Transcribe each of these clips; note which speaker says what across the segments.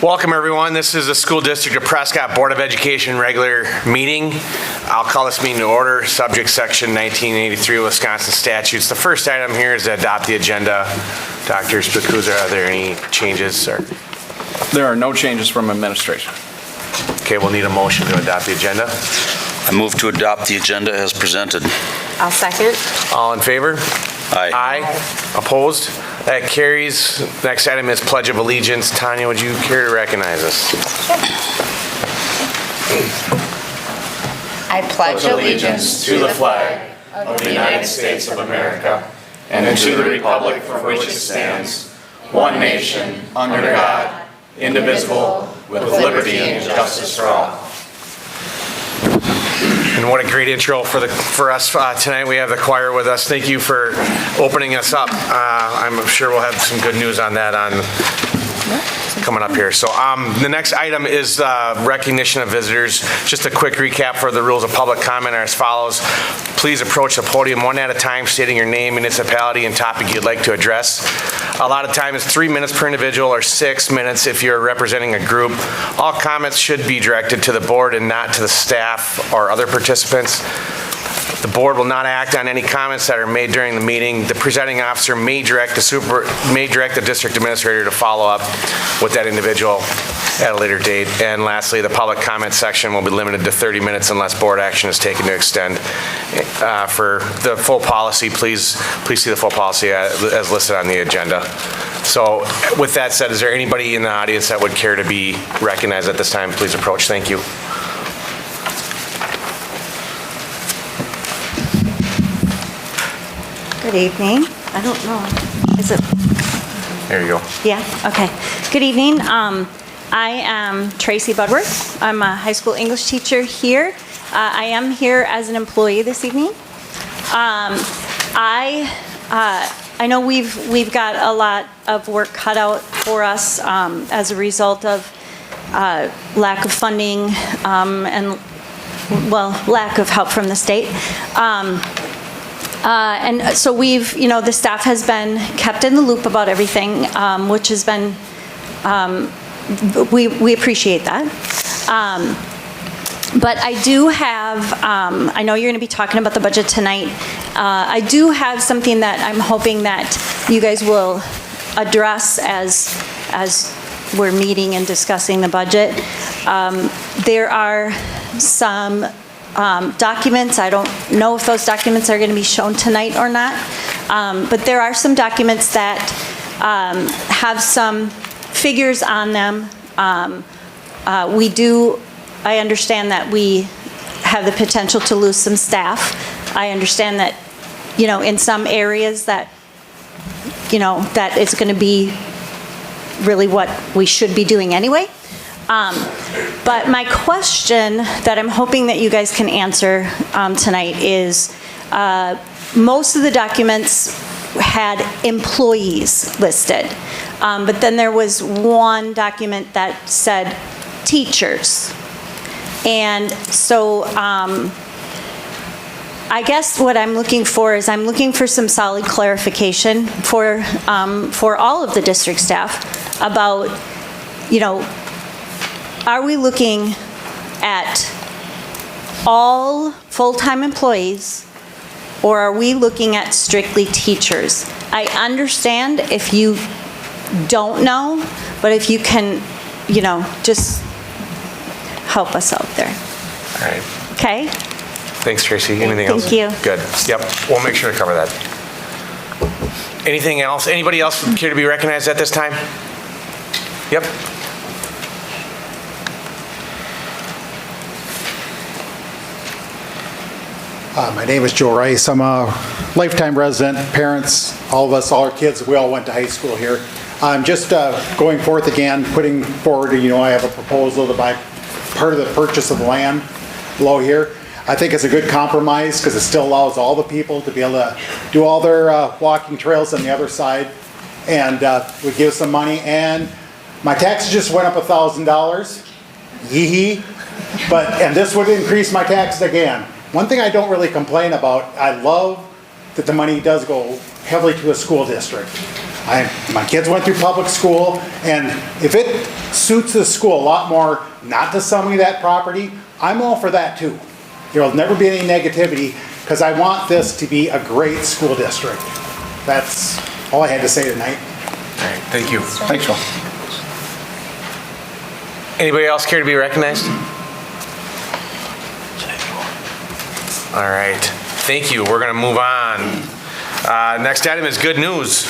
Speaker 1: Welcome, everyone. This is the School District of Prescott Board of Education regular meeting. I'll call this meeting to order, subject section 1983 Wisconsin statutes. The first item here is to adopt the agenda. Dr. Spikuza, are there any changes?
Speaker 2: There are no changes from administration.
Speaker 1: Okay, we'll need a motion to adopt the agenda.
Speaker 3: I move to adopt the agenda as presented.
Speaker 4: I'll second.
Speaker 1: All in favor?
Speaker 3: Aye.
Speaker 1: Aye. Opposed? That carries. Next item is Pledge of Allegiance. Tanya, would you care to recognize us?
Speaker 4: I pledge allegiance
Speaker 5: to the flag of the United States of America and to the republic for which it stands, one nation, under God, indivisible, with liberty and justice for all.
Speaker 1: And what a great intro for us tonight. We have the choir with us. Thank you for opening us up. I'm sure we'll have some good news on that coming up here. So the next item is recognition of visitors. Just a quick recap for the rules of public comment are as follows. Please approach the podium one at a time, stating your name, municipality, and topic you'd like to address. A lot of time is 3 minutes per individual or 6 minutes if you're representing a group. All comments should be directed to the board and not to the staff or other participants. The board will not act on any comments that are made during the meeting. The presenting officer may direct the district administrator to follow up with that individual at a later date. And lastly, the public comment section will be limited to 30 minutes unless board action is taken to extend. For the full policy, please see the full policy as listed on the agenda. So with that said, is there anybody in the audience that would care to be recognized at this time? Please approach. Thank you.
Speaker 6: Good evening. I don't know. Is it?
Speaker 1: There you go.
Speaker 6: Yeah, okay. Good evening. I am Tracy Budworth. I'm a high school English teacher here. I am here as an employee this evening. I know we've got a lot of work cut out for us as a result of lack of funding and, well, lack of help from the state. And so the staff has been kept in the loop about everything, which has been, we appreciate that. But I do have, I know you're going to be talking about the budget tonight. I do have something that I'm hoping that you guys will address as we're meeting and discussing the budget. There are some documents. I don't know if those documents are going to be shown tonight or not, but there are some documents that have some figures on them. I understand that we have the potential to lose some staff. I understand that, in some areas that, that it's going to be really what we should be doing anyway. But my question that I'm hoping that you guys can answer tonight is, most of the documents had employees listed, but then there was one document that said teachers. And so I guess what I'm looking for is I'm looking for some solid clarification for all of the district staff about, are we looking at all full-time employees, or are we looking at strictly teachers? I understand if you don't know, but if you can, just help us out there.
Speaker 1: All right.
Speaker 6: Okay?
Speaker 1: Thanks, Tracy. Anything else?
Speaker 6: Thank you.
Speaker 1: Good. Yep. We'll make sure to cover that. Anything else? Anybody else care to be recognized at this time? Yep.
Speaker 7: My name is Joe Rice. I'm a lifetime resident. Parents, all our kids, we all went to high school here. I'm just going forth again, putting forward, I have a proposal to buy part of the purchase of the land below here. I think it's a good compromise because it still allows all the people to be able to do all their walking trails on the other side, and would give some money. And my taxes just went up $1,000. Yee-hee. And this would increase my taxes again. One thing I don't really complain about, I love that the money does go heavily to a school district. My kids went through public school, and if it suits the school a lot more not to sell me that property, I'm all for that too. There'll never be any negativity, because I want this to be a great school district. That's all I had to say tonight.
Speaker 1: All right, thank you.
Speaker 2: Thanks, Joel.
Speaker 1: Anybody else care to be recognized? All right, thank you. We're going to move on. Next item is good news.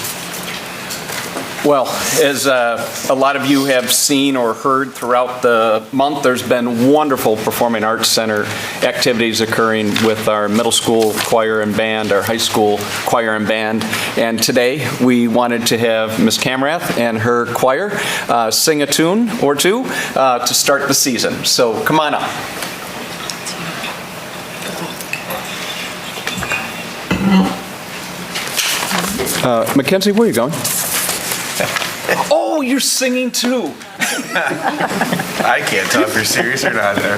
Speaker 2: Well, as a lot of you have seen or heard throughout the month, there's been wonderful Performing Arts Center activities occurring with our middle school choir and band, our high school choir and band. And today, we wanted to have Ms. Camrath and her choir sing a tune or two to start the season. So come on up. Mackenzie, where are you going? Oh, you're singing too.
Speaker 1: I can't tell if you're serious or not there.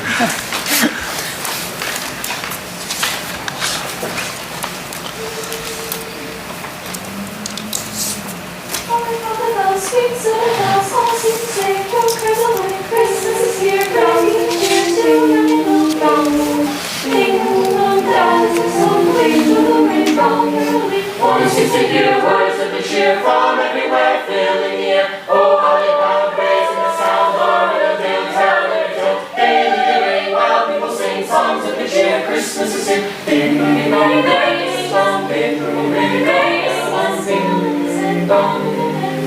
Speaker 8: One seems to hear words of the cheer from everywhere, filling the air. Oh, how they bound, raising the sound, Lord, of them tell their tale. Daily the ring, while people sing songs of good cheer. Christmas is here. Ding dong, ding dong, ding dong, ding dong, ding dong, ding dong,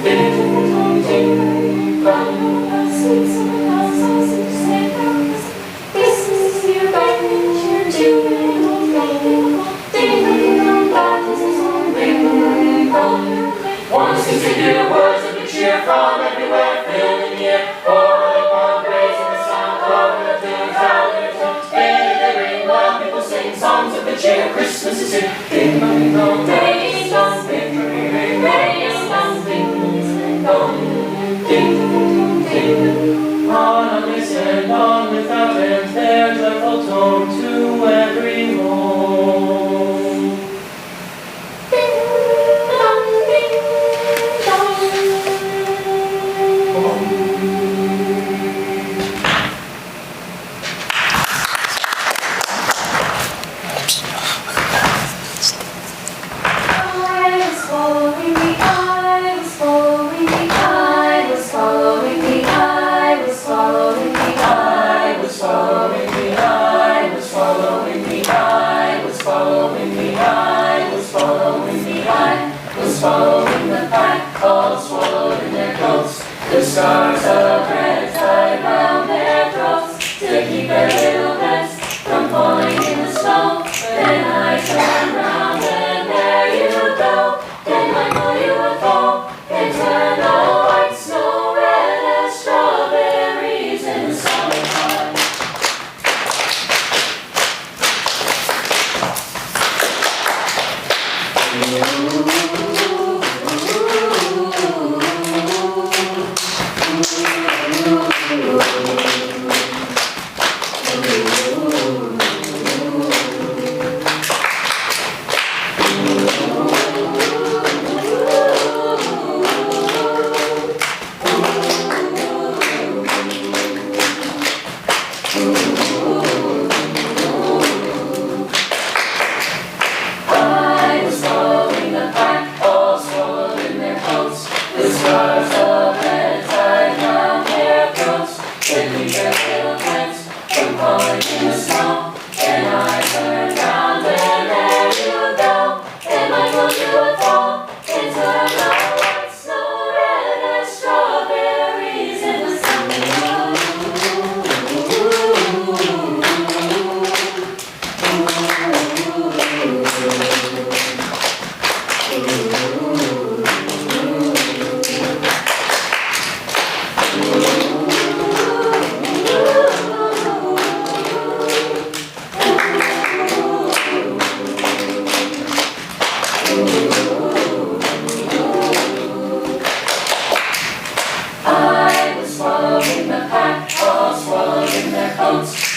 Speaker 8: ding dong, ding dong. Sweet summer bells, all seem to say Christmas is here, bright cheer, jubilant, ding dong, one seems to hear words of good cheer from everywhere, filling the air. Oh, the bomb raising the sound of the tunes out their tones. Daily they ring while people sing songs of good cheer. Christmas is here. Ding dong, ding dong, ding dong, ding dong, ding dong, ding dong, ding. On listen, on without end, their joyful tone to every home. Following the pack, all swallowed in their coats. The stars of red tied round their throats to keep their little heads from falling in the snow. Then I turn round and there you go. Then I know you will fall and turn the white snow red as strawberries in the summertime.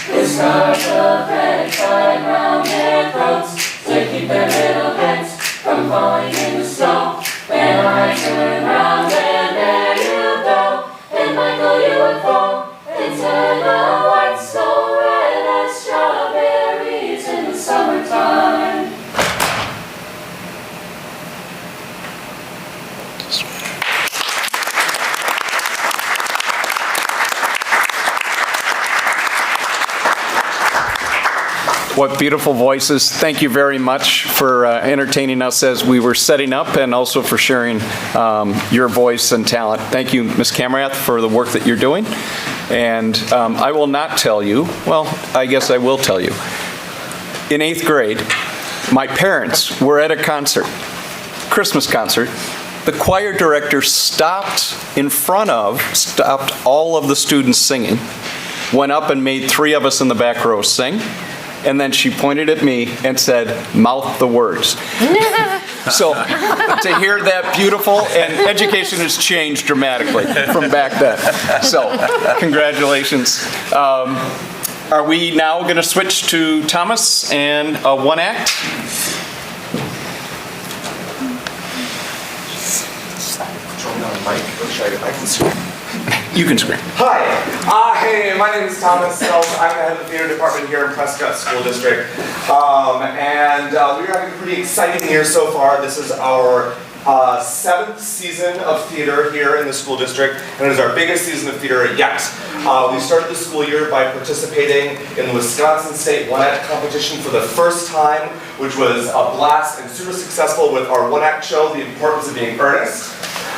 Speaker 8: The stars of red tied round their throats to keep their little heads and a white snow red as strawberries in the summertime.
Speaker 2: What beautiful voices. Thank you very much for entertaining us as we were setting up and also for sharing your voice and talent. Thank you, Ms. Camerath, for the work that you're doing. And I will not tell you, well, I guess I will tell you. In 8th grade, my parents were at a concert, Christmas concert. The choir director stopped all of the students singing, went up and made 3 of us in the back row sing. And then she pointed at me and said, "Mouth the words." So to hear that beautiful, and education has changed dramatically from back then. So congratulations. Are we now going to switch to Thomas and one act? You can scream.
Speaker 9: Hi. Hey, my name is Thomas Sells. I'm the head of the theater department here in Prescott School District. And we're having a pretty exciting year so far. This is our 7th season of theater here in the school district, and it is our biggest season of theater yet. We started the school year by participating in the Wisconsin State One-Act competition for the first time, which was a blast and super successful with our one-act show, The Importance of Being Earnest.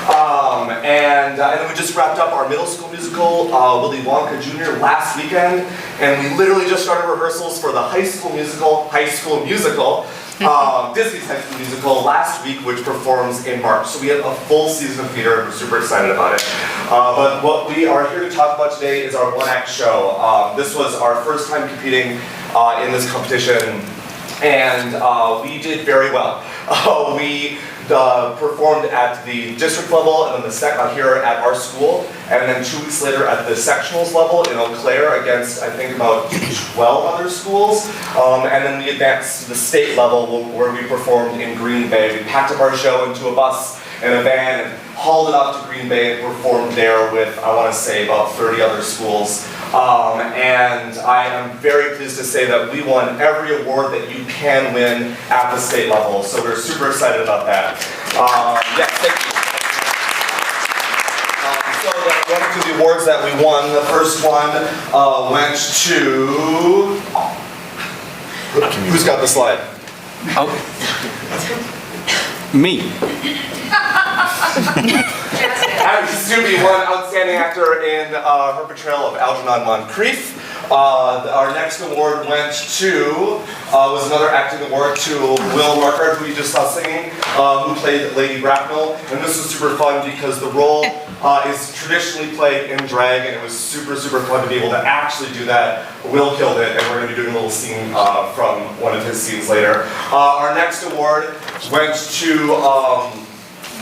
Speaker 9: And then we just wrapped up our middle school musical, Willy Wonka Jr. last weekend, and we literally just started rehearsals for the high school musical, Disney's High School Musical last week, which performs in March. So we have a full season of theater, and we're super excited about it. But what we are here to talk about today is our one-act show. This was our first time competing in this competition, and we did very well. We performed at the district level and then here at our school, and then 2 weeks later at the sectionals level in Eau Claire against, I think, about 12 other schools. And then we advanced to the state level where we performed in Green Bay. We packed up our show into a bus and a van and hauled it up to Green Bay and performed there with, I want to say, about 30 other schools. And I am very pleased to say that we won every award that you can win at the state level, so we're super excited about that. Yes, thank you. So running through the awards that we won, the first one went to... Who's got the slide?
Speaker 2: Oh. Me.
Speaker 9: Abby Stubbe won Outstanding Actor in her portrayal of Algernon Moncrief. Our next award went to, was another acting award to Will Markard, who you just saw singing, who played Lady Bracknell. And this was super fun because the role is traditionally played in drag, and it was super, super fun to be able to actually do that. Will killed it, and we're going to be doing a little scene from one of his scenes later. Our next award went to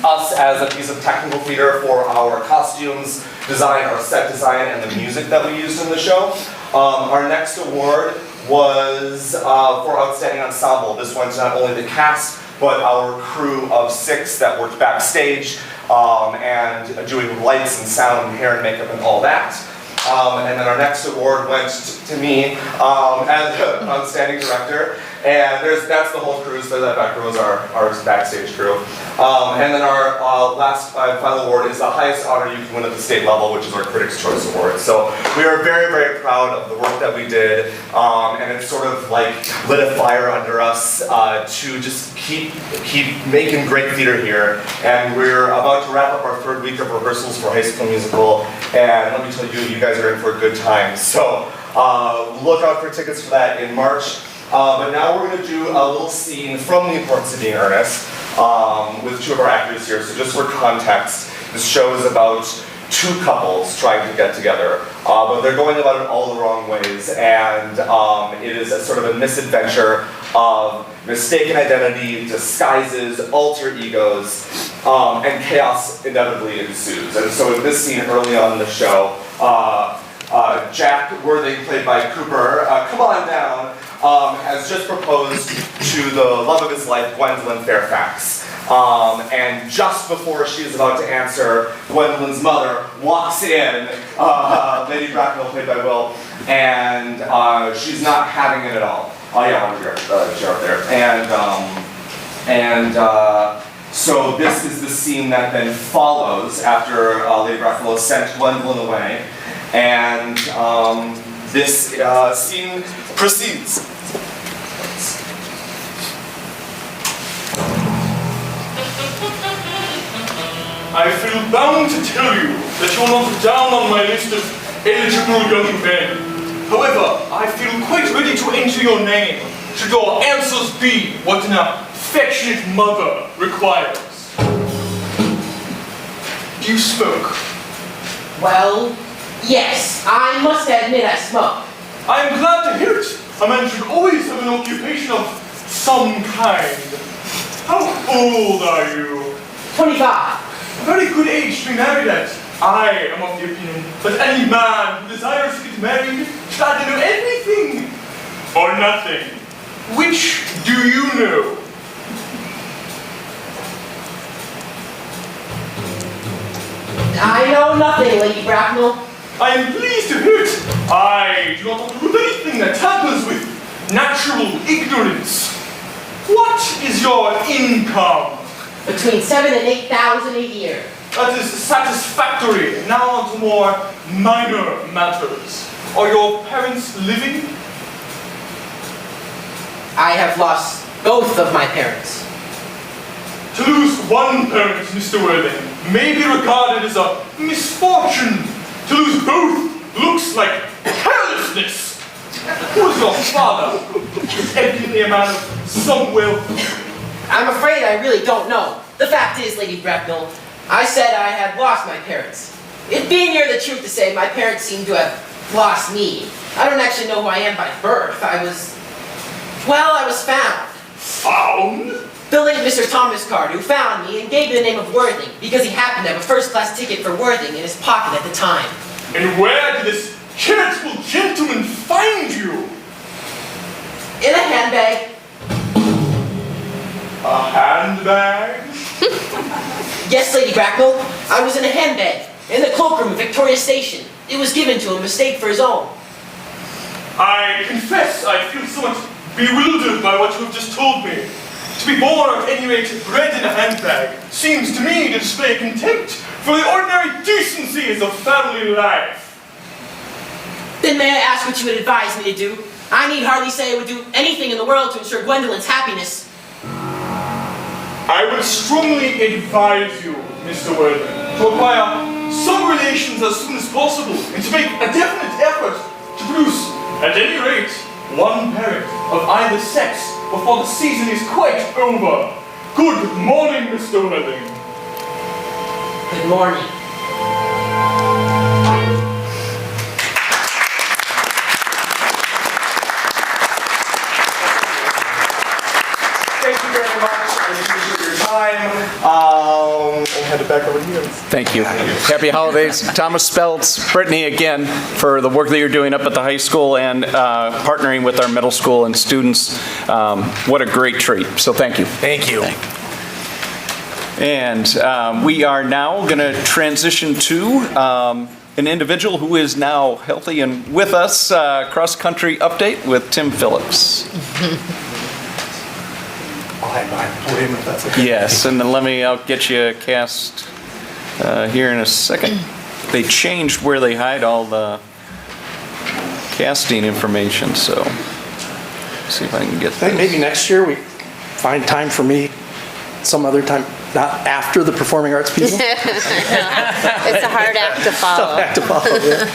Speaker 9: us as a piece of technical theater for our costumes design, our set design, and the music that we used in the show. Our next award was for Outstanding Ensemble. This went to not only the cast, but our crew of 6 that worked backstage and doing lights and sound and hair and makeup and all that. And then our next award went to me as an Outstanding Director. And that's the whole crew, so that back row is our backstage crew. And then our last final award is the highest honor you can win at the state level, which is our Critics' Choice Award. So we are very, very proud of the work that we did, and it's sort of like lit a fire under us to just keep making great theater here. And we're about to wrap up our 3rd week of rehearsals for High School Musical, and let me tell you, you guys are in for a good time. So look out for tickets for that in March. But now we're going to do a little scene from The Importance of Being Earnest with 2 of our actors here. So just for context, this show is about 2 couples trying to get together, but they're going about it all the wrong ways, and it is a sort of a misadventure of mistaken identity, disguises, alter egos, and chaos inevitably ensues. And so in this scene early on in the show, Jack Worthing, played by Cooper, come on down, has just proposed to the love of his life, Gwendolyn Fairfax. And just before she is about to answer, Gwendolyn's mother walks in, Lady Bracknell, played by Will, and she's not having it at all. Oh yeah, one chair up there. So this is the scene that then follows after Lady Bracknell has sent Gwendolyn away. And this scene proceeds.
Speaker 10: I feel bound to tell you that you're not down on my list of eligible young men. However, I feel quite ready to enter your name, should your answers be what an affectionate mother requires. Do you smoke?
Speaker 11: Well, yes, I must admit I smoke.
Speaker 10: I am glad to hear it. A man should always have an occupation of some kind. How old are you?
Speaker 11: 25.
Speaker 10: A very good age to be married at. I am of the opinion that any man who desires to get married should either know everything or nothing. Which do you know?
Speaker 11: I know nothing, Lady Bracknell.
Speaker 10: I am pleased to hear it. I do not want to do anything that tampers with natural ignorance. What is your income?
Speaker 11: Between 7,000 and 8,000 a year.
Speaker 10: That is satisfactory. Now on to more minor matters. Are your parents living?
Speaker 11: I have lost both of my parents.
Speaker 10: To lose one parent, Mr. Worthing, may be regarded as a misfortune. To lose both looks like carelessness. Who is your father? He's evidently a man of some wealth.
Speaker 11: I'm afraid I really don't know. The fact is, Lady Bracknell, I said I had lost my parents. It'd be near the truth to say my parents seem to have lost me. I don't actually know who I am by birth. I was found.
Speaker 10: Found?
Speaker 11: The late Mr. Thomas Card, who found me and gave me the name of Worthing because he happened to have a first-class ticket for Worthing in his pocket at the time.
Speaker 10: And where did this charitable gentleman find you?
Speaker 11: In a handbag.
Speaker 10: A handbag?
Speaker 11: Yes, Lady Bracknell. I was in a handbag in the cloakroom of Victoria Station. It was given to him, a mistake for his own.
Speaker 10: I confess I feel somewhat bewildered by what you have just told me. To be born, at any rate, bred in a handbag seems to me to display contempt for the ordinary decencies of family life.
Speaker 11: Then may I ask what you would advise me to do? I need hardly say I would do anything in the world to ensure Gwendolyn's happiness.
Speaker 10: I would strongly advise you, Mr. Worthing, to acquire some relations as soon as possible and to make a definite effort to produce, at any rate, one parent of either sex before the season is quite over. Good morning, Mr. Worthing.
Speaker 11: Good morning.
Speaker 9: Thank you very much. I appreciate your time. I'll hand it back over to you.
Speaker 2: Thank you. Happy holidays. Thomas Speltz, Brittany, again, for the work that you're doing up at the high school and partnering with our middle school and students. What a great treat. So thank you.
Speaker 1: Thank you.
Speaker 2: And we are now going to transition to an individual who is now healthy and with us, cross-country update with Tim Phillips.
Speaker 7: I'll hide behind the podium if that's okay.
Speaker 2: Yes, and then I'll get you cast here in a second. They changed where they hide all the casting information, so see if I can get
Speaker 12: I think
Speaker 2: this.
Speaker 12: maybe next year we find time for me some other time, not after the performing arts people.
Speaker 4: It's a hard act to follow.
Speaker 12: Back to follow, yeah.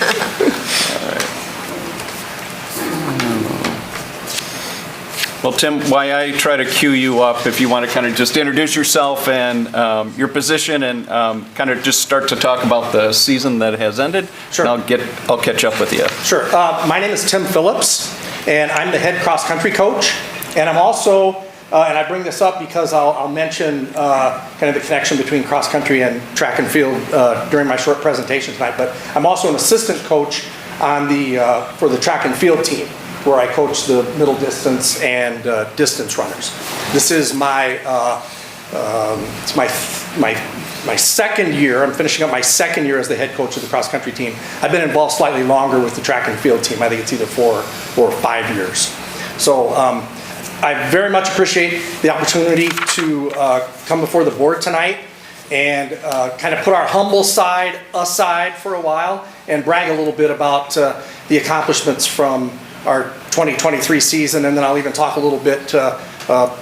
Speaker 2: Well, Tim, while I try to cue you up, if you want to kind of just introduce yourself and your position and kind of just start to talk about the season that has ended.
Speaker 12: Sure.
Speaker 2: And I'll catch up with you.
Speaker 12: Sure. My name is Tim Phillips, and I'm the head cross-country coach. And I'm also, and I bring this up because I'll mention kind of the connection between cross-country and track and field during my short presentation tonight. But I'm also an assistant coach on for the track and field team, where I coach the middle distance and distance runners. This is my it's my second year. I'm finishing up my second year as the head coach of the cross-country team. I've been involved slightly longer with the track and field team. I think it's either 4 or 5 years. So I very much appreciate the opportunity to come before the board tonight and kind of put our humble side aside for a while and brag a little bit about the accomplishments from our 2023 season, and then I'll even talk a little bit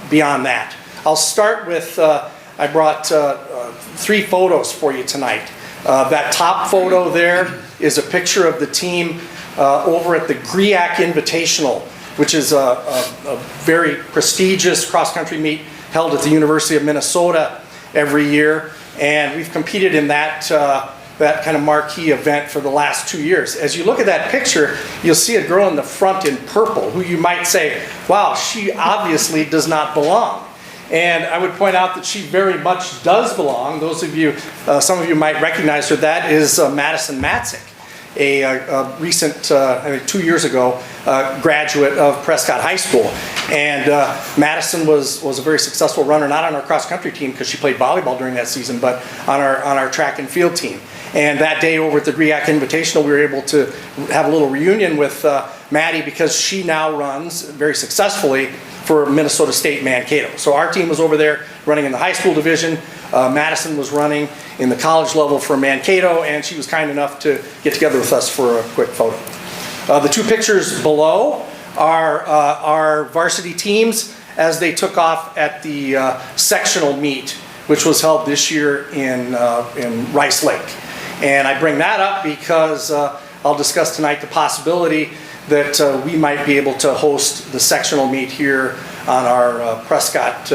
Speaker 12: beyond that. I'll start with, I brought 3 photos for you tonight. That top photo there is a picture of the team over at the GRIAC Invitational, which is a very prestigious cross-country meet held at the University of Minnesota every year. And we've competed in that kind of marquee event for the last 2 years. As you look at that picture, you'll see a girl in the front in purple who you might say, wow, she obviously does not belong. And I would point out that she very much does belong. Those of you, some of you might recognize her. That is Madison Matzik, a recent, I think 2 years ago, graduate of Prescott High School. And Madison was a very successful runner, not on our cross-country team because she played volleyball during that season, but on our track and field team. And that day over at the GRIAC Invitational, we were able to have a little reunion with Maddie because she now runs very successfully for Minnesota State Mankato. So our team was over there running in the high school division. Madison was running in the college level for Mankato, and she was kind enough to get together with us for a quick photo. The 2 pictures below are our varsity teams as they took off at the sectional meet, which was held this year in Rice Lake. And I bring that up because I'll discuss tonight the possibility that we might be able to host the sectional meet here on our Prescott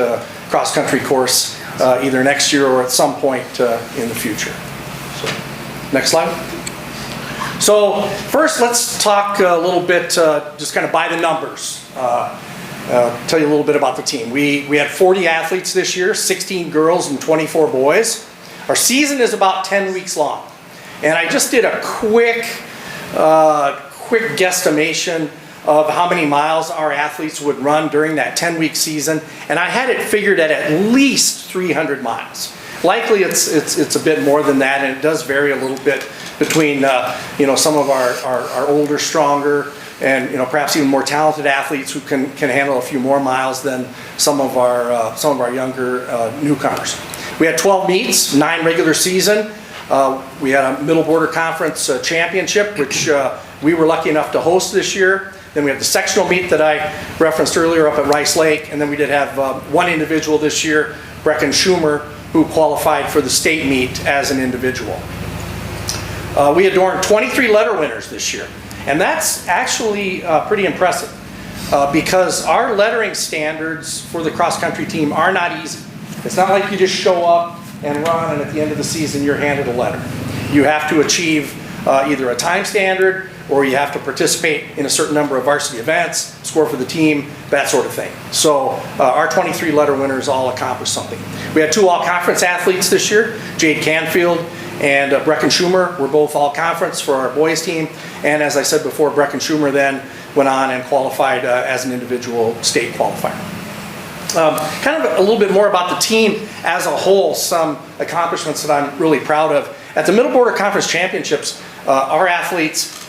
Speaker 12: cross-country course either next year or at some point in the future. So, next slide. So first, let's talk a little bit, just kind of by the numbers. Tell you a little bit about the team. We had 40 athletes this year, 16 girls and 24 boys. Our season is about 10 weeks long. And I just did a quick guesstimation of how many miles our athletes would run during that 10-week season, and I had it figured at least 300 miles. Likely it's a bit more than that, and it does vary a little bit between some of our older, stronger, and perhaps even more talented athletes who can handle a few more miles than some of our younger newcomers. We had 12 meets, 9 regular season. We had a Middle Border Conference championship, which we were lucky enough to host this year. Then we have the sectional meet that I referenced earlier up at Rice Lake. And then we did have one individual this year, Brecken Schumer, who qualified for the state meet as an individual. We adorned 23 letter winners this year. And that's actually pretty impressive because our lettering standards for the cross-country team are not easy. It's not like you just show up and run, and at the end of the season, you're handed a letter. You have to achieve either a time standard, or you have to participate in a certain number of varsity events, score for the team, that sort of thing. So our 23 letter winners all accomplished something. We had 2 all-conference athletes this year. Jade Canfield and Brecken Schumer were both all-conference for our boys team. And as I said before, Brecken Schumer then went on and qualified as an individual state qualifier. Kind of a little bit more about the team as a whole, some accomplishments that I'm really proud of. At the Middle Border Conference Championships, our athletes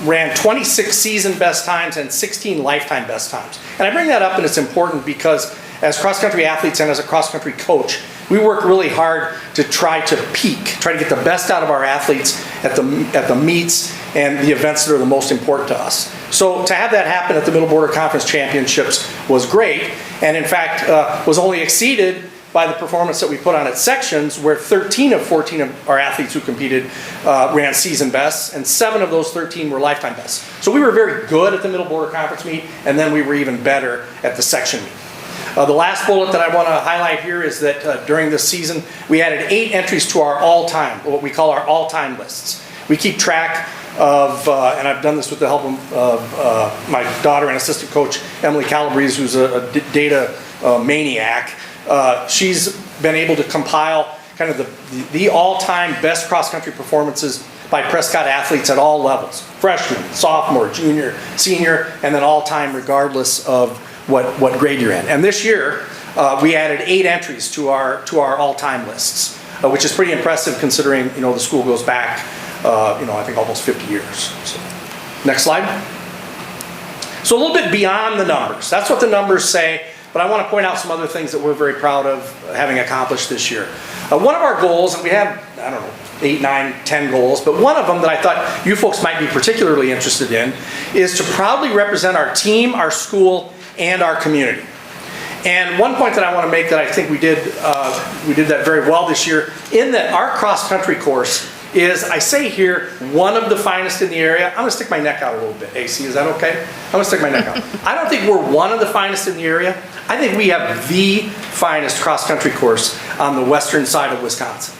Speaker 12: ran 26 season best times and 16 lifetime best times. And I bring that up, and it's important because as cross-country athletes and as a cross-country coach, we work really hard to try to peak, try to get the best out of our athletes at the meets and the events that are the most important to us. So to have that happen at the Middle Border Conference Championships was great, and in fact was only exceeded by the performance that we put on at sections, where 13 of 14 of our athletes who competed ran season bests, and 7 of those 13 were lifetime bests. So we were very good at the Middle Border Conference meet, and then we were even better at the section meet. The last bullet that I want to highlight here is that during this season, we added 8 entries to our all-time, what we call our all-time lists. We keep track of, and I've done this with the help of my daughter and assistant coach, Emily Calabrese, who's a data maniac. She's been able to compile kind of the all-time best cross-country performances by Prescott athletes at all levels: freshman, sophomore, junior, senior, and then all-time regardless of what grade you're in. And this year, we added 8 entries to our all-time lists, which is pretty impressive considering, the school goes back, I think almost 50 years. So, next slide. So a little bit beyond the numbers. That's what the numbers say, but I want to point out some other things that we're very proud of having accomplished this year. One of our goals, and we have, 8, 9, 10 goals, but one of them that I thought you folks might be particularly interested in is to proudly represent our team, our school, and our community. And one point that I want to make that I think we did that very well this year, in that our cross-country course is, I say here, one of the finest in the area. I'm going to stick my neck out a little bit. AC, is that okay? I'm going to stick my neck out. I don't think we're one of the finest in the area. I think we have the finest cross-country course on the western side of Wisconsin.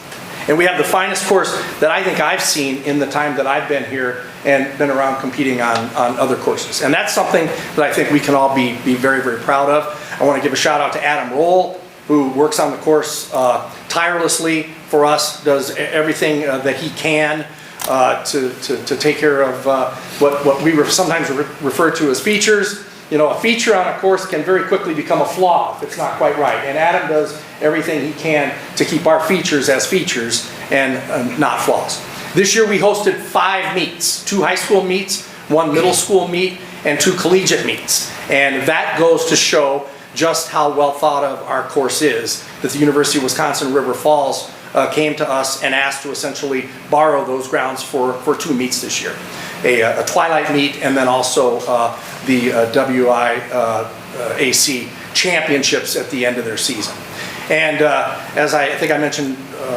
Speaker 12: And we have the finest course that I think I've seen in the time that I've been here and been around competing on other courses. And that's something that I think we can all be very, very proud of. I want to give a shout out to Adam Roll, who works on the course tirelessly for us, does everything that he can to take care of what we sometimes refer to as features. A feature on a course can very quickly become a flaw if it's not quite right. And Adam does everything he can to keep our features as features and not flaws. This year we hosted 5 meets, 2 high school meets, 1 middle school meet, and 2 collegiate meets. And that goes to show just how well thought of our course is, that the University of Wisconsin River Falls came to us and asked to essentially borrow those grounds for 2 meets this year. A twilight meet, and then also the WIAC championships at the end of their season. And as I think I mentioned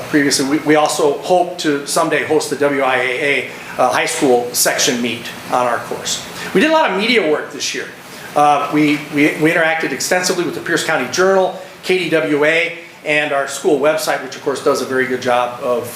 Speaker 12: previously, we also hope to someday host the WIAA high school section meet on our course. We did a lot of media work this year. We interacted extensively with the Pierce County Journal, KDWA, and our school website, which of course does a very good job of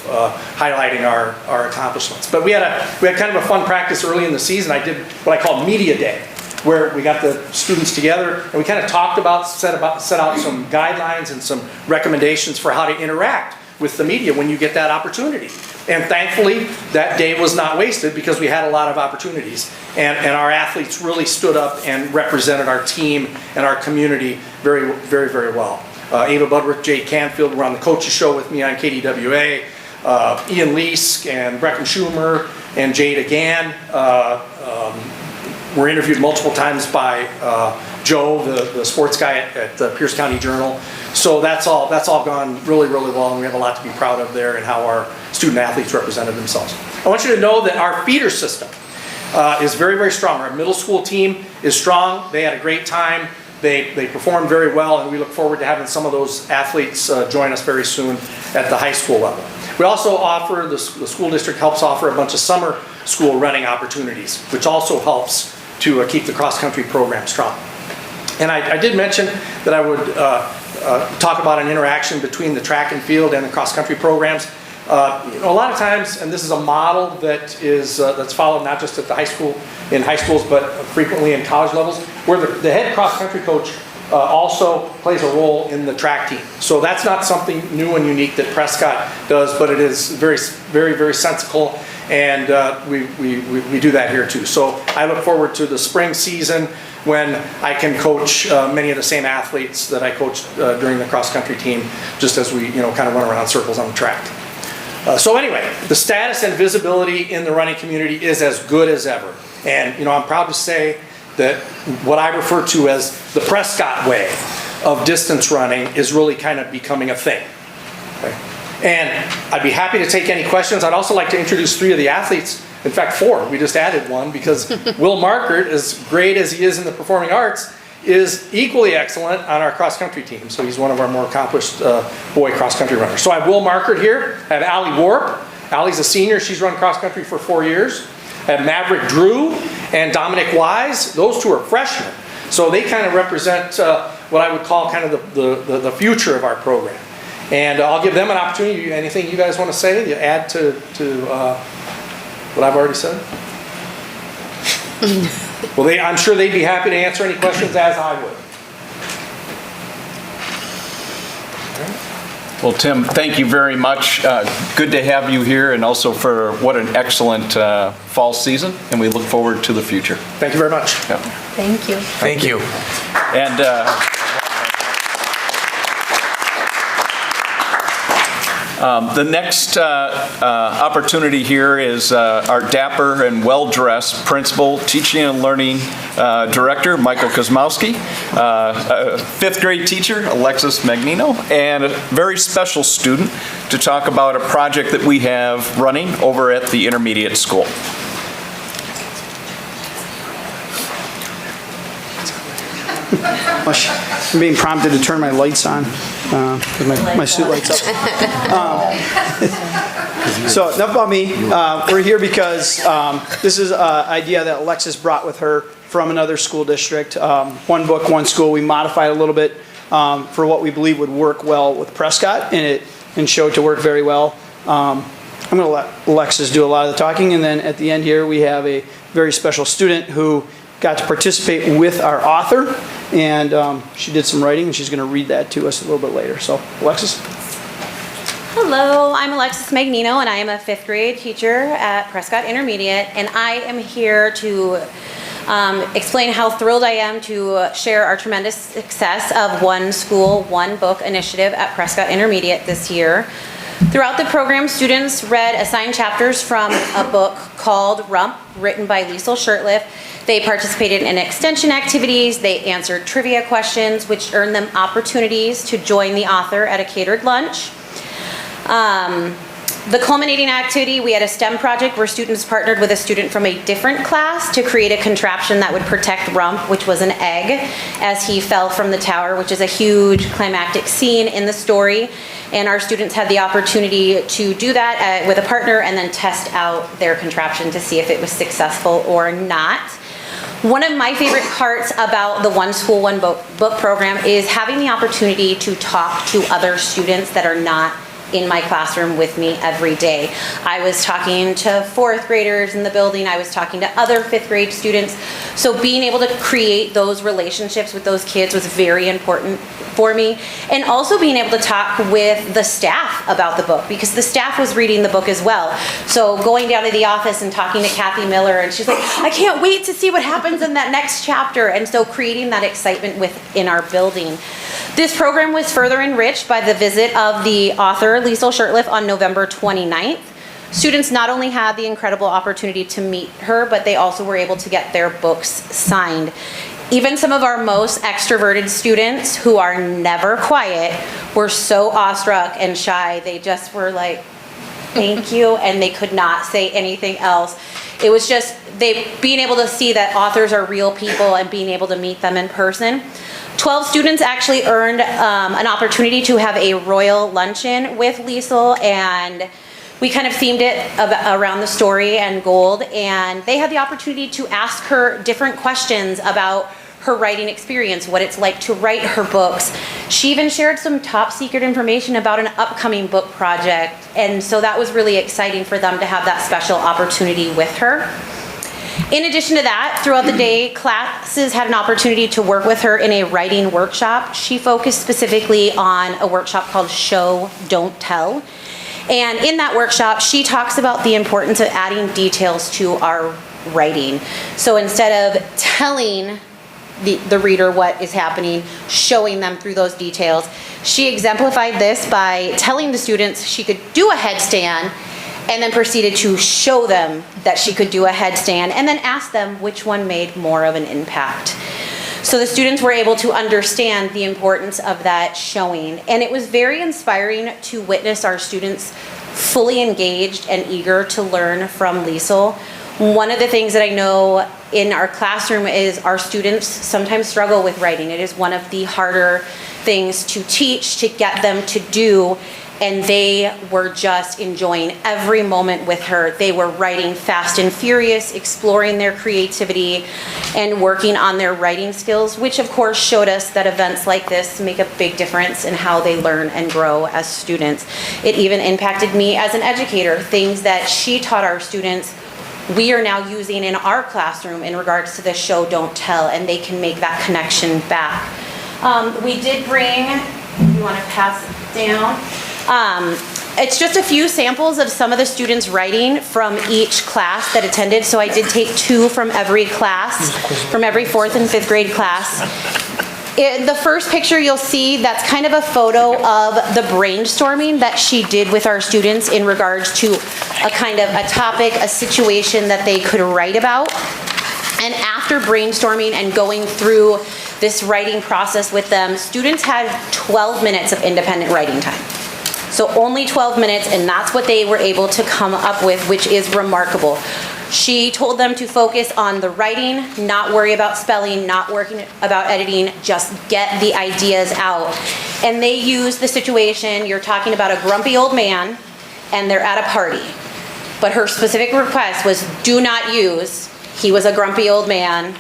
Speaker 12: highlighting our accomplishments. But we had kind of a fun practice early in the season. I did what I call Media Day, where we got the students together and we kind of talked about, set out some guidelines and some recommendations for how to interact with the media when you get that opportunity. And thankfully, that day was not wasted because we had a lot of opportunities. And our athletes really stood up and represented our team and our community very, very, very well. Ava Budworth, Jay Canfield were on the Coaches Show with me on KDWA. Ian Leask and Brecken Schumer and Jade Again were interviewed multiple times by Joe, the sports guy at the Pierce County Journal. So that's all gone really, really well, and we have a lot to be proud of there and how our student athletes represented themselves. I want you to know that our feeder system is very, very strong. Our middle school team is strong. They had a great time. They performed very well, and we look forward to having some of those athletes join us very soon at the high school level. We also offer, the school district helps offer a bunch of summer school running opportunities, which also helps to keep the cross-country program strong. And I did mention that I would talk about an interaction between the track and field and the cross-country programs. A lot of times, and this is a model that is that's followed not just at the high school, in high schools, but frequently in college levels, where the head cross-country coach also plays a role in the track team. So that's not something new and unique that Prescott does, but it is very, very, very sensible, and we do that here too. So I look forward to the spring season when I can coach many of the same athletes that I coached during the cross-country team, just as we kind of run around circles on the track. So anyway, the status and visibility in the running community is as good as ever. And I'm proud to say that what I refer to as the Prescott way of distance running is really kind of becoming a thing. Okay? And I'd be happy to take any questions. I'd also like to introduce 3 of the athletes. In fact, 4. We just added one because Will Markert, as great as he is in the performing arts, is equally excellent on our cross-country team. So he's one of our more accomplished boy cross-country runners. So I have Will Markert here. I have Allie Warp. Allie's a senior. She's run cross-country for 4 years. I have Maverick Drew and Dominic Wise. Those 2 are freshmen. So they kind of represent what I would call kind of the future of our program. And I'll give them an opportunity. Anything you guys want to say to add to what I've already said? Well, I'm sure they'd be happy to answer any questions, as I would.
Speaker 2: Well, Tim, thank you very much. Good to have you here, and also for what an excellent fall season, and we look forward to the future.
Speaker 12: Thank you very much.
Speaker 2: Yeah.
Speaker 4: Thank you.
Speaker 1: Thank you.
Speaker 2: And The next opportunity here is our dapper and well-dressed principal, teaching and learning director, Michael Kozmowski, fifth grade teacher, Alexis Magnino, and a very special student to talk about a project that we have running over at the intermediate school.
Speaker 13: I'm being prompted to turn my lights on, because my suit lights up. So enough about me. We're here because this is an idea that Alexis brought with her from another school district. One book, one school. We modified a little bit for what we believe would work well with Prescott, and show it to work very well. I'm going to let Alexis do a lot of the talking, and then at the end here we have a very special student who got to participate with our author, and she did some writing, and she's going to read that to us a little bit later. So, Alexis.
Speaker 14: Hello, I'm Alexis Magnino, and I am a fifth grade teacher at Prescott Intermediate, and I am here to explain how thrilled I am to share our tremendous success of One School, One Book initiative at Prescott Intermediate this year. Throughout the program, students read assigned chapters from a book called Rump, written by Liesl Shurtleff. They participated in extension activities, they answered trivia questions, which earned them opportunities to join the author at a catered lunch. The culminating activity, we had a STEM project where students partnered with a student from a different class to create a contraption that would protect Rump, which was an egg, as he fell from the tower, which is a huge climactic scene in the story. And our students had the opportunity to do that with a partner and then test out their contraption to see if it was successful or not. One of my favorite parts about the One School, One Book program is having the opportunity to talk to other students that are not in my classroom with me every day. I was talking to fourth graders in the building. I was talking to other fifth grade students. So being able to create those relationships with those kids was very important for me. And also being able to talk with the staff about the book, because the staff was reading the book as well. So going down to the office and talking to Kathy Miller, and she's like, I can't wait to see what happens in that next chapter. And so creating that excitement within our building. This program was further enriched by the visit of the author, Liesl Shurtleff, on November 29th. Students not only had the incredible opportunity to meet her, but they also were able to get their books signed. Even some of our most extroverted students, who are never quiet, were so awestruck and shy. They just were like, thank you, and they could not say anything else. It was just being able to see that authors are real people and being able to meet them in person. 12 students actually earned an opportunity to have a royal luncheon with Liesl, and we kind of themed it around the story and gold, and they had the opportunity to ask her different questions about her writing experience, what it's like to write her books. She even shared some top secret information about an upcoming book project, and so that was really exciting for them to have that special opportunity with her. In addition to that, throughout the day, classes had an opportunity to work with her in a writing workshop. She focused specifically on a workshop called Show, Don't Tell. And in that workshop, she talks about the importance of adding details to our writing. So instead of telling the reader what is happening, showing them through those details, she exemplified this by telling the students she could do a headstand, and then proceeded to show them that she could do a headstand, and then ask them which one made more of an impact. So the students were able to understand the importance of that showing, and it was very inspiring to witness our students fully engaged and eager to learn from Liesl. One of the things that I know in our classroom is our students sometimes struggle with writing. It is one of the harder things to teach, to get them to do, and they were just enjoying every moment with her. They were writing fast and furious, exploring their creativity, and working on their writing skills, which of course showed us that events like this make a big difference in how they learn and grow as students. It even impacted me as an educator. Things that she taught our students, we are now using in our classroom in regards to the Show, Don't Tell, and they can make that connection back. We did bring, if you want to pass it down, it's just a few samples of some of the students' writing from each class that attended. So I did take 2 from every class, from every 4th and 5th grade class. The first picture you'll see, that's kind of a photo of the brainstorming that she did with our students in regards to a kind of a topic, a situation that they could write about. And after brainstorming and going through this writing process with them, students had 12 minutes of independent writing time. So only 12 minutes, and that's what they were able to come up with, which is remarkable. She told them to focus on the writing, not worry about spelling, not worrying about editing, just get the ideas out. And they used the situation, you're talking about a grumpy old man, and they're at a party. But her specific request was do not use, he was a grumpy old man,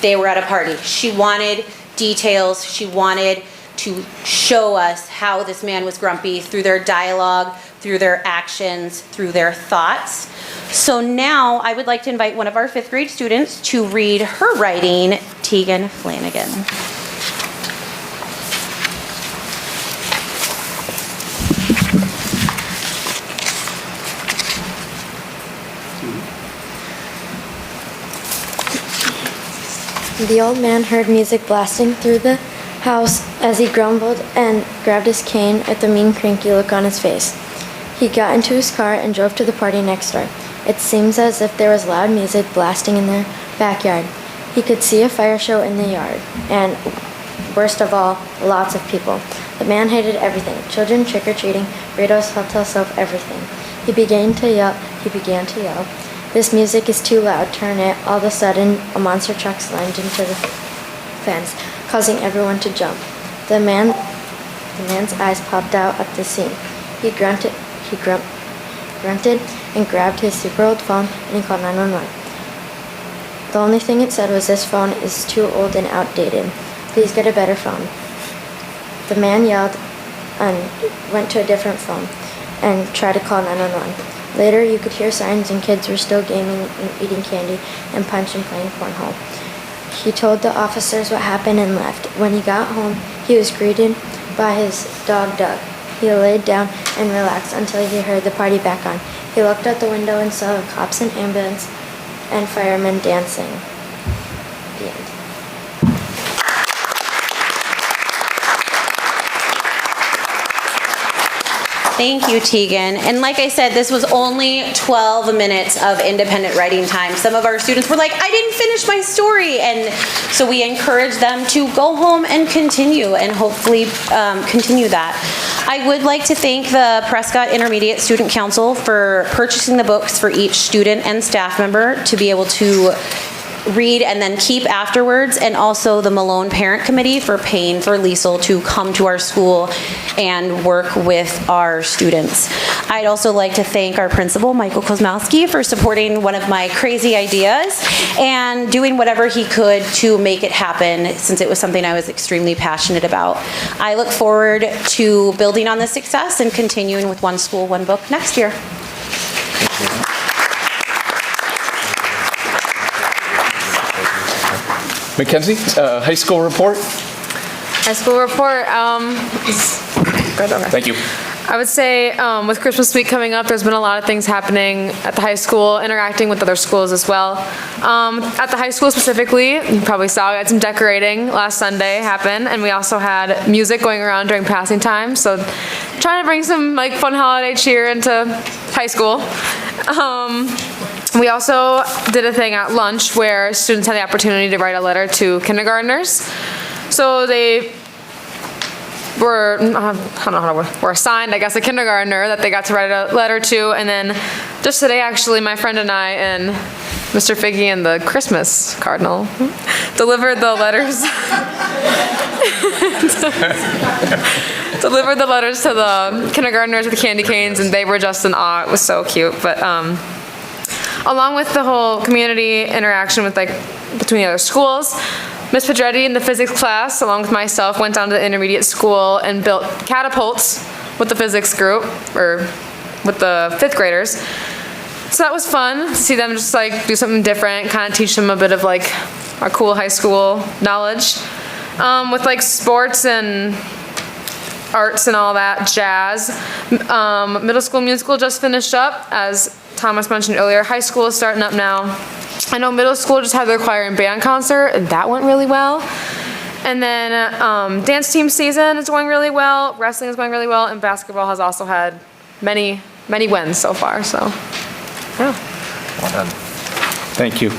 Speaker 14: they were at a party. She wanted details, she wanted to show us how this man was grumpy through their dialogue, through their actions, through their thoughts. So now I would like to invite one of our 5th grade students to read her writing, Tegan Flanagan.
Speaker 15: The old man heard music blasting through the house as he grumbled and grabbed his cane with a mean, cranky look on his face. He got into his car and drove to the party next door. It seems as if there was loud music blasting in their backyard. He could see a fire show in the yard, and worst of all, lots of people. The man hated everything, children trick-or-treating, burritos, hotel soap, everything. He began to yell. This music is too loud, turn it. All of a sudden, a monster truck slammed into the fence, causing everyone to jump. The man's eyes popped out at the scene. He grunted and grabbed his super old phone and he called 911. The only thing it said was, "This phone is too old and outdated. Please get a better phone." The man yelled and went to a different phone and tried to call 911. Later, you could hear sirens and kids were still gaming and eating candy and punch and playing cornhole. He told the officers what happened and left. When he got home, he was greeted by his dog, Doug. He laid down and relaxed until he heard the party back on. He looked out the window and saw the cops and ambulance and firemen dancing. The end.
Speaker 14: Thank you, Tegan. And like I said, this was only 12 minutes of independent writing time. Some of our students were like, I didn't finish my story. And so we encourage them to go home and continue and hopefully continue that. I would like to thank the Prescott Intermediate Student Council for purchasing the books for each student and staff member to be able to read and then keep afterwards, and also the Malone Parent Committee for paying for Liesel to come to our school and work with our students. I'd also like to thank our principal, Michael Kozmowski, for supporting one of my crazy ideas and doing whatever he could to make it happen, since it was something I was extremely passionate about. I look forward to building on this success and continuing with One School, One Book next year.
Speaker 2: Mackenzie, high school report?
Speaker 16: High school report,
Speaker 2: Thank you.
Speaker 16: I would say with Christmas week coming up, there's been a lot of things happening at the high school, interacting with other schools as well. At the high school specifically, you probably saw we had some decorating last Sunday happen, and we also had music going around during passing time, so trying to bring some like fun holiday cheer into high school. We also did a thing at lunch where students had the opportunity to write a letter to kindergartners. So they were, were assigned, I guess, a kindergartner that they got to write a letter to. And then just today, actually, my friend and I and Mr. Figgy and the Christmas Cardinal delivered the letters. Delivered the letters to the kindergartners with candy canes, and they were just in awe. It was so cute. But along with the whole community interaction with between the other schools, Ms. Pedretti in the physics class, along with myself, went down to the intermediate school and built catapults with the physics group, or with the 5th graders. So that was fun to see them just do something different, kind of teach them a bit of our cool high school knowledge. With sports and arts and all that jazz. Middle school musical just finished up, as Thomas mentioned earlier. High school is starting up now. I know middle school just had their choir and band concert, and that went really well. And then dance team season is going really well, wrestling is going really well, and basketball has also had many wins so far, so, yeah.
Speaker 2: Well done. Thank you.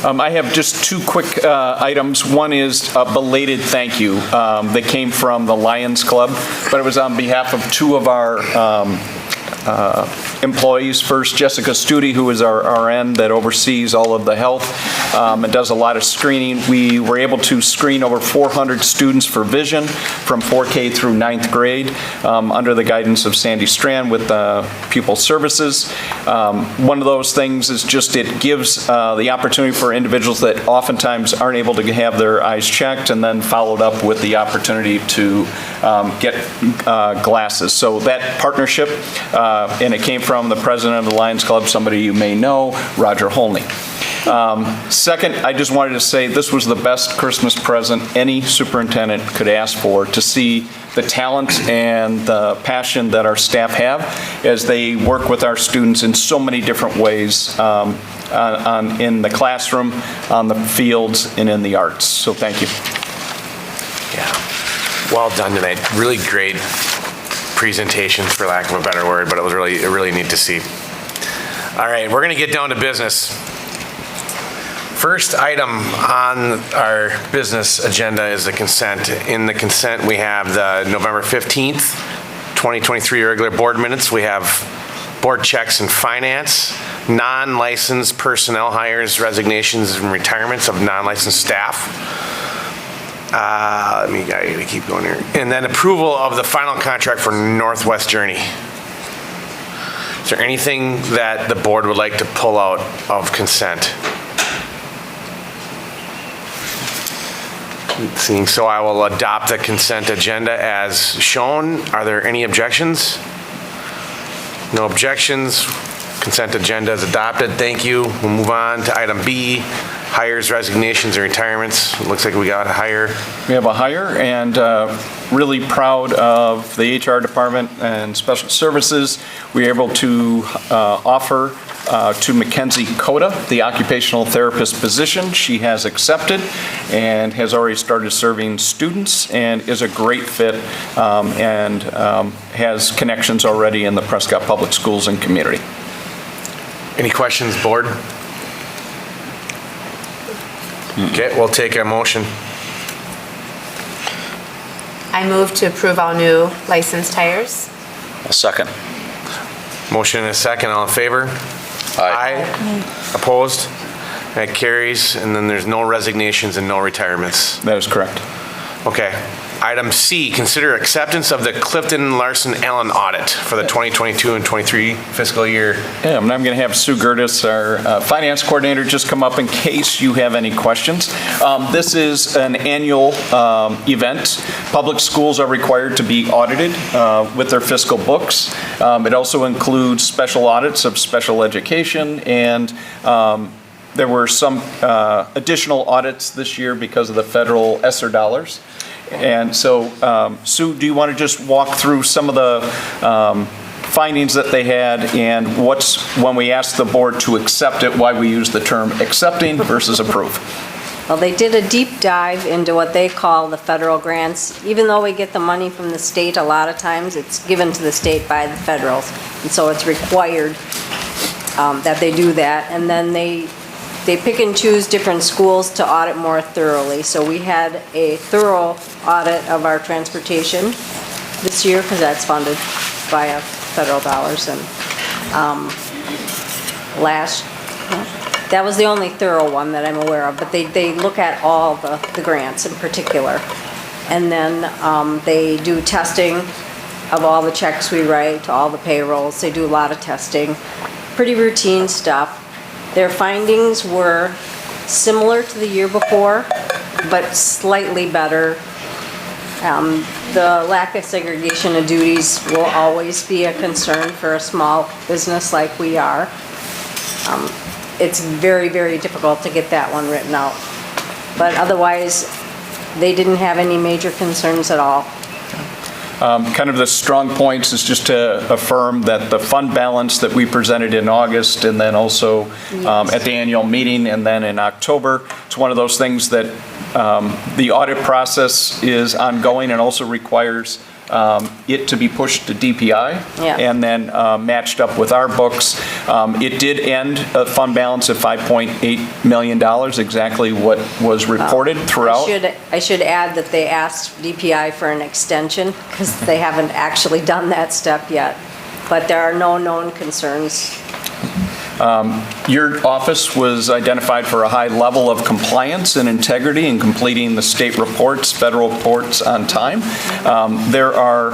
Speaker 2: I have just two quick items. One is a belated thank you that came from the Lions Club, but it was on behalf of two of our employees. First, Jessica Studi, who is our RN that oversees all of the health and does a lot of screening. We were able to screen over 400 students for vision from 4K through 9th grade under the guidance of Sandy Strand with Pupil Services. One of those things is just it gives the opportunity for individuals that oftentimes aren't able to have their eyes checked and then followed up with the opportunity to get glasses. So that partnership, and it came from the president of the Lions Club, somebody you may know, Roger Holney. Second, I just wanted to say this was the best Christmas present any superintendent could ask for, to see the talent and the passion that our staff have as they work with our students in so many different ways in the classroom, on the fields, and in the arts. So thank you.
Speaker 1: Yeah, well done tonight. Really great presentations, for lack of a better word, but it was really neat to see. All right, we're going to get down to business. First item on our business agenda is the consent. In the consent, we have the November 15th, 2023 regular board minutes. We have board checks and finance, non-licensed personnel hires, resignations, and retirements of non-licensed staff. I gotta keep going here. And then approval of the final contract for Northwest Journey. Is there anything that the board would like to pull out of consent? Seeing so, I will adopt the consent agenda as shown. Are there any objections? No objections. Consent agenda is adopted. Thank you. We'll move on to item B, hires, resignations, and retirements. It looks like we got a hire.
Speaker 2: We have a hire, and really proud of the HR department and special services. We were able to offer to Mackenzie Coda the occupational therapist position. She has accepted and has already started serving students and is a great fit and has connections already in the Prescott Public Schools and community.
Speaker 1: Any questions, board? Okay, we'll take a motion.
Speaker 14: I move to approve all new licensed hires.
Speaker 3: A second.
Speaker 1: Motion and a second. All in favor? Aye. Opposed? That carries. And then there's no resignations and no retirements.
Speaker 2: That is correct.
Speaker 1: Okay. Item C, consider acceptance of the Clifton Larson Allen audit for the 2022 and 23 fiscal year.
Speaker 2: Yeah, and I'm going to have Sue Gertis, our finance coordinator, just come up in case you have any questions. This is an annual event. Public schools are required to be audited with their fiscal books. It also includes special audits of special education, and there were some additional audits this year because of the federal ESSER dollars. And so, Sue, do you want to just walk through some of the findings that they had and when we asked the board to accept it, why we use the term accepting versus approve?
Speaker 17: Well, they did a deep dive into what they call the federal grants. Even though we get the money from the state, a lot of times it's given to the state by the federals. And so it's required that they do that. And then they pick and choose different schools to audit more thoroughly. So we had a thorough audit of our transportation this year because that's funded via federal dollars. And that was the only thorough one that I'm aware of, but they look at all the grants in particular. And then they do testing of all the checks we write, all the payrolls. They do a lot of testing, pretty routine stuff. Their findings were similar to the year before, but slightly better. The lack of segregation of duties will always be a concern for a small business like we are. It's very, very difficult to get that one written out. But otherwise, they didn't have any major concerns at all.
Speaker 2: Kind of the strong points is just to affirm that the fund balance that we presented in August and then also at the annual meeting and then in October, it's one of those things that The audit process is ongoing and also requires it to be pushed to DPI
Speaker 17: Yeah.
Speaker 2: and then matched up with our books. It did end a fund balance of $5.8 million, exactly what was reported throughout.
Speaker 17: I should add that they asked DPI for an extension because they haven't actually done that step yet. But there are no known concerns.
Speaker 2: Your office was identified for a high level of compliance and integrity in completing the state reports, federal reports on time. There are,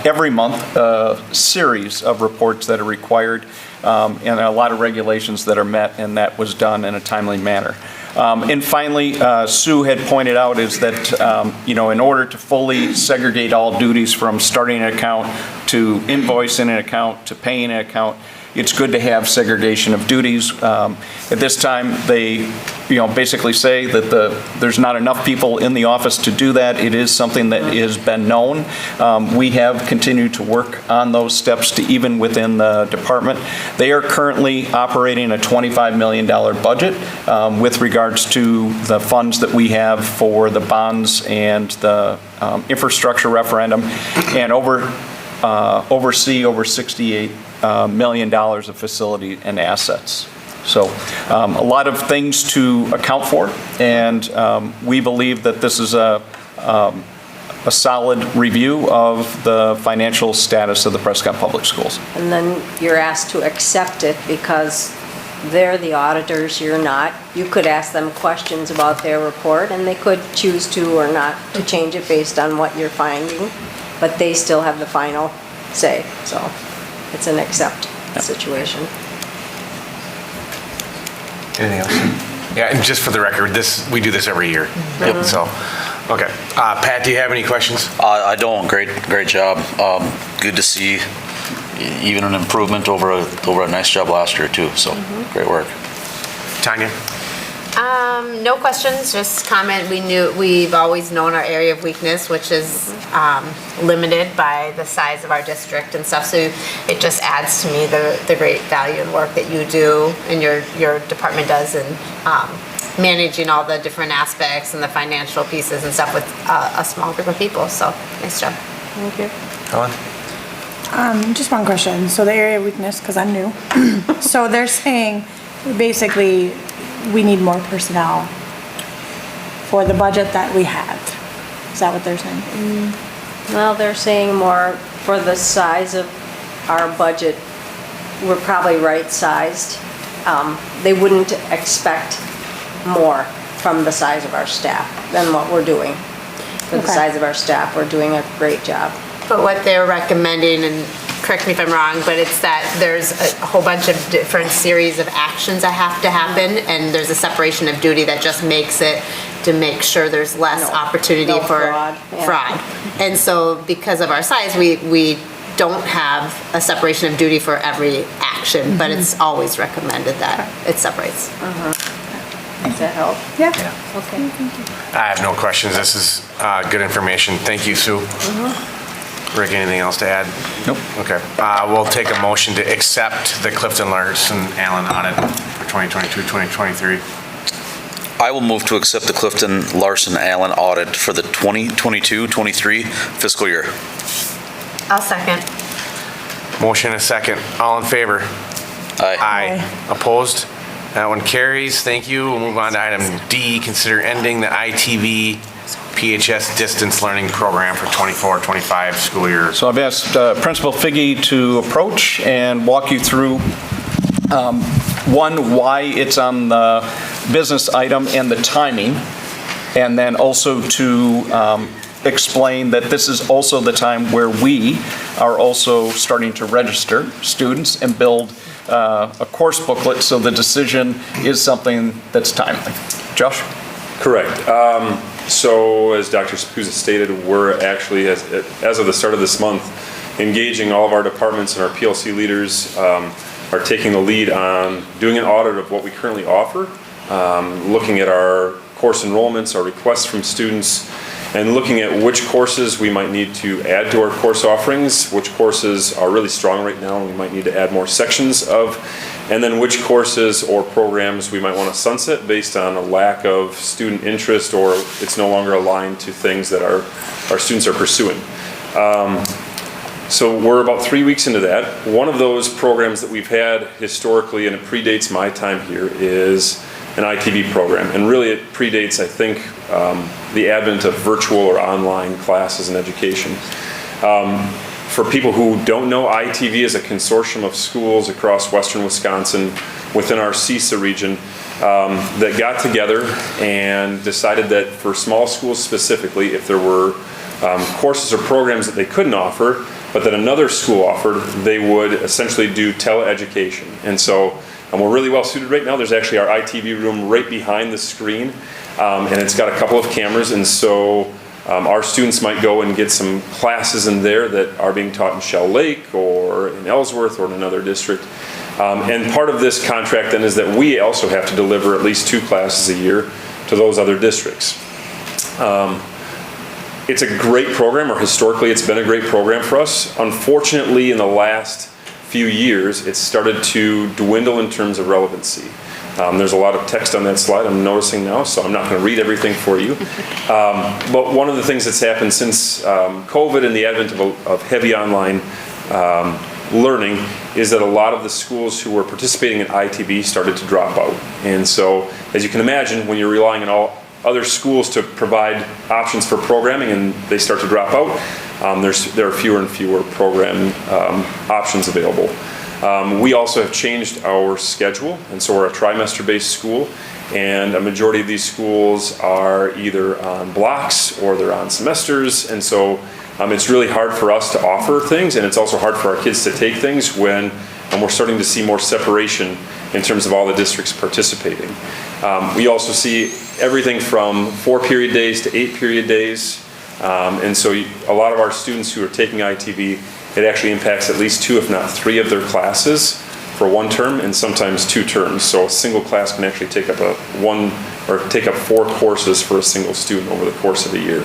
Speaker 2: every month, a series of reports that are required and a lot of regulations that are met, and that was done in a timely manner. And finally, Sue had pointed out is that, in order to fully segregate all duties from starting an account to invoicing an account to paying an account, it's good to have segregation of duties. At this time, they, basically say that there's not enough people in the office to do that. It is something that has been known. We have continued to work on those steps to even within the department. They are currently operating a $25 million budget with regards to the funds that we have for the bonds and the infrastructure referendum, and oversee over $68 million of facility and assets. So a lot of things to account for, and we believe that this is a solid review of the financial status of the Prescott Public Schools.
Speaker 17: And then you're asked to accept it because they're the auditors, you're not. You could ask them questions about their report, and they could choose to or not to change it based on what you're finding, but they still have the final say. So it's an accept situation.
Speaker 1: Anything else? Yeah, and just for the record, we do this every year. Yep. So, okay. Pat, do you have any questions?
Speaker 3: I don't. Great job. Good to see even an improvement over a nice job last year too. So great work.
Speaker 1: Tanya?
Speaker 14: No questions, just comment. We've always known our area of weakness, which is limited by the size of our district and stuff. So it just adds to me the great value and work that you do and your department does in managing all the different aspects and the financial pieces and stuff with a small group of people. So nice job.
Speaker 17: Thank you.
Speaker 1: Helen?
Speaker 18: Just one question. So the area of weakness, because I'm new. So they're saying basically we need more personnel for the budget that we have. Is that what they're saying?
Speaker 17: Well, they're saying more for the size of our budget. We're probably right-sized. They wouldn't expect more from the size of our staff than what we're doing. For the size of our staff, we're doing a great job.
Speaker 14: But what they're recommending, and correct me if I'm wrong, but it's that there's a whole bunch of different series of actions that have to happen, and there's a separation of duty that just makes it to make sure there's less opportunity for fraud. And so because of our size, we don't have a separation of duty for every action, but it's always recommended that it separates.
Speaker 17: Does that help?
Speaker 18: Yeah.
Speaker 17: Okay.
Speaker 1: I have no questions. This is good information. Thank you, Sue. Rick, anything else to add?
Speaker 2: Nope.
Speaker 1: Okay. We'll take a motion to accept the Clifton Larson Allen audit for 2022-2023.
Speaker 3: I will move to accept the Clifton Larson Allen audit for the 2022-23 fiscal year.
Speaker 14: I'll second.
Speaker 1: Motion and a second. All in favor?
Speaker 3: Aye.
Speaker 1: Opposed? That one carries. Thank you. We'll move on to item D, consider ending the ITV PHS distance learning program for 24-25 school year.
Speaker 2: So I've asked Principal Figge to approach and walk you through one, why it's on the business item and the timing, and then also to explain that this is also the time where we are also starting to register students and build a course booklet, so the decision is something that's timely. Josh?
Speaker 19: Correct. So as Dr. Spuzza stated, we're actually, as of the start of this month, engaging all of our departments, and our PLC leaders are taking the lead on doing an audit of what we currently offer, looking at our course enrollments, our requests from students, and looking at which courses we might need to add to our course offerings, which courses are really strong right now and we might need to add more sections of and then which courses or programs we might want to sunset based on a lack of student interest, or it's no longer aligned to things that our students are pursuing. So we're about 3 weeks into that. One of those programs that we've had historically, and it predates my time here, is an ITV program. And really it predates, I think, the advent of virtual or online classes and education. For people who don't know, ITV is a consortium of schools across western Wisconsin within our CISA region that got together and decided that for small schools specifically, if there were courses or programs that they couldn't offer, but that another school offered, they would essentially do teleeducation. And so we're really well suited right now. There's actually our ITV room right behind the screen, and it's got a couple of cameras, and so our students might go and get some classes in there that are being taught in Shell Lake or in Ellsworth or in another district. And part of this contract then is that we also have to deliver at least 2 classes a year to those other districts. It's a great program, or historically it's been a great program for us. Unfortunately, in the last few years, it's started to dwindle in terms of relevancy. There's a lot of text on that slide I'm noticing now, so I'm not going to read everything for you. But one of the things that's happened since COVID and the advent of heavy online learning is that a lot of the schools who were participating in ITV started to drop out. And so, as you can imagine, when you're relying on all other schools to provide options for programming and they start to drop out, there are fewer and fewer program options available. We also have changed our schedule, and so we're a trimester-based school, and a majority of these schools are either on blocks or they're on semesters, and so it's really hard for us to offer things, and it's also hard for our kids to take things when we're starting to see more separation in terms of all the districts participating. We also see everything from 4-period days to 8-period days, and so a lot of our students who are taking ITV, it actually impacts at least 2, if not 3 of their classes for 1 term, and sometimes 2 terms. So a single class can actually take up take up 4 courses for a single student over the course of a year,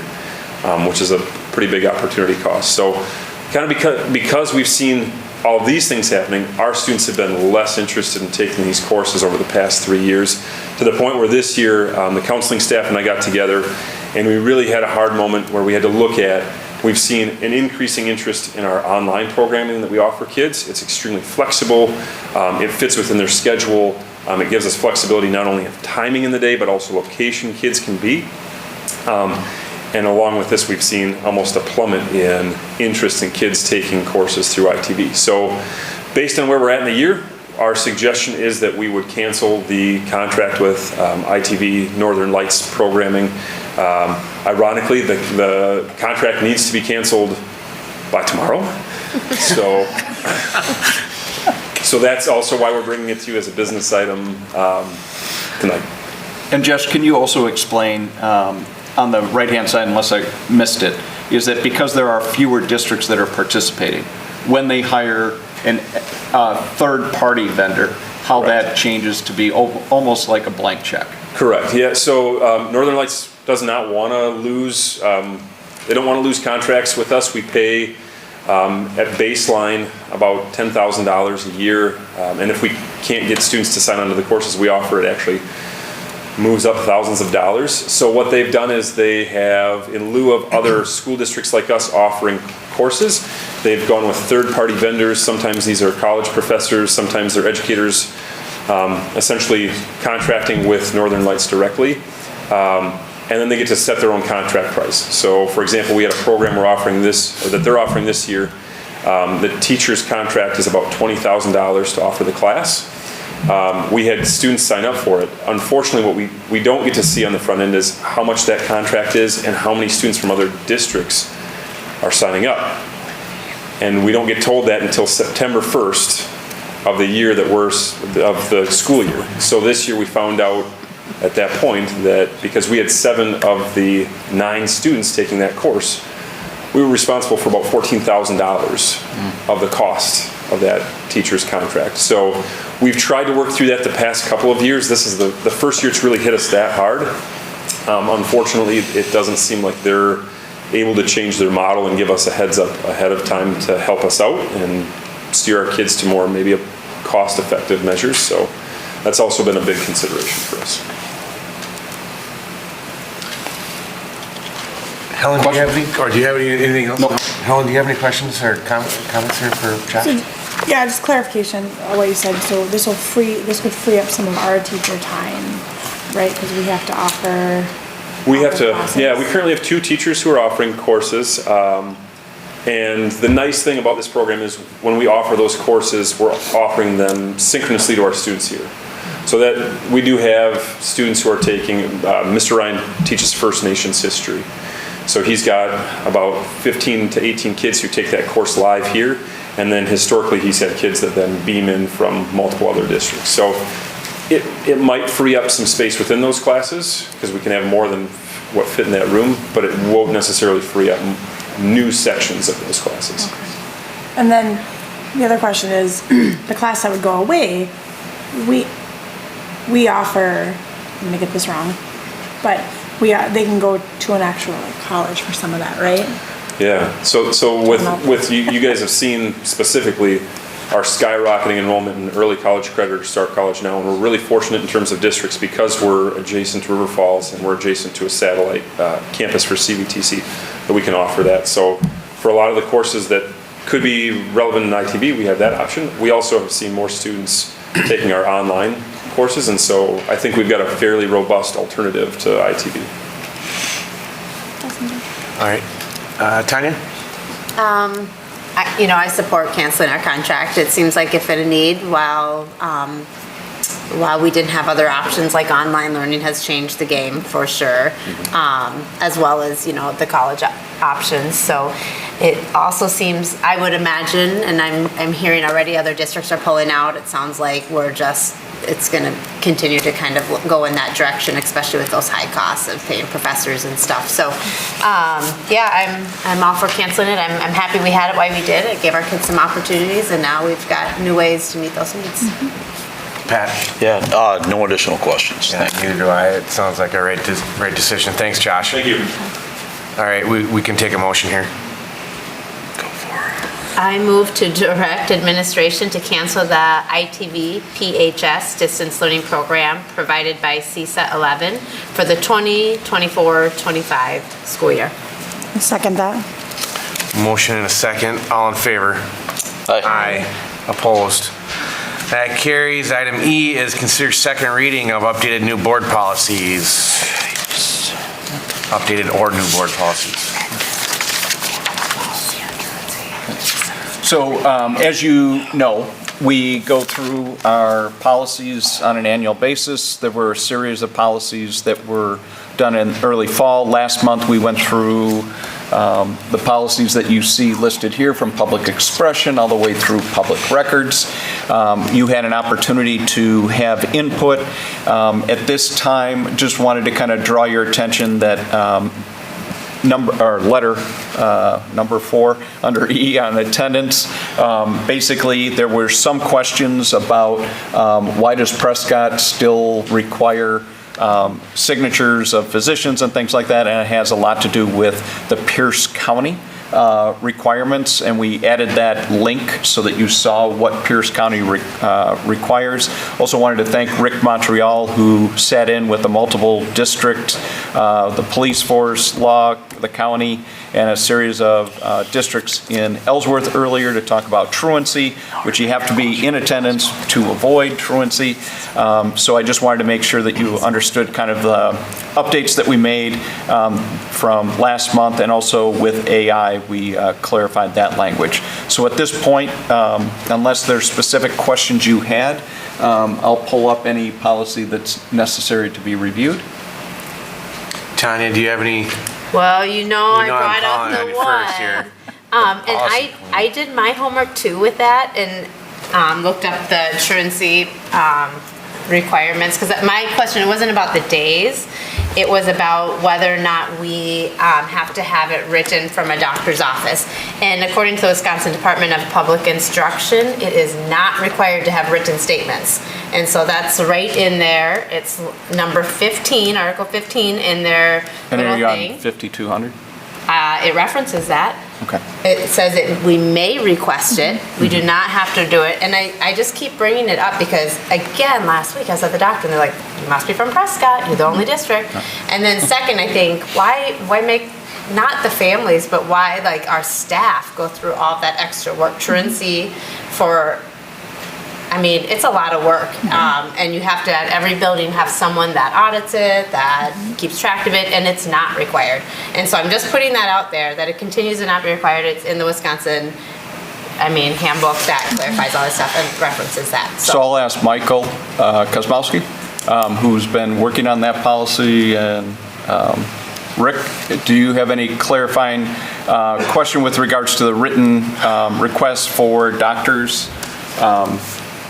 Speaker 19: which is a pretty big opportunity cost. So kind of because we've seen all of these things happening, our students have been less interested in taking these courses over the past 3 years, to the point where this year the counseling staff and I got together and we really had a hard moment where we had to look at, we've seen an increasing interest in our online programming that we offer kids. It's extremely flexible, it fits within their schedule, it gives us flexibility not only of timing in the day but also location kids can be. And along with this, we've seen almost a plummet in interest in kids taking courses through ITV. So based on where we're at in the year, our suggestion is that we would cancel the contract with ITV Northern Lights programming. Ironically, the contract needs to be canceled by tomorrow. So that's also why we're bringing it to you as a business item tonight.
Speaker 2: And Jess, can you also explain, on the right-hand side, unless I missed it, is that because there are fewer districts that are participating, when they hire a third-party vendor, how that changes to be almost like a blank check?
Speaker 19: Correct, yeah. So Northern Lights does not want to lose, they don't want to lose contracts with us. We pay at baseline about $10,000 a year, and if we can't get students to sign on to the courses we offer, it actually moves up thousands of dollars. So what they've done is they have, in lieu of other school districts like us offering courses, they've gone with third-party vendors. Sometimes these are college professors, sometimes they're educators, essentially contracting with Northern Lights directly. And then they get to set their own contract price. So for example, we had a program that they're offering this year. The teacher's contract is about $20,000 to offer the class. We had students sign up for it. Unfortunately, what we don't get to see on the front end is how much that contract is and how many students from other districts are signing up. And we don't get told that until September 1st of the year of the school year. So this year we found out at that point that because we had 7 of the 9 students taking that course, we were responsible for about $14,000 of the cost of that teacher's contract. So we've tried to work through that the past couple of years. This is the first year it's really hit us that hard. Unfortunately, it doesn't seem like they're able to change their model and give us a heads up ahead of time to help us out and steer our kids to more maybe a cost-effective measures. So that's also been a big consideration for us.
Speaker 1: Helen, do you have anything else? Nope. Helen, do you have any questions or comments here for Josh?
Speaker 18: Yeah, just clarification on what you said. So this would free up some of our teacher time, right? Because we have to offer.
Speaker 19: We have to, yeah, we currently have 2 teachers who are offering courses. And the nice thing about this program is when we offer those courses, we're offering them synchronously to our students here. So that we do have students who are taking, Mr. Ryan teaches First Nations history. So he's got about 15 to 18 kids who take that course live here. And then historically, he's had kids that then beam in from multiple other districts. So it might free up some space within those classes because we can have more than what fit in that room, but it won't necessarily free up new sections of those classes.
Speaker 18: Okay. And then the other question is, the class that would go away, we offer, I'm gonna get this wrong, but they can go to an actual college for some of that, right?
Speaker 19: Yeah, so with you guys have seen specifically our skyrocketing enrollment in early college credit or Start College now, and we're really fortunate in terms of districts because we're adjacent to River Falls and we're adjacent to a satellite campus for CVTC that we can offer that. So for a lot of the courses that could be relevant in ITB, we have that option. We also have seen more students taking our online courses, and so I think we've got a fairly robust alternative to ITB.
Speaker 1: All right. Tanya?
Speaker 14: I support canceling our contract. It seems like if in a need, while we didn't have other options, like online learning has changed the game for sure, as well as, the college options. So it also seems, I would imagine, and I'm hearing already other districts are pulling out. It sounds like it's going to continue to kind of go in that direction, especially with those high costs of paying professors and stuff. So, I'm all for canceling it. I'm happy we had it while we did. It gave our kids some opportunities, and now we've got new ways to meet those needs.
Speaker 1: Pat?
Speaker 3: Yeah, no additional questions.
Speaker 1: Yeah, neither do I. It sounds like a right decision. Thanks, Josh.
Speaker 19: Thank you.
Speaker 1: All right, we can take a motion here.
Speaker 14: I move to direct administration to cancel the ITV PHS distance learning program provided by CSA 11 for the 2024-25 school year.
Speaker 18: Second that.
Speaker 1: Motion and a second. All in favor? Aye. Opposed? That carries. Item E is consider second reading of updated new board policies. Updated or new board policies.
Speaker 2: So as you know, we go through our policies on an annual basis. There were a series of policies that were done in early fall. Last month we went through the policies that you see listed here, from public expression all the way through public records. You had an opportunity to have input. At this time, just wanted to kind of draw your attention that letter number 4 under E on attendance. Basically, there were some questions about why does Prescott still require signatures of physicians and things like that, and it has a lot to do with the Pierce County requirements, and we added that link so that you saw what Pierce County requires. Also wanted to thank Rick Montreal, who sat in with the multiple district, the police force, law, the county, and a series of districts in Ellsworth earlier to talk about truancy, which you have to be in attendance to avoid truancy. So I just wanted to make sure that you understood kind of the updates that we made from last month, and also with AI, we clarified that language. So at this point, unless there's specific questions you had, I'll pull up any policy that's necessary to be reviewed.
Speaker 1: Tanya, do you have any?
Speaker 14: Well, I brought up the one. And
Speaker 1: Awesome.
Speaker 14: I did my homework too with that, and looked up the truancy requirements, because my question, it wasn't about the days, it was about whether or not we have to have it written from a doctor's office. And according to the Wisconsin Department of Public Instruction, it is not required to have written statements. And so that's right in there. It's number 15, Article 15 in their
Speaker 2: And
Speaker 14: little
Speaker 2: are you
Speaker 14: thing.
Speaker 2: on 5200?
Speaker 14: It references that.
Speaker 2: Okay.
Speaker 14: It says that we may request it, we do not have to do it, and I just keep bringing it up because, again, last week I was at the doctor and they're like, you must be from Prescott, you're the only district. And then second, I think, why make, not the families, but why like our staff go through all that extra work, truancy for, I mean, it's a lot of work, and you have to, at every building, have someone that audits it, that keeps track of it, and it's not required. And so I'm just putting that out there, that it continues to not be required. It's in the Wisconsin, handbook that clarifies all this stuff and references that.
Speaker 2: So I'll ask Michael Kosmowski, who's been working on that policy, and Rick, do you have any clarifying question with regards to the written request for doctors?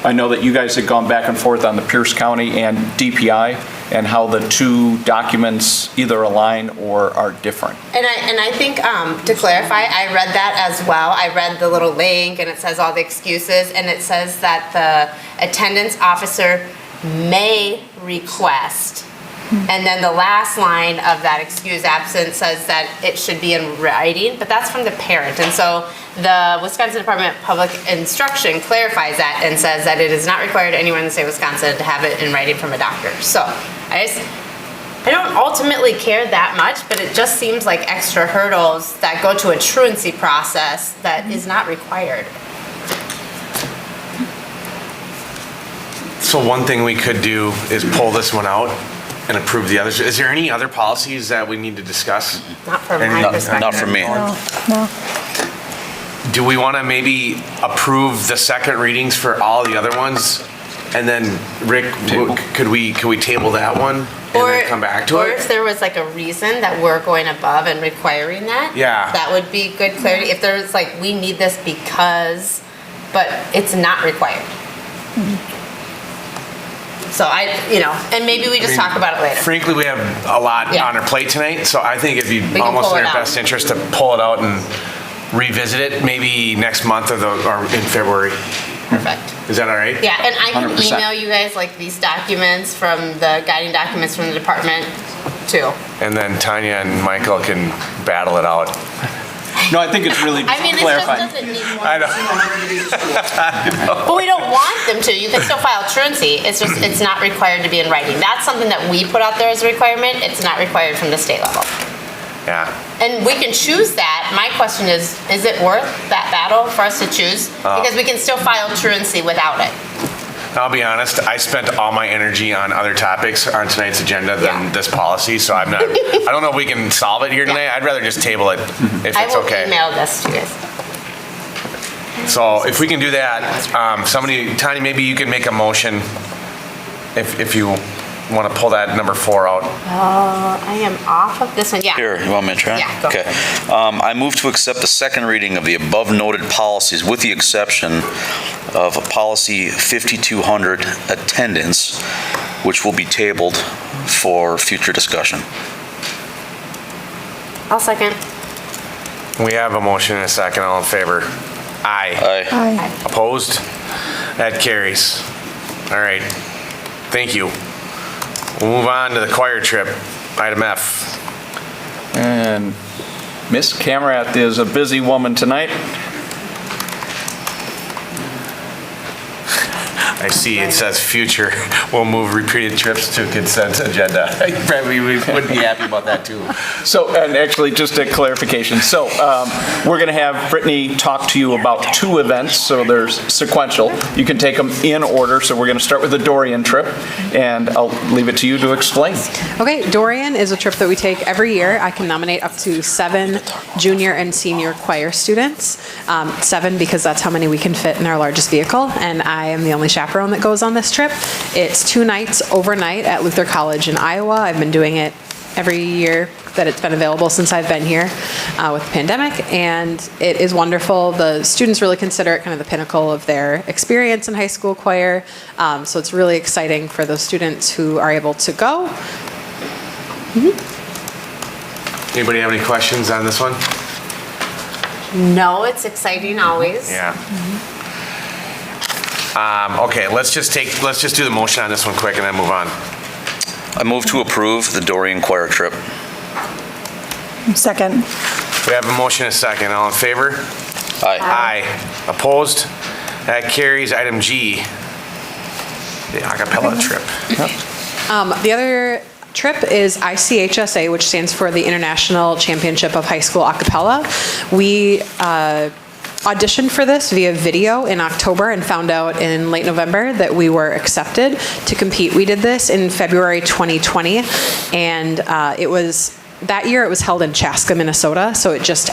Speaker 2: I know that you guys had gone back and forth on the Pierce County and DPI and how the two documents either align or are different.
Speaker 14: And I think, to clarify, I read that as well. I read the little link and it says all the excuses, and it says that the attendance officer may request. And then the last line of that excuse absence says that it should be in writing, but that's from the parent. And so the Wisconsin Department of Public Instruction clarifies that and says that it is not required anyone in the state of Wisconsin to have it in writing from a doctor. So I don't ultimately care that much, but it just seems like extra hurdles that go to a truancy process that is not required.
Speaker 1: So one thing we could do is pull this one out and approve the others. Is there any other policies that we need to discuss?
Speaker 14: Not from my perspective.
Speaker 3: Not from me.
Speaker 18: No.
Speaker 1: Do we want to maybe approve the second readings for all the other ones? And then, Rick, could we table that one and then come back to it?
Speaker 14: Or if there was like a reason that we're going above and requiring that.
Speaker 1: Yeah.
Speaker 14: That would be good clarity. If there's like, we need this because, but it's not required. So and maybe we just talk about it later.
Speaker 1: Frankly, we have a lot on our plate tonight, so I think it'd be almost in our best interest to pull it out and revisit it maybe next month or in February.
Speaker 14: Perfect.
Speaker 1: Is that all right?
Speaker 14: Yeah, and I can
Speaker 2: 100%.
Speaker 14: email you guys like these documents from the guiding documents from the department too.
Speaker 1: And then Tanya and Michael can battle it out.
Speaker 2: No, I think it's really
Speaker 14: It just
Speaker 2: clarifying.
Speaker 14: doesn't need
Speaker 1: I know.
Speaker 14: But we don't want them to. You can still file truancy. It's just, it's not required to be in writing. That's something that we put out there as a requirement. It's not required from the state level.
Speaker 1: Yeah.
Speaker 14: And we can choose that. My question is it worth that battle for us to choose? Because we can still file truancy without it.
Speaker 1: I'll be honest, I spent all my energy on other topics on tonight's agenda than this policy, so I don't know if we can solve it here tonight. I'd rather just table it if it's okay.
Speaker 14: I will email this to you guys.
Speaker 1: So if we can do that, Tanya, maybe you can make a motion if you want to pull that number 4 out.
Speaker 14: I am off of this one, yeah.
Speaker 3: Here, you want me to try?
Speaker 14: Yeah, go.
Speaker 3: Okay. I move to accept the second reading of the above noted policies with the exception of policy 5200 attendance, which will be tabled for future discussion.
Speaker 14: I'll second.
Speaker 1: We have a motion and a second. All in favor? Aye.
Speaker 18: Aye.
Speaker 1: Opposed? That carries. All right. Thank you. We'll move on to the choir trip, item F.
Speaker 2: And Miss Camerath is a busy woman tonight.
Speaker 1: I see it says future. We'll move repeated trips to consent agenda. Probably we would be happy about that too.
Speaker 2: So, and actually, just a clarification. So, we're going to have Brittany talk to you about 2 events. So there's sequential. You can take them in order. So we're going to start with the Dorian trip, and I'll leave it to you to explain.
Speaker 20: Okay, Dorian is a trip that we take every year. I can nominate up to 7 junior and senior choir students. 7 because that's how many we can fit in our largest vehicle, and I am the only chaperone that goes on this trip. It's 2 nights overnight at Luther College in Iowa. I've been doing it every year that it's been available since I've been here with the pandemic, and it is wonderful. The students really consider it kind of the pinnacle of their experience in high school choir, so it's really exciting for those students who are able to go.
Speaker 1: Anybody have any questions on this one?
Speaker 14: No, it's exciting always.
Speaker 1: Yeah. Okay, let's just do the motion on this one quick and then move on.
Speaker 3: I move to approve the Dorian choir trip.
Speaker 18: Second.
Speaker 1: We have a motion and a second. All in favor?
Speaker 3: Aye.
Speaker 1: Aye. Opposed? That carries. Item G, the acapella trip.
Speaker 20: The other trip is ICHSA, which stands for the International Championship of High School Acapella. We auditioned for this via video in October and found out in late November that we were accepted to compete. We did this in February 2020, and that year it was held in Chaska, Minnesota, so it just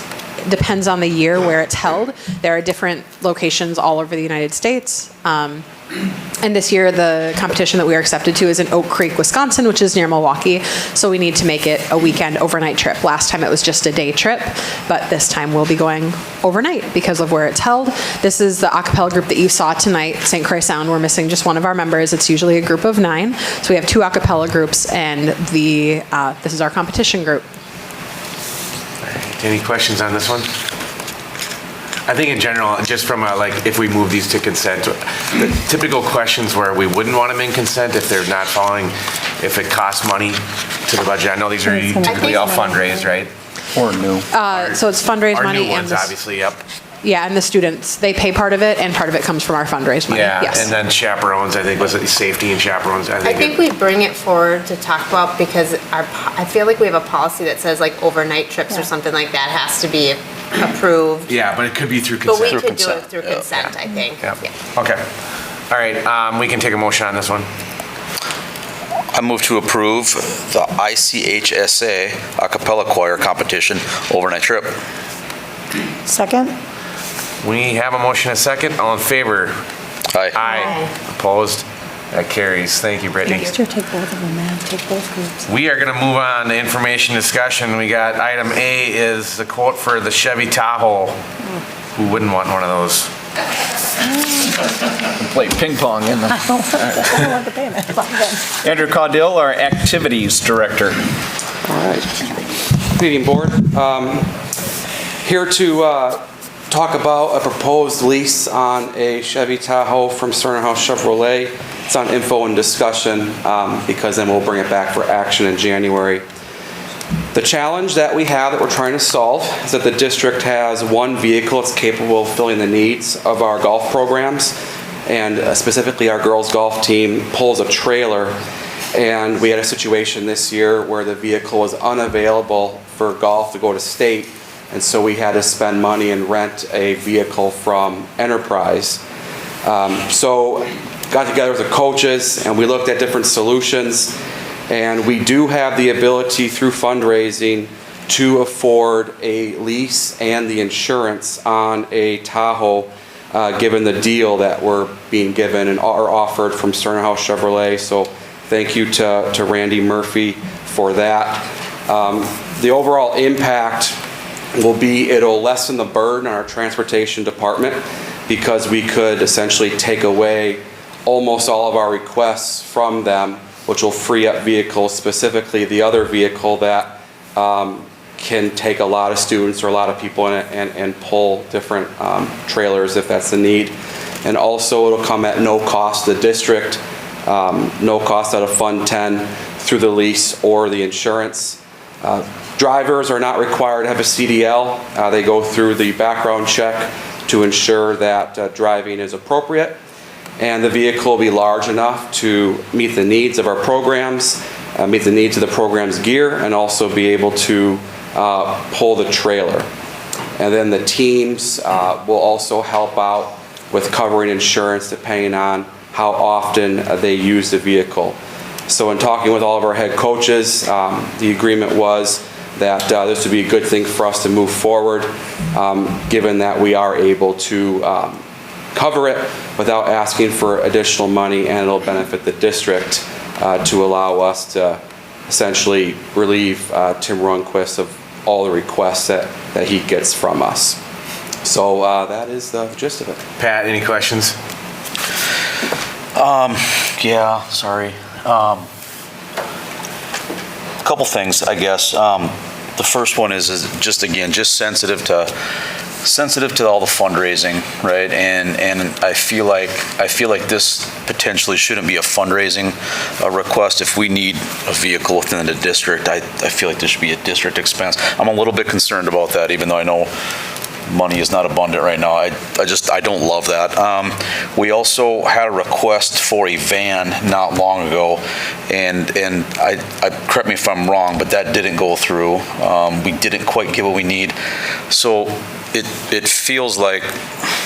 Speaker 20: depends on the year where it's held. There are different locations all over the United States. And this year, the competition that we are accepted to is in Oak Creek, Wisconsin, which is near Milwaukee. So we need to make it a weekend overnight trip. Last time it was just a day trip, but this time we'll be going overnight because of where it's held. This is the a cappella group that you saw tonight, St. Croix Sound. We're missing just one of our members. It's usually a group of 9. So we have 2 a cappella groups, and this is our competition group.
Speaker 1: Any questions on this one? I think in general, just from if we move these to consent, the typical questions where we wouldn't want them in consent if they're not following, if it costs money to the budget. I know these are typically all fundraised, right?
Speaker 2: Or new.
Speaker 20: So it's fundraised
Speaker 1: Our
Speaker 20: money
Speaker 1: new ones,
Speaker 20: and
Speaker 1: obviously, yep.
Speaker 20: Yeah, and the students, they pay part of it, and part of it comes from our fundraised money.
Speaker 1: Yeah,
Speaker 20: Yes.
Speaker 1: and then chaperones, I think, was it safety and chaperones?
Speaker 14: I think we bring it forward to talk about because I feel like we have a policy that says like overnight trips or something like that has to be approved.
Speaker 1: Yeah, but it could be through consent.
Speaker 14: But we could do it through consent, I think.
Speaker 1: Yeah. Okay. All right, we can take a motion on this one.
Speaker 3: I move to approve the ICHSA a cappella choir competition overnight trip.
Speaker 18: Second?
Speaker 1: We have a motion and a second. All in favor?
Speaker 3: Aye.
Speaker 1: Aye. Opposed? That carries. Thank you, Brittany.
Speaker 18: Next year, take both of them, man. Take both groups.
Speaker 1: We are going to move on to information discussion. We got item A is the quote for the Chevy Tahoe. Who wouldn't want one of those?
Speaker 2: Play ping pong in them.
Speaker 18: I don't want the payment.
Speaker 2: Andrew Caudill, our activities director.
Speaker 21: All right. Good evening, board. Here to talk about a proposed lease on a Chevy Tahoe from Sternhouse Chevrolet. It's on info and discussion because then we'll bring it back for action in January. The challenge that we have that we're trying to solve is that the district has one vehicle that's capable of filling the needs of our golf programs, and specifically our girls golf team pulls a trailer, and we had a situation this year where the vehicle was unavailable for golf to go to state, and so we had to spend money and rent a vehicle from Enterprise. So got together with the coaches and we looked at different solutions, and we do have the ability through fundraising to afford a lease and the insurance on a Tahoe given the deal that we're being given and are offered from Sternhouse Chevrolet. So thank you to Randy Murphy for that. The overall impact will be it'll lessen the burden on our transportation department because we could essentially take away almost all of our requests from them, which will free up vehicles, specifically the other vehicle that can take a lot of students or a lot of people in it and pull different trailers if that's the need. And also it'll come at no cost to the district, no cost out of Fund 10 through the lease or the insurance. Drivers are not required to have a CDL. They go through the background check to ensure that driving is appropriate. And the vehicle will be large enough to meet the needs of our programs, meet the needs of the program's gear, and also be able to pull the trailer. And then the teams will also help out with covering insurance depending on how often they use the vehicle. So in talking with all of our head coaches, the agreement was that this would be a good thing for us to move forward, given that we are able to cover it without asking for additional money, and it'll benefit the district to allow us to essentially relieve Tim Rundquist of all the requests that he gets from us. So that is the gist of it.
Speaker 1: Pat, any questions?
Speaker 3: Yeah, sorry. A couple things, I guess. The first one is just again, just sensitive to sensitive to all the fundraising, right? And I feel like this potentially shouldn't be a fundraising request. If we need a vehicle within the district, I feel like this should be a district expense. I'm a little bit concerned about that, even though I know money is not abundant right now. I don't love that. We also had a request for a van not long ago, and I correct me if I'm wrong, but that didn't go through. We didn't quite get what we need. So it feels like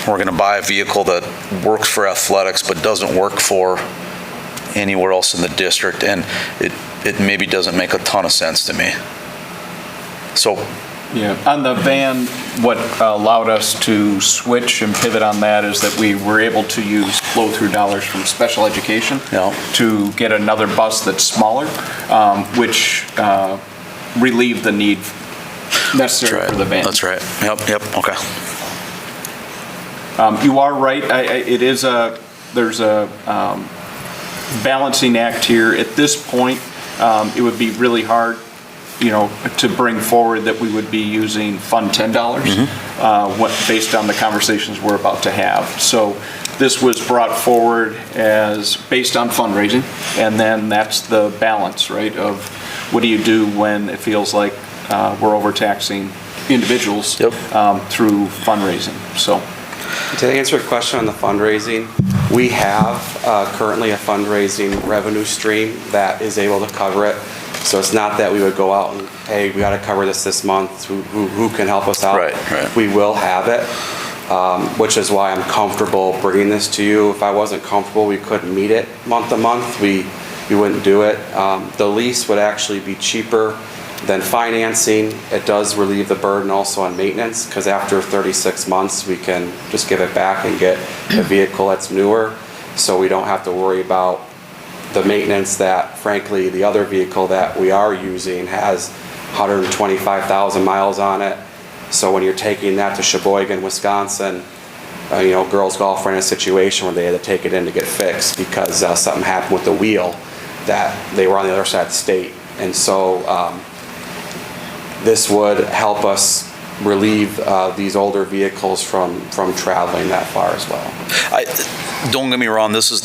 Speaker 3: we're going to buy a vehicle that works for athletics but doesn't work for anywhere else in the district, and it maybe doesn't make a ton of sense to me. So
Speaker 2: yeah, on the van, what allowed us to switch and pivot on that is that we were able to use flow-through dollars from special education to get another bus that's smaller, which relieved the need necessary for the van.
Speaker 3: That's right. Yep. Okay.
Speaker 2: You are right. There's a balancing act here. At this point, it would be really hard, to bring forward that we would be using Fund $10, based on the conversations we're about to have. So this was brought forward as based on fundraising, and then that's the balance, right, of what do you do when it feels like we're overtaxing individuals through fundraising. So
Speaker 21: to answer your question on the fundraising, we have currently a fundraising revenue stream that is able to cover it. So it's not that we would go out and, hey, we got to cover this month. Who can help us out? Right. We will have it, which is why I'm comfortable bringing this to you. If I wasn't comfortable, we couldn't meet it month to month. We wouldn't do it. The lease would actually be cheaper than financing. It does relieve the burden also on maintenance, because after 36 months, we can just give it back and get a vehicle that's newer. So we don't have to worry about the maintenance that, frankly, the other vehicle that we are using has 125,000 miles on it. So when you're taking that to Sheboygan, Wisconsin, girls golf are in a situation where they had to take it in to get fixed because something happened with the wheel, that they were on the other side of the state. And so this would help us relieve these older vehicles from traveling that far as well.
Speaker 3: Don't get me wrong. This is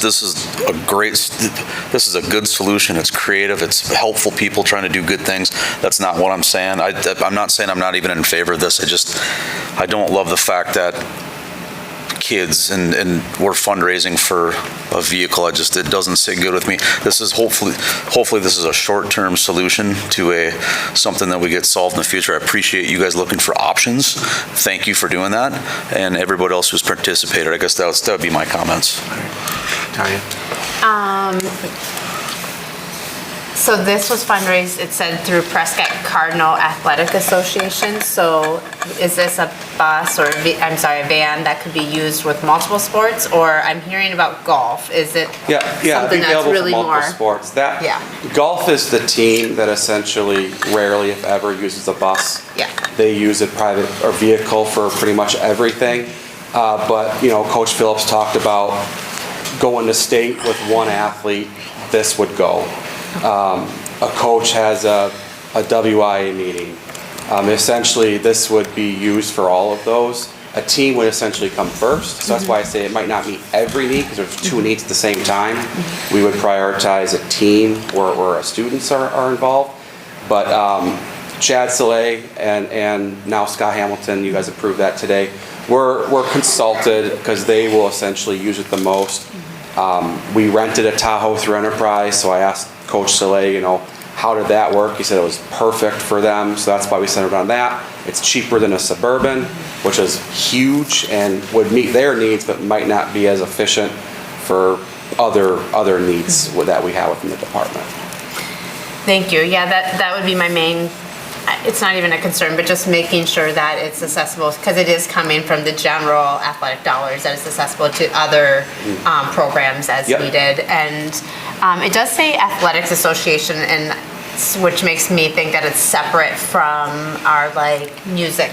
Speaker 3: a good solution. It's creative. It's helpful. People trying to do good things. That's not what I'm saying. I'm not saying I'm not even in favor of this. I don't love the fact that kids and we're fundraising for a vehicle. It doesn't sit good with me. This is hopefully this is a short-term solution to something that we get solved in the future. I appreciate you guys looking for options. Thank you for doing that, and everybody else who's participated. I guess that would be my comments.
Speaker 1: Tanya?
Speaker 14: So this was fundraised, it said, through Prescott Cardinal Athletic Association. So is this a bus or, a van that could be used with multiple sports? Or I'm hearing about golf. Is it something that's really more?
Speaker 21: Sports. Golf is the team that essentially rarely, if ever, uses a bus. They use a private or vehicle for pretty much everything. But Coach Phillips talked about going to state with one athlete. This would go. A coach has a WIA meeting. Essentially, this would be used for all of those. A team would essentially come first, so that's why I say it might not meet every need, because there's two needs at the same time. We would prioritize a team where students are involved. But Chad Saleh and now Scott Hamilton, you guys approved that today. We're consulted because they will essentially use it the most. We rented a Tahoe through Enterprise, so I asked Coach Saleh, how did that work? He said it was perfect for them, so that's why we centered on that. It's cheaper than a Suburban, which is huge and would meet their needs, but might not be as efficient for other needs that we have within the department.
Speaker 14: Thank you. Yeah, that would be my main, it's not even a concern, but just making sure that it's accessible, because it is coming from the general athletic dollars, that it's accessible to other programs as needed. And it does say Athletics Association, and which makes me think that it's separate from our music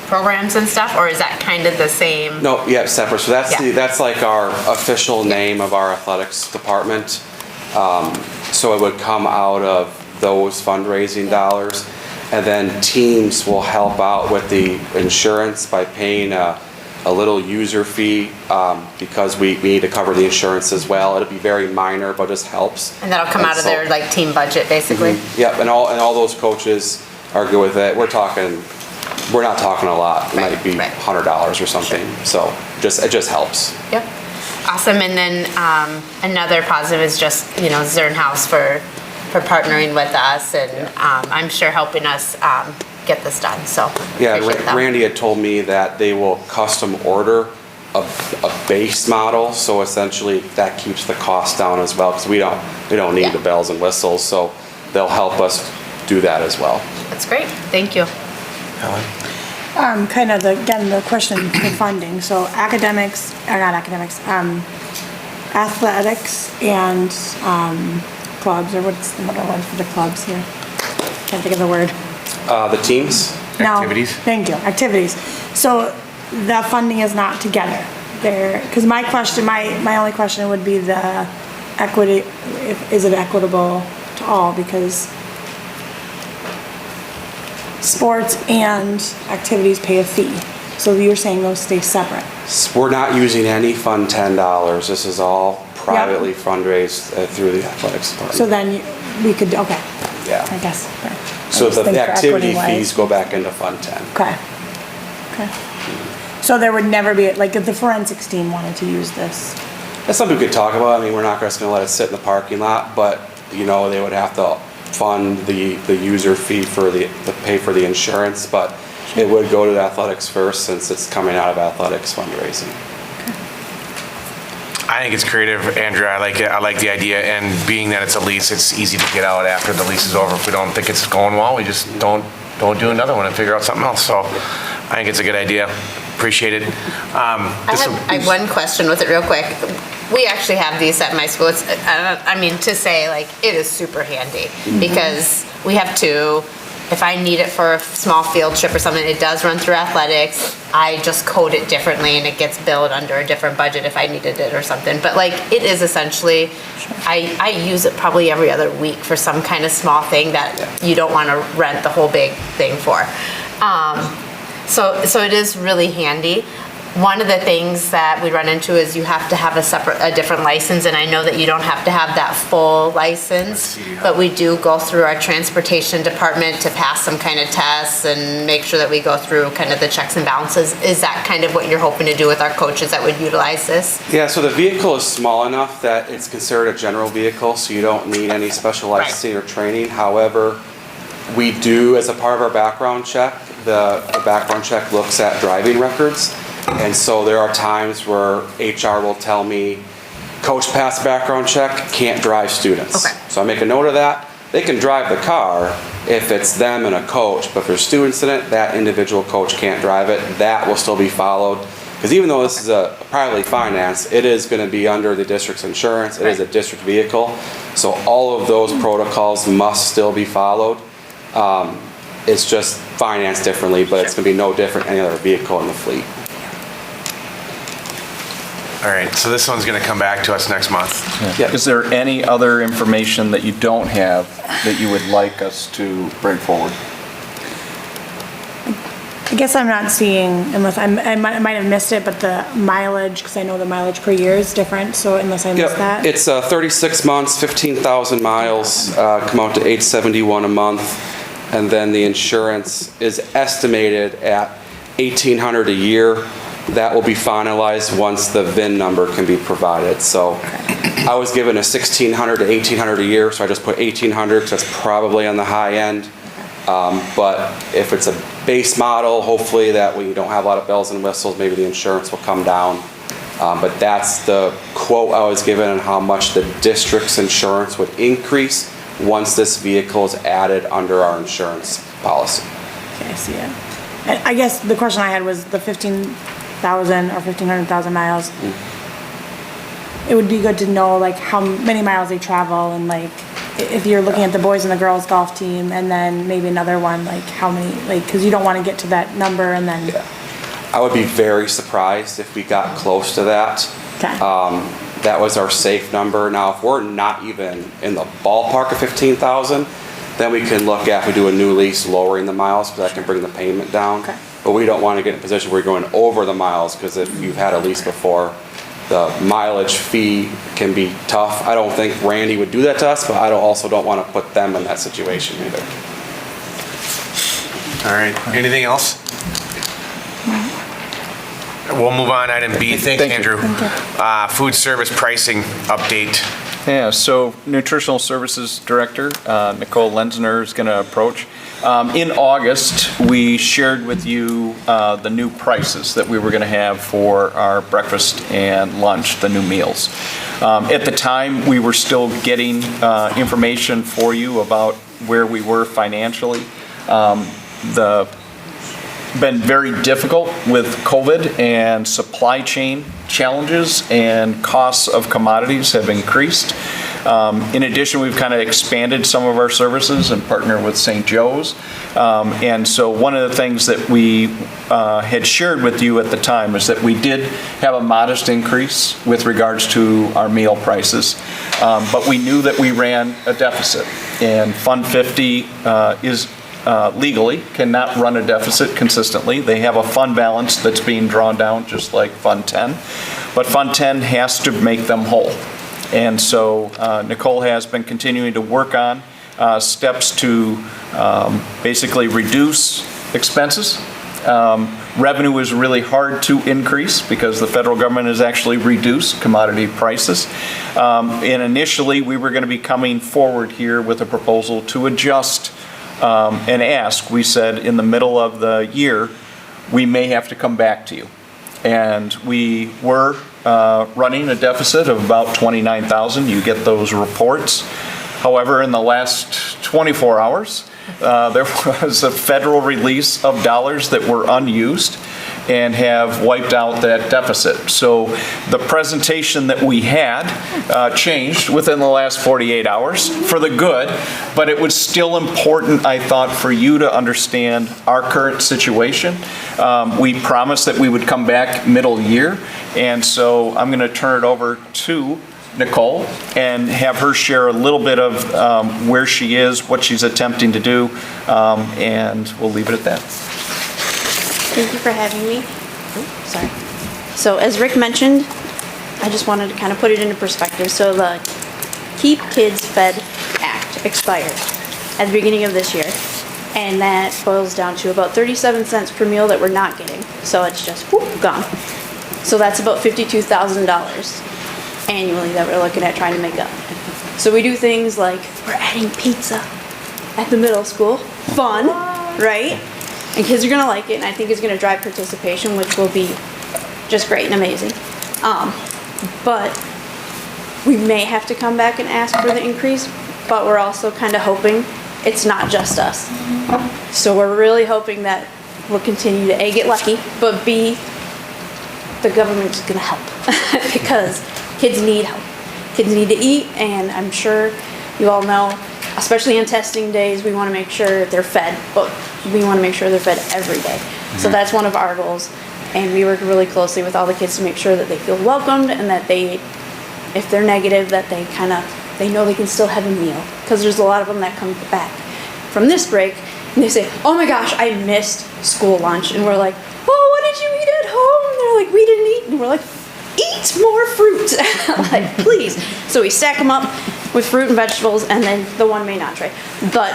Speaker 14: programs and stuff, or is that kind of the same?
Speaker 21: No, separate. So that's like our official name of our athletics department. So it would come out of those fundraising dollars. And then teams will help out with the insurance by paying a little user fee because we need to cover the insurance as well. It'll be very minor, but just helps.
Speaker 14: And that'll come out of their like team budget, basically?
Speaker 21: Yep, and all those coaches are good with it. We're not talking a lot. It might be $100 or something. So it just helps.
Speaker 14: Yep. Awesome. And then another positive is just, Zern House for partnering with us and I'm sure helping us get this done. So
Speaker 21: yeah,
Speaker 14: appreciate them.
Speaker 21: Randy had told me that they will custom order a base model. So essentially that keeps the cost down as well because we don't need the bells and whistles. So they'll help us do that as well.
Speaker 14: That's great. Thank you.
Speaker 18: Kind of the question for funding. So athletics and clubs, or what's the middle one for the clubs here? Can't think of the word.
Speaker 21: The teams?
Speaker 18: No,
Speaker 21: Activities?
Speaker 18: thank you, activities. So the funding is not together there, because my only question would be the equity, is it equitable to all? Because sports and activities pay a fee. So you're saying those stay separate?
Speaker 21: We're not using any Fund $10. This is all privately fundraised through the athletics department.
Speaker 18: So then we could, okay.
Speaker 21: Yeah.
Speaker 18: I guess.
Speaker 21: So the activity
Speaker 18: equity-wise.
Speaker 21: fees go back into Fund 10.
Speaker 18: Okay. Okay. So there would never be, like, if the forensics team wanted to use this?
Speaker 21: That's something we could talk about. I mean, we're not just going to let it sit in the parking lot, but, they would have to fund the user fee to pay for the insurance, but it would go to athletics first since it's coming out of athletics fundraising.
Speaker 1: I think it's creative, Andrew. I like it. I like the idea, and being that it's a lease, it's easy to get out after the lease is over. If we don't think it's going well, we just don't do another one and figure out something else. So I think it's a good idea. Appreciate it.
Speaker 14: I have one question with it real quick. We actually have these at my school. It's, to say like it is super handy because we have two. If I need it for a small field trip or something, it does run through athletics. I just code it differently and it gets billed under a different budget if I needed it or something. But like it is essentially, I use it probably every other week for some kind of small thing that you don't want to rent the whole big thing for. So it is really handy. One of the things that we run into is you have to have a different license, and I know that you don't have to have that full license, but we do go through our transportation department to pass some kind of tests and make sure that we go through kind of the checks and balances. Is that kind of what you're hoping to do with our coaches that would utilize this?
Speaker 21: Yeah, so the vehicle is small enough that it's considered a general vehicle, so you don't need any special licensing or training. However, we do, as a part of our background check, the background check looks at driving records. And so there are times where HR will tell me, coach passed background check, can't drive students.
Speaker 14: Okay.
Speaker 21: So I make a note of that. They can drive the car if it's them and a coach, but if there's students in it, that individual coach can't drive it. That will still be followed. Because even though this is a privately financed, it is going to be under the district's insurance. It is a district vehicle. So all of those protocols must still be followed. It's just financed differently, but it's going to be no different than any other vehicle in the fleet.
Speaker 1: All right, so this one's going to come back to us next month.
Speaker 2: Yeah. Is there any other information that you don't have that you would like us to bring forward?
Speaker 18: I guess I'm not seeing, unless I might have missed it, but the mileage, because I know the mileage per year is different, so unless I missed that.
Speaker 21: It's 36 months, 15,000 miles, come out to $871 a month, and then the insurance is estimated at $1,800 a year. That will be finalized once the VIN number can be provided. So I was given a $1,600 to $1,800 a year, so I just put $1,800 because that's probably on the high end. But if it's a base model, hopefully that we don't have a lot of bells and whistles, maybe the insurance will come down. But that's the quote I was given on how much the district's insurance would increase once this vehicle is added under our insurance policy.
Speaker 18: Okay, I see it. And I guess the question I had was the 15,000 or 1,500,000 miles. It would be good to know like how many miles they travel and like if you're looking at the boys and the girls golf team and then maybe another one, like how many, like, because you don't want to get to that number and then.
Speaker 21: Yeah. I would be very surprised if we got close to that.
Speaker 18: Okay.
Speaker 21: That was our safe number. Now, if we're not even in the ballpark of 15,000, then we can look at, if we do a new lease, lowering the miles, because that can bring the payment down. But we don't want to get in a position where we're going over the miles, because if you've had a lease before, the mileage fee can be tough. I don't think Randy would do that to us, but I also don't want to put them in that situation either.
Speaker 1: All right, anything else? We'll move on, item B. Thanks, Andrew. Food service pricing update.
Speaker 2: Yeah, so Nutritional Services Director, Nicole Lenzner is going to approach. In August, we shared with you the new prices that we were going to have for our breakfast and lunch, the new meals. At the time, we were still getting information for you about where we were financially. Been very difficult with COVID, and supply chain challenges and costs of commodities have increased. In addition, we've kind of expanded some of our services and partnered with St. Joe's. And so one of the things that we had shared with you at the time is that we did have a modest increase with regards to our meal prices. But we knew that we ran a deficit, and Fund 50 is legally cannot run a deficit consistently. They have a fund balance that's being drawn down just like Fund 10, but Fund 10 has to make them whole. And so Nicole has been continuing to work on steps to basically reduce expenses. Revenue is really hard to increase because the federal government has actually reduced commodity prices. And initially, we were going to be coming forward here with a proposal to adjust and ask. We said in the middle of the year, we may have to come back to you. And we were running a deficit of about $29,000. You get those reports. However, in the last 24 hours, there was a federal release of dollars that were unused and have wiped out that deficit. So the presentation that we had changed within the last 48 hours for the good, but it was still important, I thought, for you to understand our current situation. We promised that we would come back middle year, and so I'm going to turn it over to Nicole and have her share a little bit of where she is, what she's attempting to do, and we'll leave it at that.
Speaker 6: Thank you for having me. Sorry. So as Rick mentioned, I just wanted to kind of put it into perspective. So the Keep Kids Fed Act expired at the beginning of this year, and that boils down to about 37 cents per meal that we're not getting. So it's just whoop, gone. So that's about $52,000 annually that we're looking at trying to make up. So we do things like we're adding pizza at the middle school. Fun, right? And kids are going to like it, and I think it's going to drive participation, which will be just great and amazing. But we may have to come back and ask for the increase, but we're also kind of hoping it's not just us. So we're really hoping that we'll continue to A, get lucky, but B, the government is going to help because kids need help. Kids need to eat, and I'm sure you all know, especially on testing days, we want to make sure they're fed, but we want to make sure they're fed every day. So that's one of our goals, and we work really closely with all the kids to make sure that they feel welcomed and that they, if they're negative, that they know they can still have a meal. Because there's a lot of them that come back from this break and they say, oh my gosh, I missed school lunch. And we're like, oh, what did you eat at home? And they're like, we didn't eat. And we're like, eat more fruit, like please. So we stack them up with fruit and vegetables, and then the one may not try. But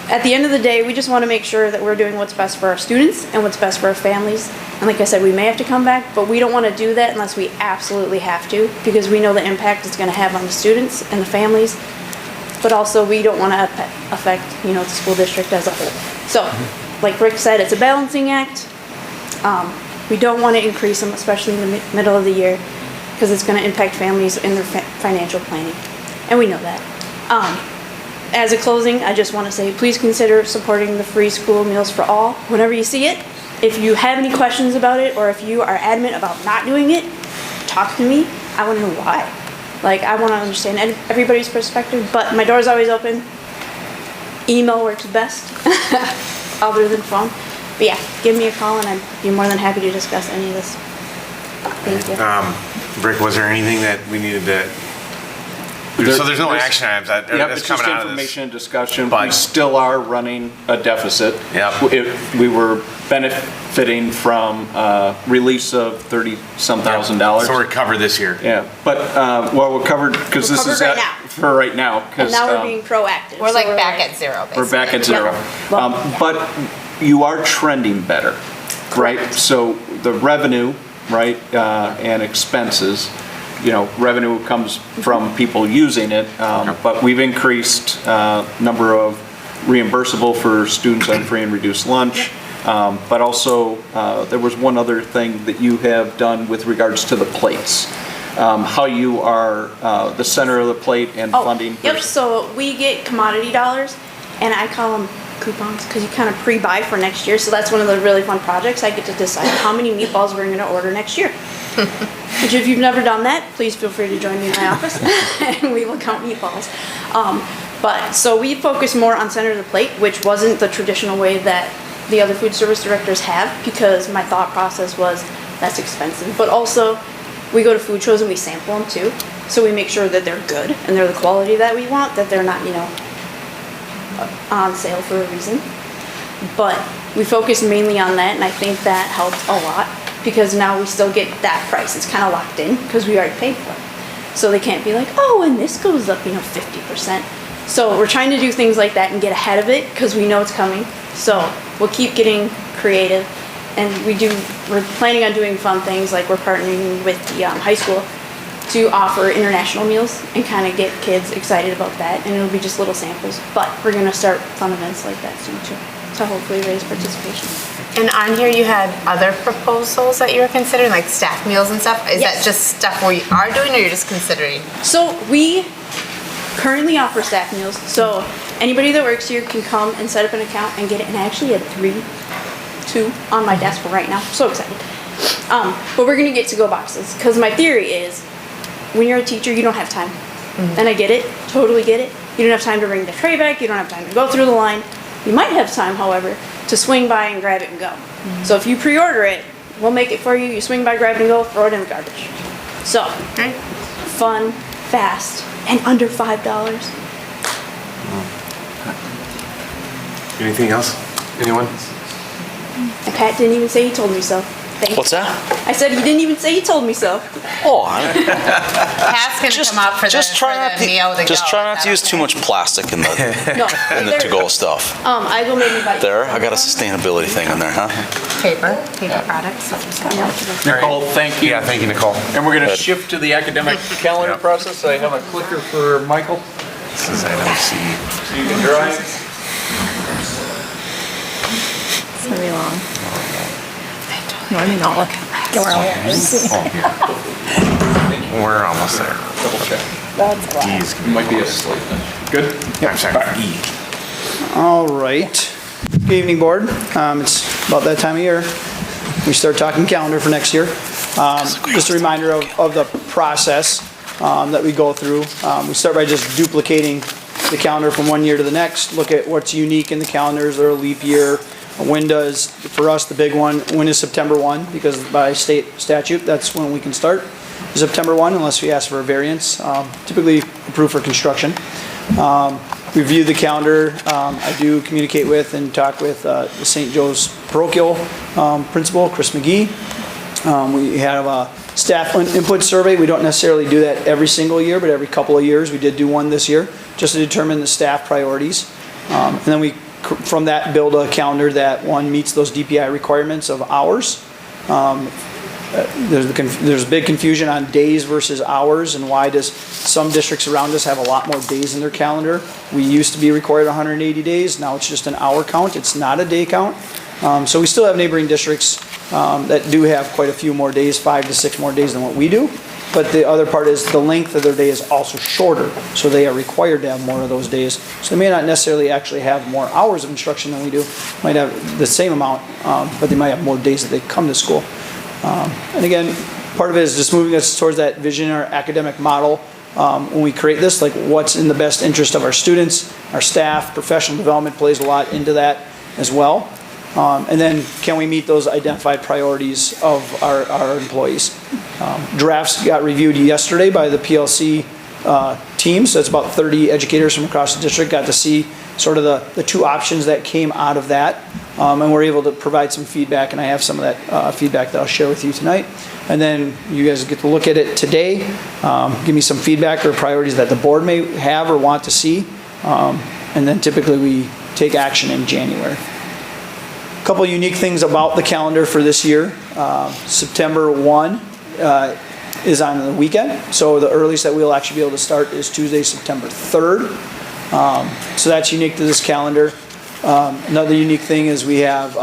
Speaker 6: at the end of the day, we just want to make sure that we're doing what's best for our students and what's best for our families. And like I said, we may have to come back, but we don't want to do that unless we absolutely have to, because we know the impact it's going to have on the students and the families. But also, we don't want to affect, the school district as a whole. So, like Rick said, it's a balancing act. We don't want to increase them, especially in the middle of the year, because it's going to impact families in their financial planning. And we know that. As a closing, I just want to say, please consider supporting the free school meals for all whenever you see it. If you have any questions about it, or if you are adamant about not doing it, talk to me. I want to know why. I want to understand everybody's perspective, but my door's always open. Email works best, other than phone. But yeah, give me a call, and I'd be more than happy to discuss any of this. Thank you.
Speaker 1: Rick, was there anything that we needed to So there's no action items that
Speaker 2: Yep,
Speaker 1: that's
Speaker 2: it's just
Speaker 1: coming out of this.
Speaker 2: information and discussion. We still are running a deficit.
Speaker 1: Yep.
Speaker 2: We were benefiting from release of 30-some thousand dollars.
Speaker 1: So we're covered this year.
Speaker 2: Yeah, but, well, we're covered because
Speaker 6: We're
Speaker 2: this is
Speaker 6: covered right
Speaker 2: at- for right now.
Speaker 6: And
Speaker 2: 'cause,
Speaker 6: now we're being proactive.
Speaker 14: We're
Speaker 6: so
Speaker 14: like back at zero, basically.
Speaker 2: We're back at zero.
Speaker 6: Well,
Speaker 2: But you are trending better, right? So the revenue, right, and expenses, revenue comes from people using it, but we've increased number of reimbursable for students on free and reduced lunch. But also, there was one other thing that you have done with regards to the plates. How you are the center of the plate and funding.
Speaker 6: Yep, so we get commodity dollars, and I call them coupons, because you kind of pre-buy for next year, so that's one of the really fun projects. I get to decide how many meatballs we're gonna order next year. Which if you've never done that, please feel free to join me in my office, and we will count meatballs. But, so we focus more on center of the plate, which wasn't the traditional way that the other food service directors have, because my thought process was, that's expensive. But also, we go to food shows and we sample them too, so we make sure that they're good, and they're the quality that we want, that they're not, on sale for a reason. But we focus mainly on that, and I think that helped a lot, because now we still get that price. It's kind of locked in, because we already paid for it. So they can't be like, oh, and this goes up, 50%. So we're trying to do things like that and get ahead of it, because we know it's coming. So we'll keep getting creative, and we're planning on doing fun things, like we're partnering with the high school to offer international meals and kind of get kids excited about that, and it'll be just little samples. But we're gonna start fun events like that soon too, to hopefully raise participation.
Speaker 14: And on here, you had other proposals that you were considering, like staff meals and stuff. Is that just stuff we are doing, or you're just considering?
Speaker 6: So we currently offer staff meals, so anybody that works here can come and set up an account and get it, and I actually had two on my desk right now. So excited. But we're gonna get to-go boxes, because my theory is, when you're a teacher, you don't have time. And I get it, totally get it. You don't have time to bring the tray back, you don't have time to go through the line. You might have time, however, to swing by and grab it and go. So if you pre-order it, we'll make it for you. You swing by, grab it and go, throw it in the garbage. So, fun, fast, and under $5.
Speaker 1: Anything else? Anyone?
Speaker 6: And Pat didn't even say he told me so. Thank
Speaker 3: What's that?
Speaker 6: I said he didn't even say he told me so.
Speaker 3: Oh,
Speaker 14: Pat's gonna come up for
Speaker 3: just try not to
Speaker 14: meal to
Speaker 3: just
Speaker 14: go.
Speaker 3: try not to use too much plastic in the
Speaker 6: No,
Speaker 3: in the to-go stuff.
Speaker 6: I will maybe buy
Speaker 3: There, I got a sustainability thing in there, huh?
Speaker 14: Paper products.
Speaker 2: Nicole, thank you.
Speaker 1: Yeah, thank you, Nicole.
Speaker 2: And we're gonna shift to the academic calendar process. I have a clicker for Michael.
Speaker 1: This is item C.
Speaker 2: So you can drive.
Speaker 18: It's gonna be long. No, I mean, I'll look. Go around.
Speaker 1: We're almost there.
Speaker 2: Double check.
Speaker 18: That's a lot.
Speaker 1: D's.
Speaker 2: It might be a slight. Good?
Speaker 1: I'm sorry, E.
Speaker 13: All right. Good evening, board. It's about that time of year. We start talking calendar for next year. Just a reminder of the process that we go through. We start by just duplicating the calendar from one year to the next, look at what's unique in the calendars. There a leap year. When does, for us, the big one, when is September 1? Because by state statute, that's when we can start. September 1, unless we ask for a variance, typically approved for construction. Review the calendar. I do communicate with and talk with the St. Joe's parochial principal, Chris McGee. We have a staff input survey. We don't necessarily do that every single year, but every couple of years. We did do one this year, just to determine the staff priorities. And then we, from that, build a calendar that, one, meets those DPI requirements of hours. There's big confusion on days versus hours, and why does some districts around us have a lot more days in their calendar? We used to be required 180 days, now it's just an hour count, it's not a day count. So we still have neighboring districts that do have quite a few more days, 5 to 6 more days than what we do. But the other part is the length of their day is also shorter, so they are required to have more of those days. So they may not necessarily actually have more hours of instruction than we do, might have the same amount, but they might have more days that they come to school. And again, part of it is just moving us towards that vision or academic model. When we create this, like what's in the best interest of our students, our staff, professional development plays a lot into that as well. And then can we meet those identified priorities of our employees? Drafts got reviewed yesterday by the PLC teams. So it's about 30 educators from across the district got to see sort of the two options that came out of that. And we're able to provide some feedback, and I have some of that feedback that I'll share with you tonight. And then you guys get to look at it today, give me some feedback or priorities that the board may have or want to see. And then typically we take action in January. A couple unique things about the calendar for this year. September 1 is on the weekend, so the earliest that we'll actually be able to start is Tuesday, September 3rd. So that's unique to this calendar. Another unique thing is we have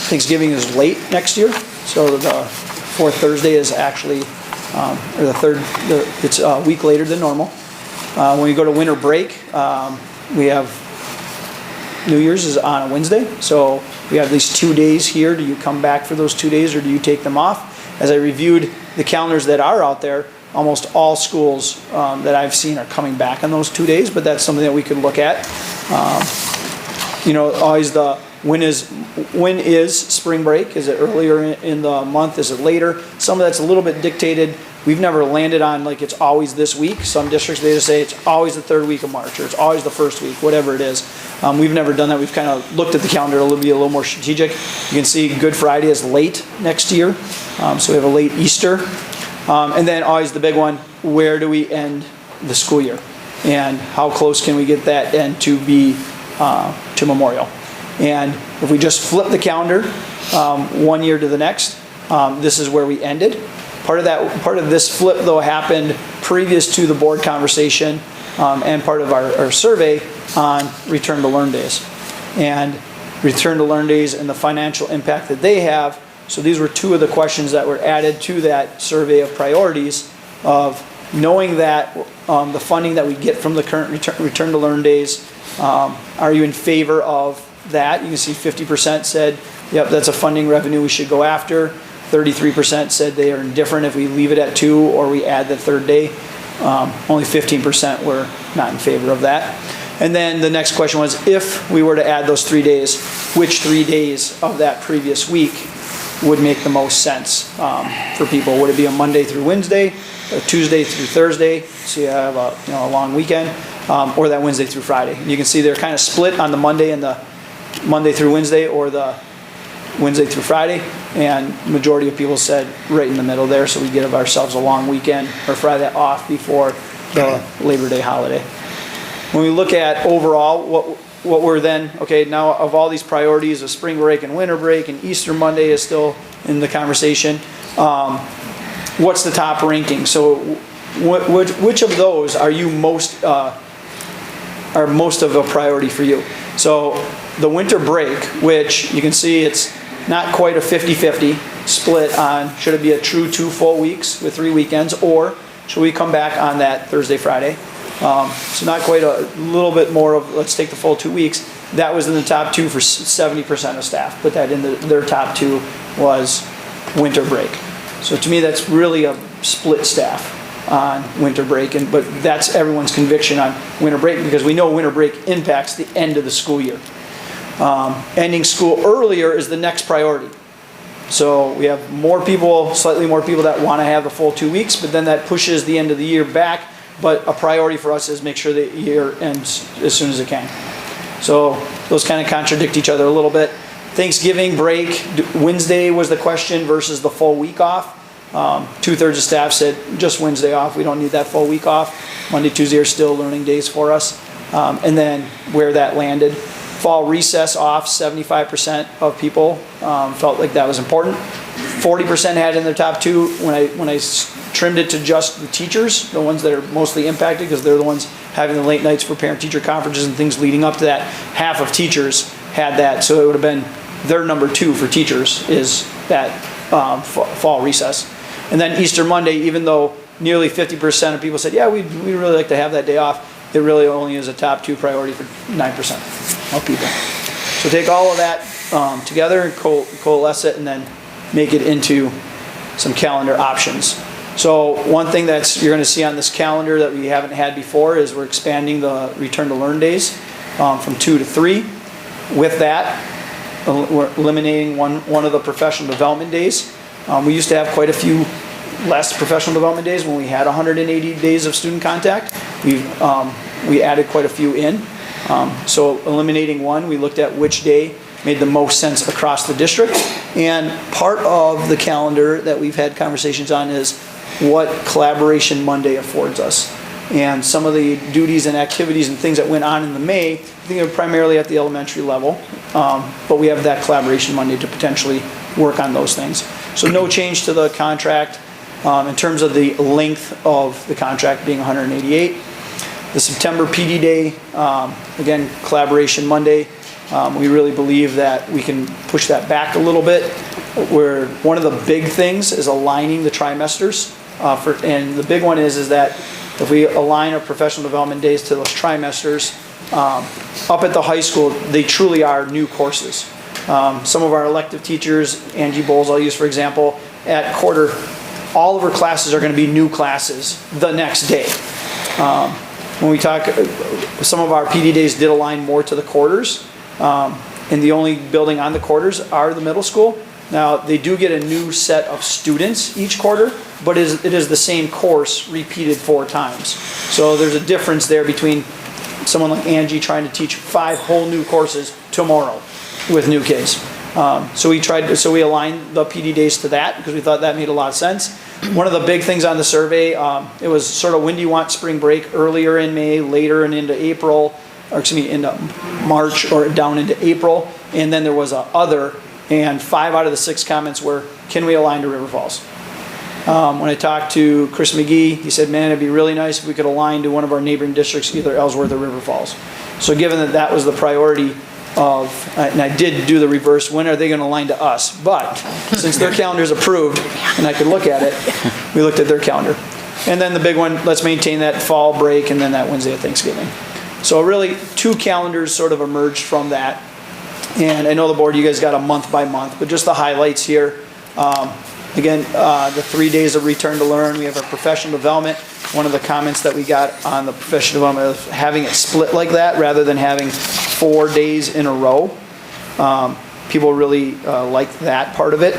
Speaker 13: Thanksgiving is late next year, so the fourth Thursday is actually, or the third, it's a week later than normal. When we go to winter break, we have New Year's is on a Wednesday, so we have these 2 days here. Do you come back for those 2 days or do you take them off? As I reviewed the calendars that are out there, almost all schools that I've seen are coming back on those 2 days, but that's something that we could look at. Always when is spring break? Is it earlier in the month? Is it later? Some of that's a little bit dictated. We've never landed on like it's always this week. Some districts, they just say it's always the third week of March or it's always the first week, whatever it is. We've never done that. We've kind of looked at the calendar to be a little more strategic. You can see Good Friday is late next year. So we have a late Easter. And then always the big one, where do we end the school year? And how close can we get that end to be to Memorial? And if we just flip the calendar 1 year to the next, this is where we ended. Part of this flip though happened previous to the board conversation and part of our survey on return to learn days. And return to learn days and the financial impact that they have. So these were two of the questions that were added to that survey of priorities of knowing that the funding that we get from the current return to learn days, are you in favor of that? You can see 50% said, yep, that's a funding revenue we should go after. 33% said they are indifferent if we leave it at 2 or we add the third day. Only 15% were not in favor of that. And then the next question was, if we were to add those 3 days, which 3 days of that previous week would make the most sense for people? Would it be a Monday through Wednesday, a Tuesday through Thursday, so you have a long weekend, or that Wednesday through Friday? And you can see they're kind of split on the Monday and the Monday through Wednesday or the Wednesday through Friday, and majority of people said right in the middle there, so we give ourselves a long weekend or Friday off before the Labor Day holiday. When we look at overall what we're then, okay, now of all these priorities of spring break and winter break and Easter Monday is still in the conversation, what's the top ranking? So which of those are you most of a priority for you? So the winter break, which you can see it's not quite a 50-50 split on should it be a true 2 full weeks with 3 weekends, or should we come back on that Thursday, Friday? So not quite, a little bit more of let's take the full 2 weeks. That was in the top 2 for 70% of staff. Put that in their top 2 was winter break. So to me that's really a split staff on winter break, but that's everyone's conviction on winter break because we know winter break impacts the end of the school year. Ending school earlier is the next priority. So we have slightly more people that want to have the full 2 weeks, but then that pushes the end of the year back. But a priority for us is make sure the year ends as soon as it can. So those kind of contradict each other a little bit. Thanksgiving break, Wednesday was the question versus the full week off. 2/3 of staff said just Wednesday off. We don't need that full week off. Monday, Tuesday are still learning days for us. And then where that landed. Fall recess off, 75% of people felt like that was important. 40% had in their top 2. When I trimmed it to just the teachers, the ones that are mostly impacted because they're the ones having the late nights for parent-teacher conferences and things leading up to that, half of teachers had that. So it would have been their number 2 for teachers is that fall recess. And then Easter Monday, even though nearly 50% of people said, yeah, we'd really like to have that day off, it really only is a top 2 priority for 9% of people. So take all of that together and coalesce it and then make it into some calendar options. So one thing you're going to see on this calendar that we haven't had before is we're expanding the return to learn days from 2 to 3. With that, we're eliminating one of the professional development days. We used to have quite a few less professional development days when we had 180 days of student contact. We added quite a few in. So eliminating one, we looked at which day made the most sense across the district. And part of the calendar that we've had conversations on is what Collaboration Monday affords us. And some of the duties and activities and things that went on in the May, I think they were primarily at the elementary level, but we have that Collaboration Monday to potentially work on those things. So no change to the contract in terms of the length of the contract being 188. The September PD Day, again, Collaboration Monday, we really believe that we can push that back a little bit. Where one of the big things is aligning the trimesters, and the big one is that if we align our professional development days to those trimesters, up at the high school, they truly are new courses. Some of our elective teachers, Angie Bowles I'll use for example, at quarter, all of her classes are going to be new classes the next day. When we talk, some of our PD days did align more to the quarters, and the only building on the quarters are the middle school. Now, they do get a new set of students each quarter, but it is the same course repeated 4 times. So there's a difference there between someone like Angie trying to teach 5 whole new courses tomorrow with new kids. So we aligned the PD days to that because we thought that made a lot of sense. One of the big things on the survey, it was sort of when do you want spring break, earlier in May, later and into April, or excuse me, into March or down into April. And then there was a other, and 5 out of the 6 comments were, can we align to River Falls? When I talked to Chris McGee, he said, man, it'd be really nice if we could align to one of our neighboring districts, either Ellsworth or River Falls. So given that that was the priority of, and I did do the reverse, when are they going to align to us? But since their calendar's approved and I could look at it, we looked at their calendar. And then the big one, let's maintain that fall break and then that Wednesday of Thanksgiving. So really 2 calendars sort of emerged from that. And I know the board, you guys got a month by month, but just the highlights here. Again, the 3 days of return to learn, we have our professional development. One of the comments that we got on the professional development is having it split like that rather than having 4 days in a row. People really like that part of it.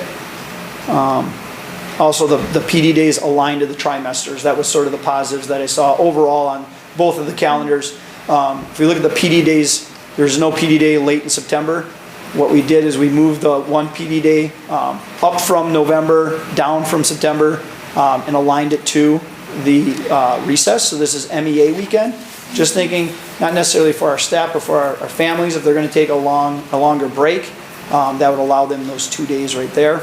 Speaker 13: Also, the PD days aligned to the trimesters. That was sort of the positives that I saw overall on both of the calendars. If we look at the PD days, there's no PD day late in September. What we did is we moved the one PD day up from November, down from September, and aligned it to the recess. So this is MEA weekend. Just thinking, not necessarily for our staff, but for our families, if they're going to take a longer break, that would allow them those 2 days right there.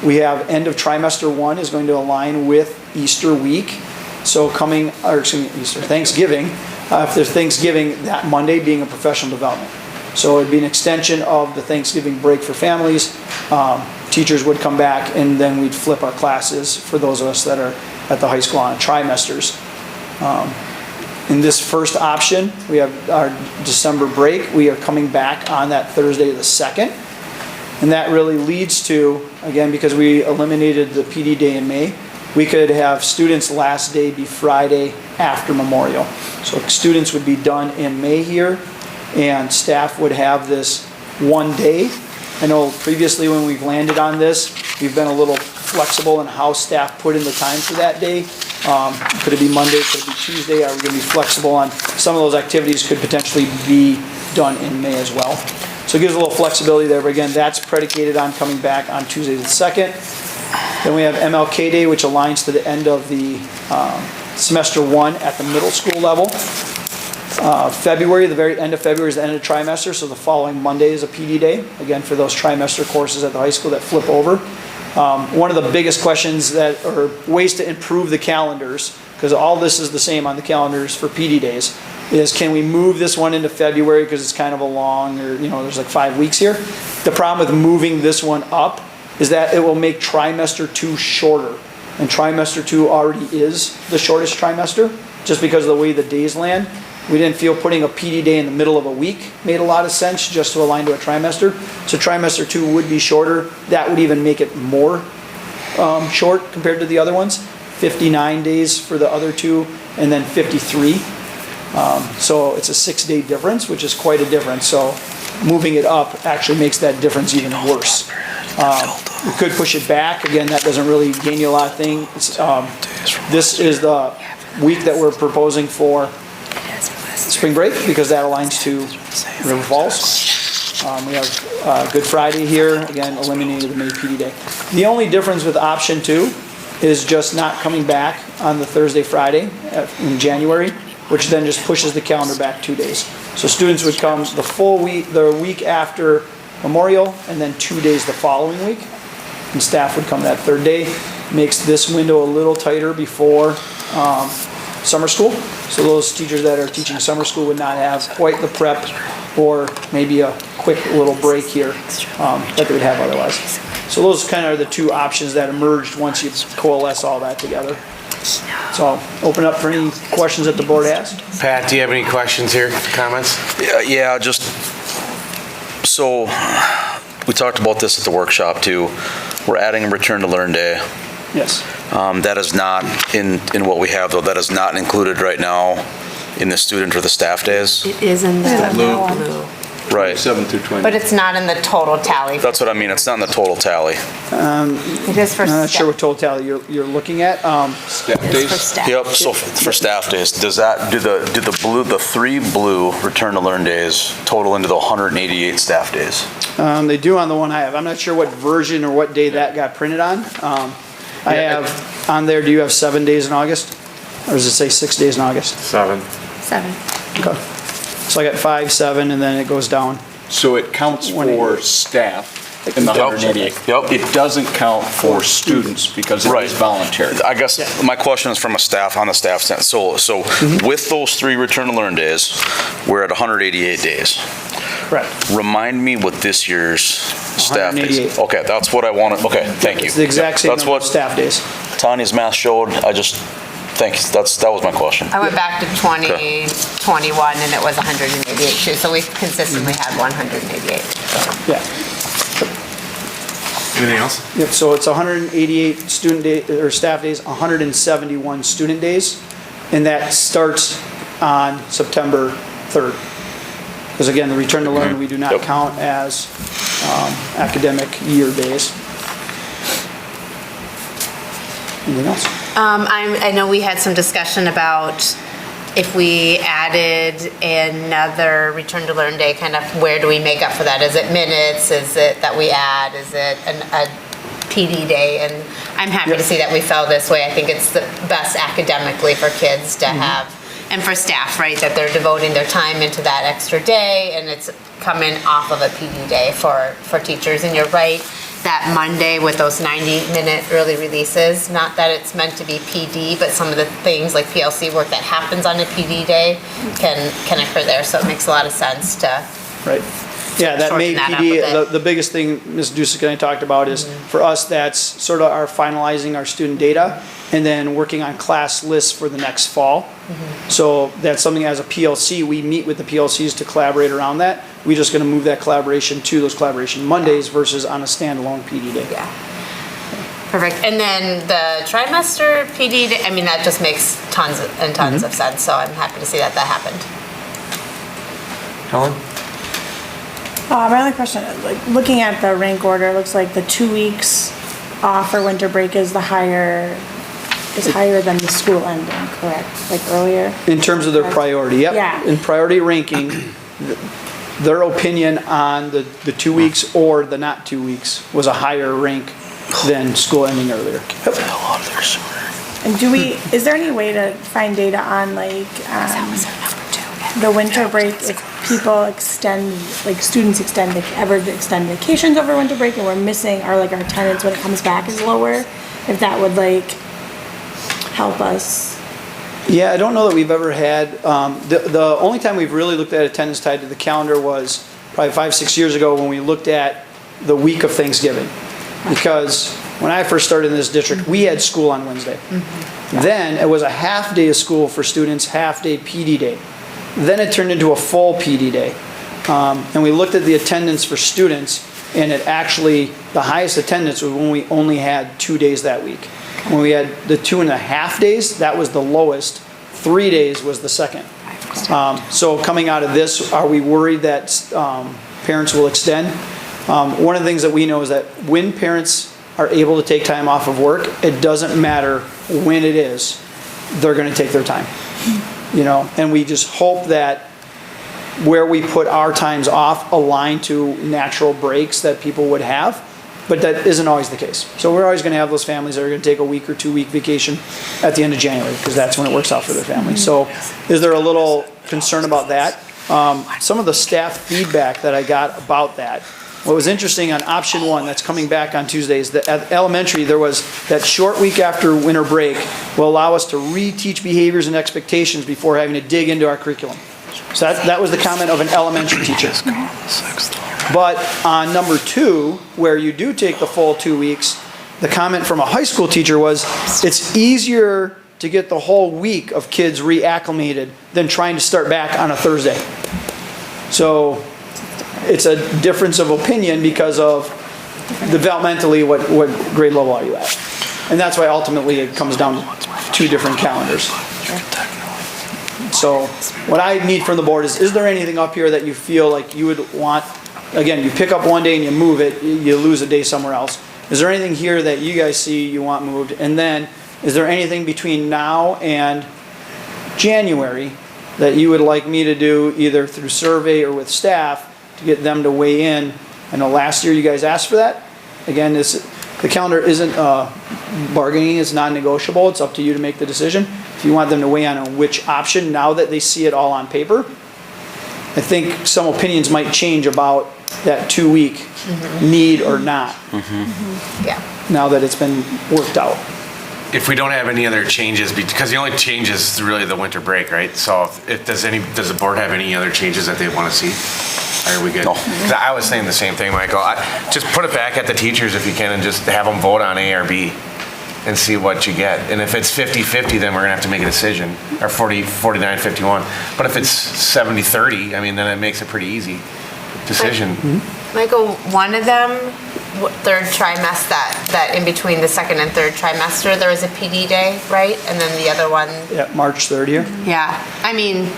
Speaker 13: We have end of trimester 1 is going to align with Easter week. So Thanksgiving, if there's Thanksgiving, that Monday being a professional development. So it'd be an extension of the Thanksgiving break for families. Teachers would come back and then we'd flip our classes for those of us that are at the high school on trimesters. In this first option, we have our December break. We are coming back on that Thursday the 2nd. And that really leads to, again, because we eliminated the PD day in May, we could have students' last day be Friday after Memorial. So students would be done in May here, and staff would have this 1 day. I know previously when we've landed on this, we've been a little flexible in how staff put in the time for that day. Could it be Monday? Could it be Tuesday? Are we going to be flexible on some of those activities could potentially be done in May as well. So it gives a little flexibility there, but again, that's predicated on coming back on Tuesday the 2nd. Then we have MLK Day, which aligns to the end of the semester 1 at the middle school level. February, the very end of February is the end of trimester, so the following Monday is a PD day, again for those trimester courses at the high school that flip over. One of the biggest questions that, or ways to improve the calendars, because all this is the same on the calendars for PD days, is can we move this one into February because it's kind of a long, or there's like 5 weeks here. The problem with moving this one up is that it will make trimester 2 shorter, and trimester 2 already is the shortest trimester, just because of the way the days land. We didn't feel putting a PD day in the middle of a week made a lot of sense just to align to a trimester. So trimester 2 would be shorter. That would even make it more short compared to the other ones. 59 days for the other 2, and then 53. So it's a 6-day difference, which is quite a difference. So moving it up actually makes that difference even worse. We could push it back. Again, that doesn't really gain you a lot of things. This is the week that we're proposing for spring break because that aligns to River Falls. We have Good Friday here, again, eliminating the May PD day. The only difference with option 2 is just not coming back on the Thursday, Friday in January, which then just pushes the calendar back 2 days. So students would come the full week, the week after Memorial, and then 2 days the following week. And staff would come that third day. Makes this window a little tighter before summer school. So those teachers that are teaching summer school would not have quite the prep or maybe a quick little break here that they would have otherwise. So those kind of are the two options that emerged once you coalesce all that together. So I'll open up for any questions that the board has.
Speaker 1: Pat, do you have any questions here, comments?
Speaker 3: Yeah, just, so, we talked about this at the workshop too. We're adding a return to learn day.
Speaker 13: Yes.
Speaker 3: That is not in what we have though. That is not included right now in the student or the staff days.
Speaker 14: It is in the blue.
Speaker 3: Right.
Speaker 19: 7 through 20.
Speaker 14: But it's not in the total tally.
Speaker 3: That's what I mean. It's not in the total tally.
Speaker 14: It is for
Speaker 13: I'm not
Speaker 14: staff.
Speaker 13: sure what total tally you're looking at.
Speaker 19: Staff
Speaker 14: It is for staff.
Speaker 3: Yep. So for staff days, does that do the 3 blue return to learn days total into the 188 staff days?
Speaker 13: They do on the one I have. I'm not sure what version or what day that got printed on. I have on there, do you have 7 days in August? Or does it say 6 days in August?
Speaker 19: 7.
Speaker 14: 7.
Speaker 13: Okay. So I got 5, 7, and then it goes down.
Speaker 5: So it counts for staff in the
Speaker 3: Yep.
Speaker 5: 188.
Speaker 3: Yep.
Speaker 5: It doesn't count for students because it is voluntary.
Speaker 3: I guess my question is from a staff, on the staff stand. So with those 3 return to learn days, we're at 188 days.
Speaker 13: Correct.
Speaker 3: Remind me what this year's staff days.
Speaker 13: 188.
Speaker 3: Okay, that's what I wanted. Okay, thank you.
Speaker 13: It's the exact same
Speaker 3: That's
Speaker 13: number
Speaker 3: what
Speaker 13: of staff days.
Speaker 3: Tanya's math showed. I just, thanks. That was my question.
Speaker 14: I went back to 2021 and it was 188 too, so we've consistently had 188.
Speaker 13: Yeah.
Speaker 1: Anything else?
Speaker 13: Yep, so it's 188 student day, or staff days, 171 student days, and that starts on September 3rd. Because again, the return to learn, we do not count as academic year days. Anything else?
Speaker 14: I know we had some discussion about if we added another return to learn day, kind of where do we make up for that? Is it minutes? Is it that we add? Is it a PD day? And I'm happy to see that we fell this way. I think it's the best academically for kids to have, and for staff, right? That they're devoting their time into that extra day, and it's coming off of a PD day for teachers. And you're right, that Monday with those 90-minute early releases, not that it's meant to be PD, but some of the things like PLC work that happens on a PD day can occur there. So it makes a lot of sense to
Speaker 13: Right. Yeah, that
Speaker 14: shorten
Speaker 13: May
Speaker 14: that up a
Speaker 13: PD,
Speaker 14: bit.
Speaker 13: the biggest thing Ms. Dusick and I talked about is, for us, that's sort of our finalizing our student data and then working on class lists for the next fall. So that's something as a PLC, we meet with the PLCs to collaborate around that. We're just gonna move that collaboration to those collaboration Mondays versus on a standalone PD day.
Speaker 14: Yeah. Perfect. And then the trimester PD, I mean, that just makes tons and tons of sense. So I'm happy to see that happened.
Speaker 1: Helen?
Speaker 18: My only question, like, looking at the rank order, it looks like the 2 weeks off for winter break is higher than the school ending, correct? Like earlier?
Speaker 13: In terms of their priority, yep.
Speaker 18: Yeah.
Speaker 13: In priority ranking, their opinion on the 2 weeks or the not 2 weeks was a higher rank than school ending earlier.
Speaker 18: And is there any way to find data on like, the winter break, if people extend, like students ever extend vacations over winter break and we're missing, or like our attendance when it comes back is lower, if that would like help us?
Speaker 13: Yeah, I don't know that we've ever had, the only time we've really looked at attendance tied to the calendar was probably 5, 6 years ago when we looked at the week of Thanksgiving. Because when I first started in this district, we had school on Wednesday. Then it was a half day of school for students, half day PD day. Then it turned into a full PD day. And we looked at the attendance for students, and it actually, the highest attendance was when we only had 2 days that week. When we had the 2.5 days, that was the lowest. 3 days was the second. So coming out of this, are we worried that parents will extend? One of the things that we know is that when parents are able to take time off of work, it doesn't matter when it is, they're going to take their time. You know, and we just hope that where we put our times off align to natural breaks that people would have, but that isn't always the case. So we're always going to have those families that are going to take a week or 2 week vacation at the end of January, because that's when it works out for their family. So is there a little concern about that? Some of the staff feedback that I got about that, what was interesting on option 1 that's coming back on Tuesday is that at elementary there was that short week after winter break will allow us to reteach behaviors and expectations before having to dig into our curriculum. So that was the comment of an elementary teacher. But on number 2, where you do take the full 2 weeks, the comment from a high school teacher was, it's easier to get the whole week of kids reacclimated than trying to start back on a Thursday. So it's a difference of opinion because of developmentally what grade level are you at. And that's why ultimately it comes down to 2 different calendars. So what I need from the board is there anything up here that you feel like you would want, again, you pick up one day and you move it, you lose a day somewhere else. Is there anything here that you guys see you want moved? And then is there anything between now and January that you would like me to do either through survey or with staff to get them to weigh in? I know last year you guys asked for that. Again, the calendar isn't bargaining, it's non-negotiable. It's up to you to make the decision. If you want them to weigh in on which option, now that they see it all on paper, I think some opinions might change about that 2 week need or not.
Speaker 14: Yeah.
Speaker 13: Now that it's been worked out.
Speaker 1: If we don't have any other changes, because the only change is really the winter break, right? So does the board have any other changes that they want to see? Are we good? No. I was saying the same thing, Michael. Just put it back at the teachers if you can and just have them vote on A or B and see what you get. And if it's 50-50, then we're gonna have to make a decision, or 49-51. But if it's 70-30, I mean, then it makes a pretty easy decision.
Speaker 14: Michael, one of them, third trimester, that in between the second and third trimester, there was a PD day, right? And then the other one.
Speaker 13: Yeah, March 3rd here.
Speaker 14: Yeah, I mean.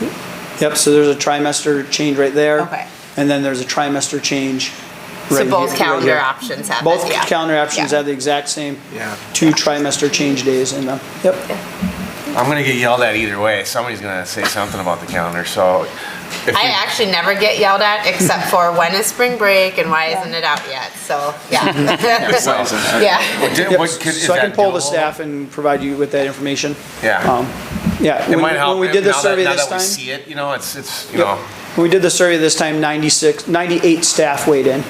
Speaker 13: Yep, so there's a trimester change right there.
Speaker 14: Okay.
Speaker 13: And then there's a trimester change right
Speaker 14: So both
Speaker 13: here,
Speaker 14: calendar
Speaker 13: right here.
Speaker 14: options have
Speaker 13: Both
Speaker 14: this, yeah.
Speaker 13: calendar options have the exact same 2 trimester change days in them. Yep.
Speaker 1: I'm gonna get yelled at either way. Somebody's gonna say something about the calendar, so.
Speaker 14: I actually never get yelled at except for when is spring break and why isn't it out yet? So, yeah. Yeah.
Speaker 13: Yep, so I can pull the staff and provide you with that information.
Speaker 1: Yeah.
Speaker 13: Yeah.
Speaker 1: It might help.
Speaker 13: When we did the survey
Speaker 1: now
Speaker 13: this
Speaker 1: that we
Speaker 13: time.
Speaker 1: see it, you know, it's you know.
Speaker 13: When we did the survey this time, 98 staff weighed in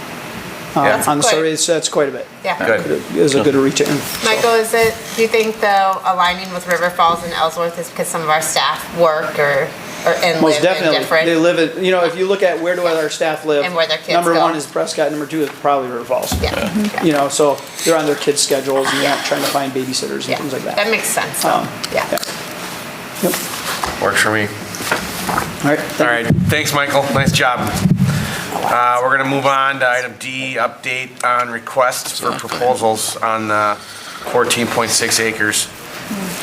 Speaker 13: on the survey, so that's quite a bit.
Speaker 14: Yeah.
Speaker 1: Good.
Speaker 13: It was a good return.
Speaker 14: Michael, do you think though aligning with River Falls and Ellsworth is because some of our staff work and
Speaker 13: Most
Speaker 14: live
Speaker 13: definitely.
Speaker 14: in different?
Speaker 13: They live in, you know, if you look at where do our staff live,
Speaker 14: And where their kids
Speaker 13: number
Speaker 14: go.
Speaker 13: 1 is Prescott, number 2 is probably River Falls.
Speaker 14: Yeah.
Speaker 13: You know, so they're on their kids' schedules and they're not trying to find babysitters and things like that.
Speaker 14: That makes sense. Yeah.
Speaker 1: Works for me.
Speaker 13: All right.
Speaker 1: All right, thanks, Michael. Nice job. We're gonna move on to item D, update on requests for proposals on 14.6 acres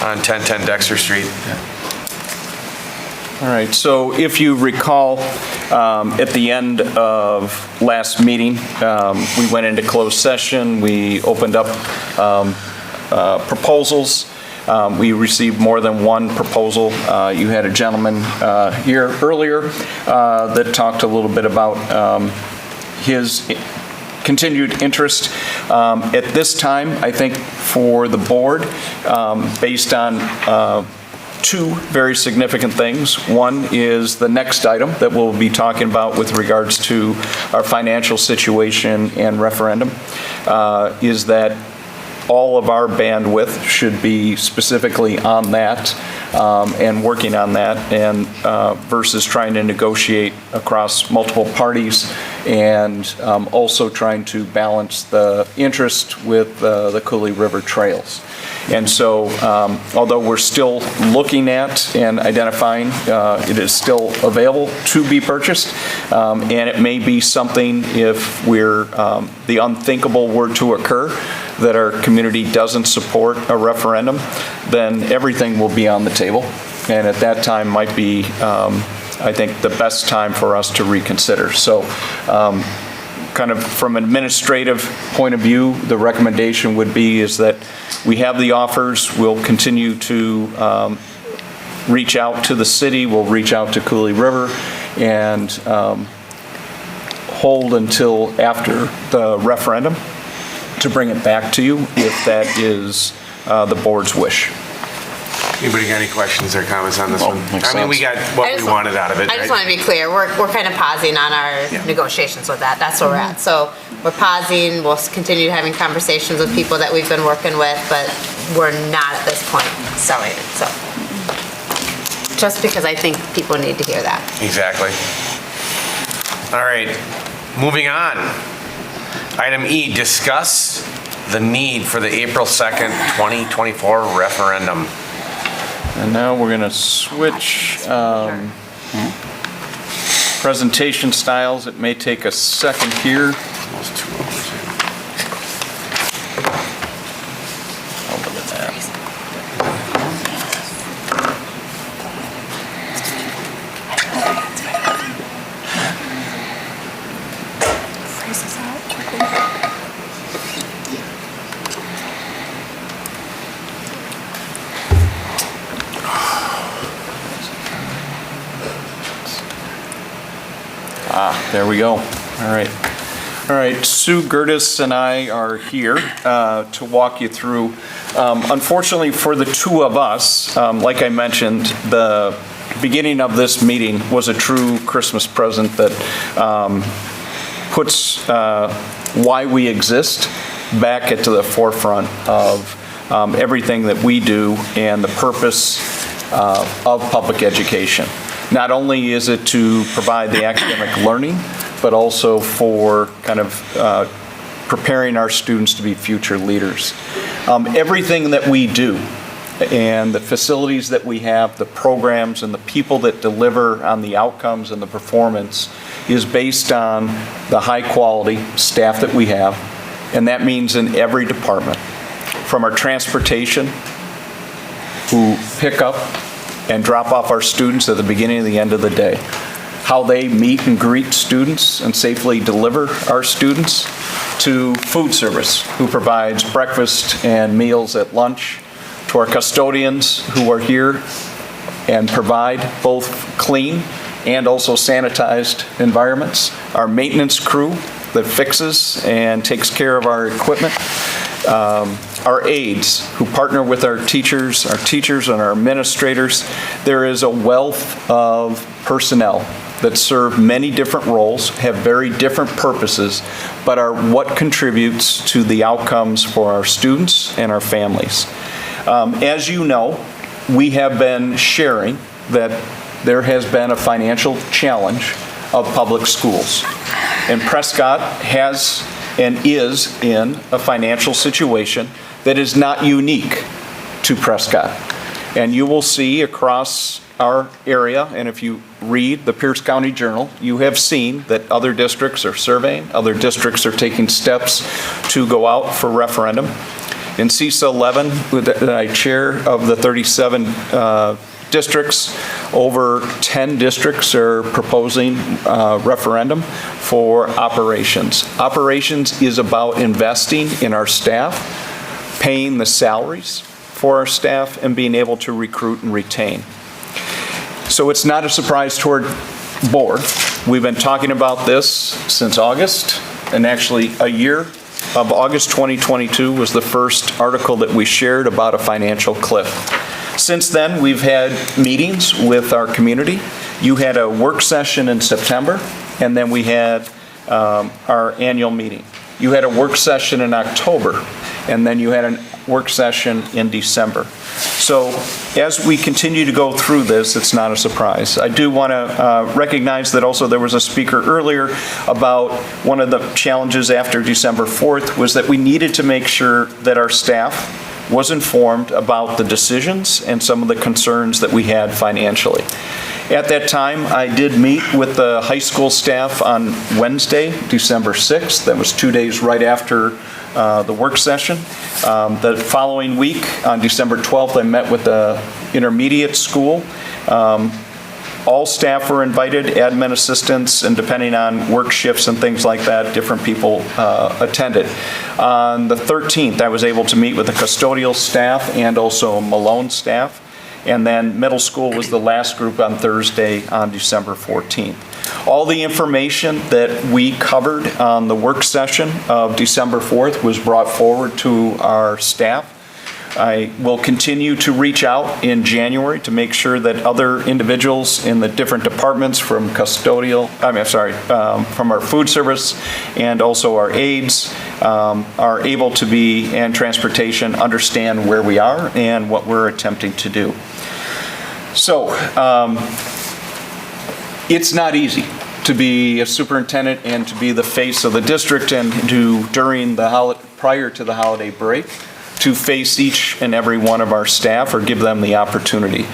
Speaker 1: on 1010 Dexter Street.
Speaker 2: All right, so if you recall, at the end of last meeting, we went into closed session, we opened up proposals. We received more than one proposal. You had a gentleman here earlier that talked a little bit about his continued interest. At this time, I think for the board, based on 2 very significant things. One is the next item that we'll be talking about with regards to our financial situation and referendum, is that all of our bandwidth should be specifically on that and working on that, and versus trying to negotiate across multiple parties and also trying to balance the interest with the Cooley River trails. And so, although we're still looking at and identifying, it is still available to be purchased, and it may be something if the unthinkable were to occur, that our community doesn't support a referendum, then everything will be on the table. And at that time might be, I think, the best time for us to reconsider. So kind of from an administrative point of view, the recommendation would be is that we have the offers, we'll continue to reach out to the city, we'll reach out to Cooley River, and hold until after the referendum to bring it back to you if that is the board's wish.
Speaker 1: Anybody got any questions or comments on this one?
Speaker 3: makes
Speaker 1: I mean, we got what we wanted out of it.
Speaker 14: I just
Speaker 1: right?
Speaker 14: want to be clear, we're kind of pausing on our negotiations with that. That's where we're at. So we're pausing, we'll continue having conversations with people that we've been working with, but we're not at this point selling it, so. Just because I think people need to hear that.
Speaker 1: Exactly. All right, moving on. Item E, discuss the need for the April 2nd, 2024 referendum.
Speaker 2: And now we're going to switch presentation styles. It may take a second here. There we go. All right. All right, Sue Gertis and I are here to walk you through. Unfortunately for the two of us, like I mentioned, the beginning of this meeting was a true Christmas present that puts why we exist back into the forefront of everything that we do and the purpose of public education. Not only is it to provide the academic learning, but also for kind of preparing our students to be future leaders. Everything that we do and the facilities that we have, the programs and the people that deliver on the outcomes and the performance is based on the high quality staff that we have. And that means in every department, from our transportation, who pick up and drop off our students at the beginning and the end of the day, how they meet and greet students and safely deliver our students, to food service, who provides breakfast and meals at lunch, to our custodians who are here and provide both clean and also sanitized environments, our maintenance crew that fixes and takes care of our equipment, our aides who partner with our teachers and our administrators. There is a wealth of personnel that serve many different roles, have very different purposes, but are what contributes to the outcomes for our students and our families. As you know, we have been sharing that there has been a financial challenge of public schools. And Prescott has and is in a financial situation that is not unique to Prescott. And you will see across our area, and if you read the Pierce County Journal, you have seen that other districts are surveying, other districts are taking steps to go out for referendum. In CISA 11, that I chair of the 37 districts, over 10 districts are proposing referendum for operations. Operations is about investing in our staff, paying the salaries for our staff, and being able to recruit and retain. So it's not a surprise to our board. We've been talking about this since August, and actually a year of August 2022 was the first article that we shared about a financial cliff. Since then, we've had meetings with our community. You had a work session in September, and then we had our annual meeting. You had a work session in October, and then you had a work session in December. So as we continue to go through this, it's not a surprise. I do want to recognize that also there was a speaker earlier about one of the challenges after December 4th was that we needed to make sure that our staff was informed about the decisions and some of the concerns that we had financially. At that time, I did meet with the high school staff on Wednesday, December 6th. That was 2 days right after the work session. The following week, on December 12th, I met with the intermediate school All staff were invited, admin assistants, and depending on work shifts and things like that, different people attended. On the 13th, I was able to meet with the custodial staff and also Malone staff. And then middle school was the last group on Thursday on December 14th. All the information that we covered on the work session of December 4th was brought forward to our staff. I will continue to reach out in January to make sure that other individuals in the different departments from from our food service and also our aides are able to be, and transportation, understand where we are and what we're attempting to do. So, it's not easy to be a superintendent and to be the face of the district and prior to the holiday break, to face each and every one of our staff or give them the opportunity.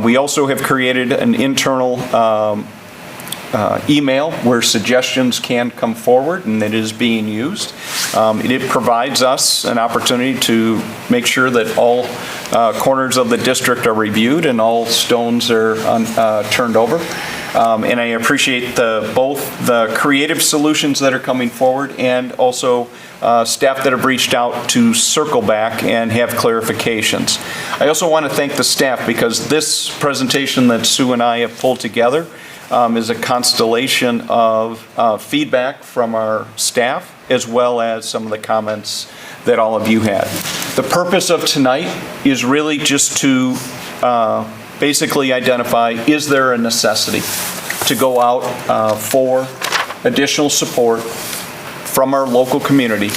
Speaker 2: We also have created an internal email where suggestions can come forward, and it is being used. It provides us an opportunity to make sure that all corners of the district are reviewed and all stones are turned over. And I appreciate both the creative solutions that are coming forward and also staff that have reached out to circle back and have clarifications. I also want to thank the staff because this presentation that Sue and I have pulled together is a constellation of feedback from our staff as well as some of the comments that all of you had. The purpose of tonight is really just to basically identify, is there a necessity to go out for additional support from our local community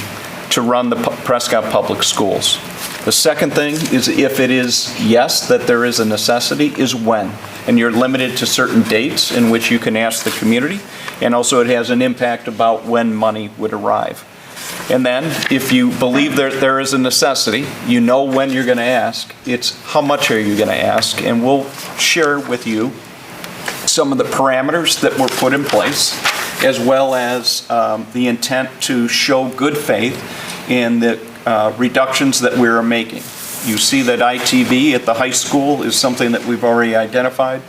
Speaker 2: to run the Prescott Public Schools? The second thing is, if it is yes, that there is a necessity, is when. And you're limited to certain dates in which you can ask the community, and also it has an impact about when money would arrive. And then, if you believe there is a necessity, you know when you're going to ask, it's how much are you going to ask, and we'll share with you some of the parameters that were put in place, as well as the intent to show good faith in the reductions that we are making. You see that ITV at the high school is something that we've already identified.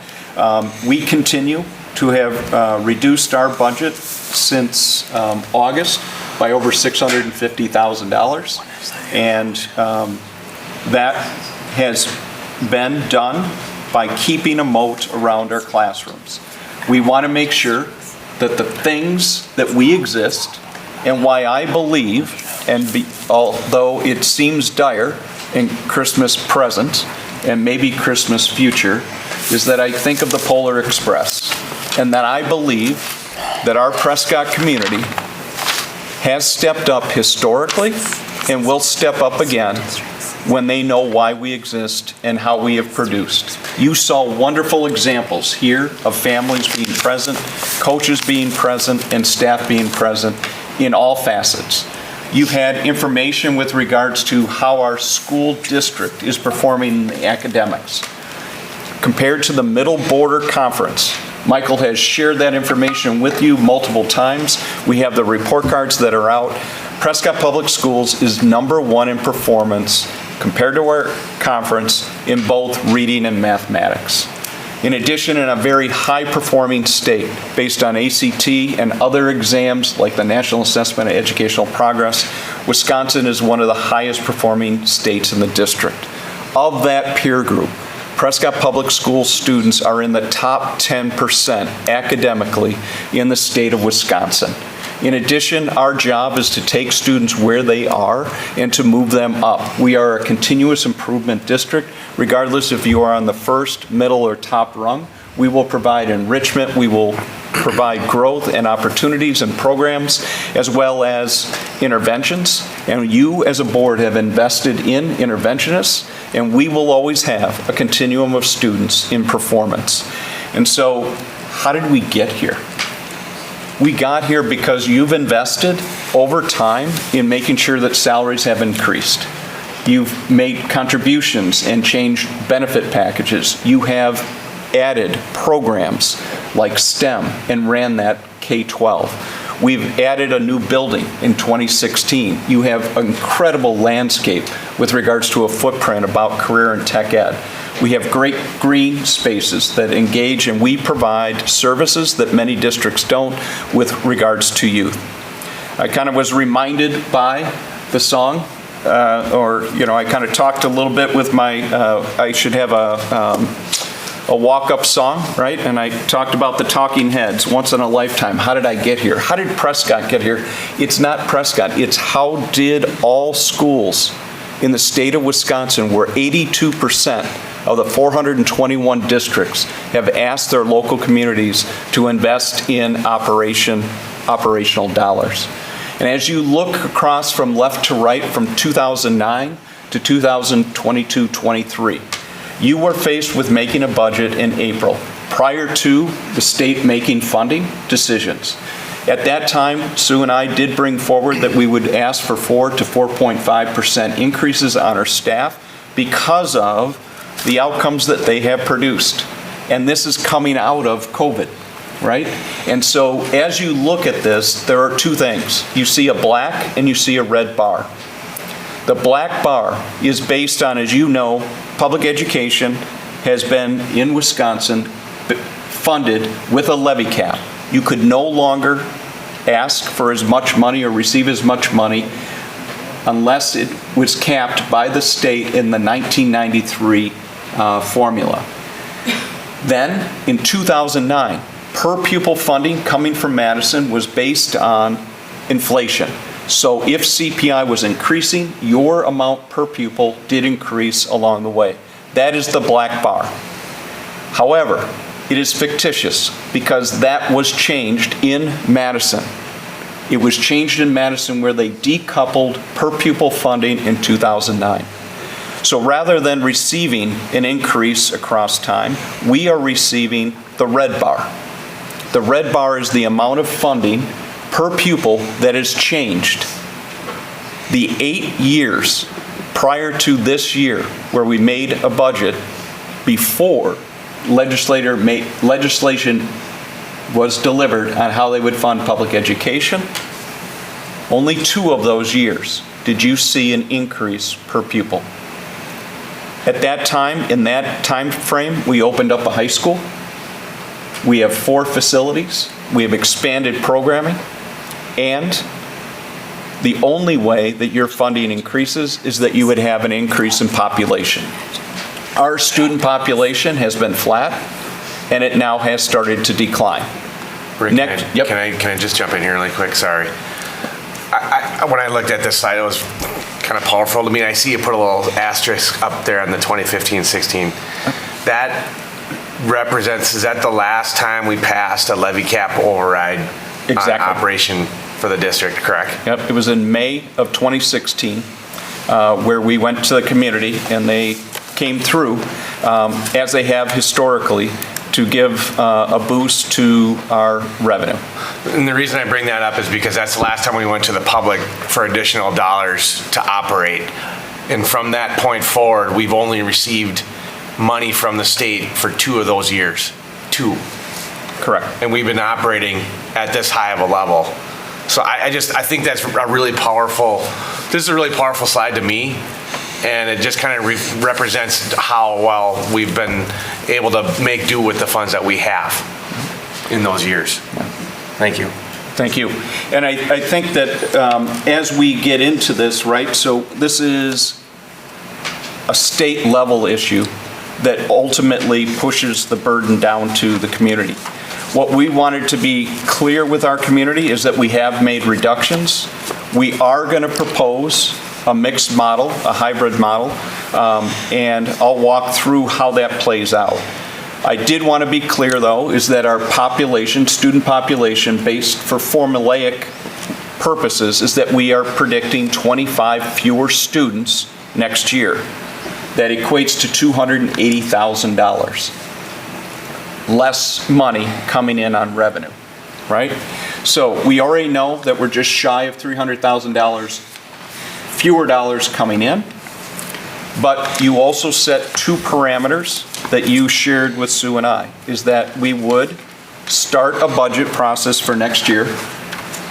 Speaker 2: We continue to have reduced our budget since August by over $650,000. And that has been done by keeping a moat around our classrooms. We want to make sure that the things that we exist, and why I believe, although it seems dire in Christmas present and maybe Christmas future, is that I think of the Polar Express, and that I believe that our Prescott community has stepped up historically and will step up again when they know why we exist and how we have produced. You saw wonderful examples here of families being present, coaches being present, and staff being present in all facets. You've had information with regards to how our school district is performing in the academics. Compared to the Middle Border Conference, Michael has shared that information with you multiple times. We have the report cards that are out. Prescott Public Schools is #1 in performance compared to our conference in both reading and mathematics. In addition, in a very high-performing state, based on ACT and other exams like the National Assessment of Educational Progress, Wisconsin is one of the highest-performing states in the district. Of that peer group, Prescott Public School students are in the top 10% academically in the state of Wisconsin. In addition, our job is to take students where they are and to move them up. We are a continuous improvement district. Regardless if you are on the first, middle, or top rung, we will provide enrichment, we will provide growth and opportunities and programs, as well as interventions. And you as a board have invested in interventionists, and we will always have a continuum of students in performance. And so, how did we get here? We got here because you've invested over time in making sure that salaries have increased. You've made contributions and changed benefit packages. You have added programs like STEM and ran that K-12. We've added a new building in 2016. You have an incredible landscape with regards to a footprint about career and tech ed. We have great green spaces that engage, and we provide services that many districts don't with regards to youth. I kind of was reminded by the song, I kind of talked a little bit with I should have a walk-up song, right? And I talked about the Talking Heads, Once in a Lifetime. How did I get here? How did Prescott get here? It's not Prescott. It's how did all schools in the state of Wisconsin, where 82% of the 421 districts have asked their local communities to invest in operational dollars. And as you look across from left to right from 2009 to 2022-23, you were faced with making a budget in April, prior to the state making funding decisions. At that time, Sue and I did bring forward that we would ask for 4 to 4.5% increases on our staff because of the outcomes that they have produced. And this is coming out of COVID, right? And so as you look at this, there are two things. You see a black and you see a red bar. The black bar is based on, as you know, public education has been in Wisconsin funded with a levy cap. You could no longer ask for as much money or receive as much money unless it was capped by the state in the 1993 formula. Then, in 2009, per pupil funding coming from Madison was based on inflation. So if CPI was increasing, your amount per pupil did increase along the way. That is the black bar. However, it is fictitious because that was changed in Madison. It was changed in Madison where they decoupled per pupil funding in 2009. So rather than receiving an increase across time, we are receiving the red bar. The red bar is the amount of funding per pupil that has changed. The 8 years prior to this year where we made a budget before legislation was delivered on how they would fund public education, only 2 of those years did you see an increase per pupil. At that time, in that time frame, we opened up a high school. We have 4 facilities. We have expanded programming. And the only way that your funding increases is that you would have an increase in population. Our student population has been flat, and it now has started to decline.
Speaker 1: Rick, can I just jump in here really quick? Sorry. When I looked at this slide, it was kind of powerful to me. I see you put a little asterisk up there on the 2015-16. That represents, is that the last time we passed a levy cap override operation for the district, correct?
Speaker 2: Yep, it was in May of 2016 where we went to the community and they came through, as they have historically, to give a boost to our revenue.
Speaker 1: And the reason I bring that up is because that's the last time we went to the public for additional dollars to operate. And from that point forward, we've only received money from the state for 2 of those years. 2.
Speaker 2: Correct.
Speaker 1: And we've been operating at this high of a level. So I think that's a really powerful, this is a really powerful slide to me. And it just kind of represents how well we've been able to make do with the funds that we have in those years. Thank you.
Speaker 2: Thank you. And I think that as we get into this, right, so this is a state level issue that ultimately pushes the burden down to the community. What we wanted to be clear with our community is that we have made reductions. We are going to propose a mixed model, a hybrid model, and I'll walk through how that plays out. I did want to be clear, though, is that our population, student population, based for formulaic purposes, is that we are predicting 25 fewer students next year. That equates to $280,000. Less money coming in on revenue, right? So we already know that we're just shy of $300,000 fewer dollars coming in, but you also set 2 parameters that you shared with Sue and I, is that we would start a budget process for next year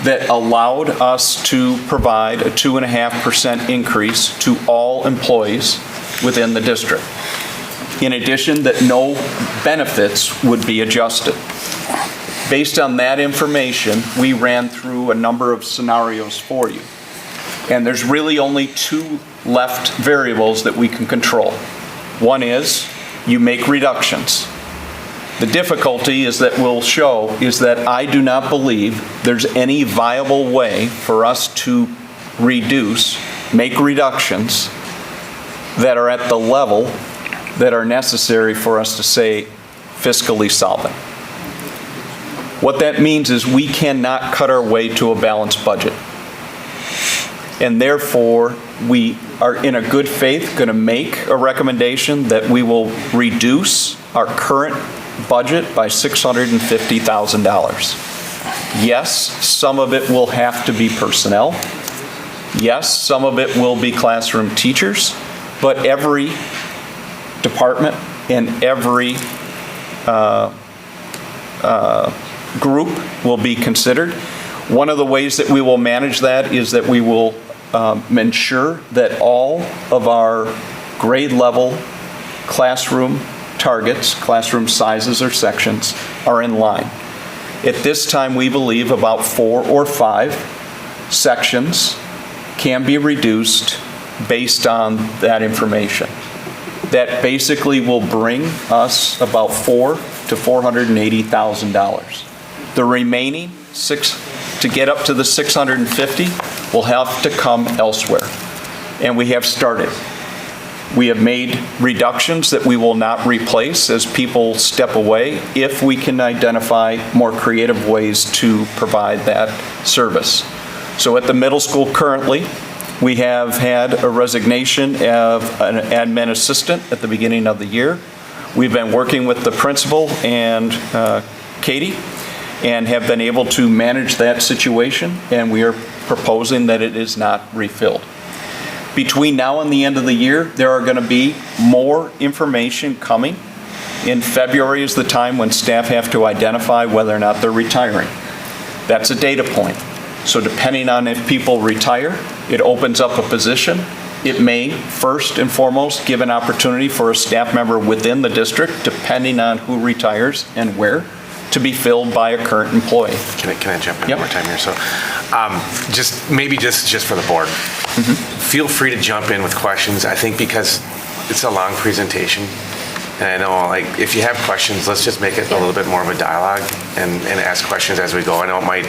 Speaker 2: that allowed us to provide a 2.5% increase to all employees within the district. In addition, that no benefits would be adjusted. Based on that information, we ran through a number of scenarios for you. And there's really only two left variables that we can control. One is you make reductions. The difficulty is that we'll show is that I do not believe there's any viable way for us to make reductions that are at the level that are necessary for us to say fiscally solvent. What that means is we cannot cut our way to a balanced budget. And therefore, we are in a good faith going to make a recommendation that we will reduce our current budget by $650,000. Yes, some of it will have to be personnel. Yes, some of it will be classroom teachers, but every department and every group will be considered. One of the ways that we will manage that is that we will ensure that all of our grade level classroom targets, classroom sizes or sections are in line. At this time, we believe about 4 or 5 sections can be reduced based on that information. That basically will bring us about $400,000 to $480,000. The remaining to get up to the 650 will have to come elsewhere. And we have started. We have made reductions that we will not replace as people step away if we can identify more creative ways to provide that service. So at the middle school currently, we have had a resignation of an admin assistant at the beginning of the year. We've been working with the principal and Katie and have been able to manage that situation, and we are proposing that it is not refilled. Between now and the end of the year, there are going to be more information coming. In February is the time when staff have to identify whether or not they're retiring. That's a data point. So depending on if people retire, it opens up a position. It may, first and foremost, give an opportunity for a staff member within the district, depending on who retires and where, to be filled by a current employee.
Speaker 1: Can I jump in one more time here? So, just for the board, feel free to jump in with questions. I think because it's a long presentation, and I know if you have questions, let's just make it a little bit more of a dialogue and ask questions as we go. I know it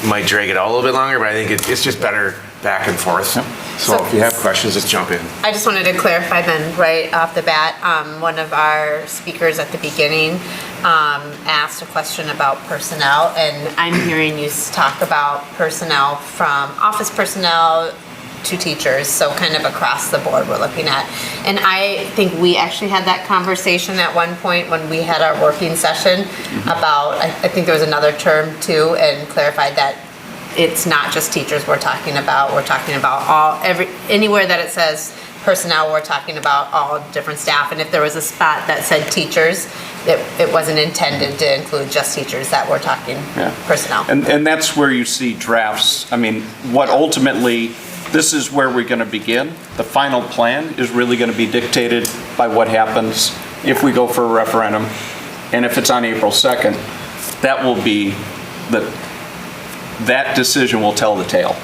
Speaker 1: might drag it out a little bit longer, but I think it's just better back and forth. So if you have questions, just jump in.
Speaker 14: I just wanted to clarify then, right off the bat, one of our speakers at the beginning asked a question about personnel, and I'm hearing you talk about personnel from office personnel to teachers, so kind of across the board we're looking at. And I think we actually had that conversation at one point when we had our working session about, I think there was another term too, and clarified that it's not just teachers we're talking about anywhere that it says personnel, we're talking about all different staff. And if there was a spot that said teachers, it wasn't intended to include just teachers, that we're talking personnel.
Speaker 2: And that's where you see drafts. I mean, what ultimately, this is where we're going to begin. The final plan is really going to be dictated by what happens if we go for a referendum. And if it's on April 2nd, that will be that decision will tell the tale.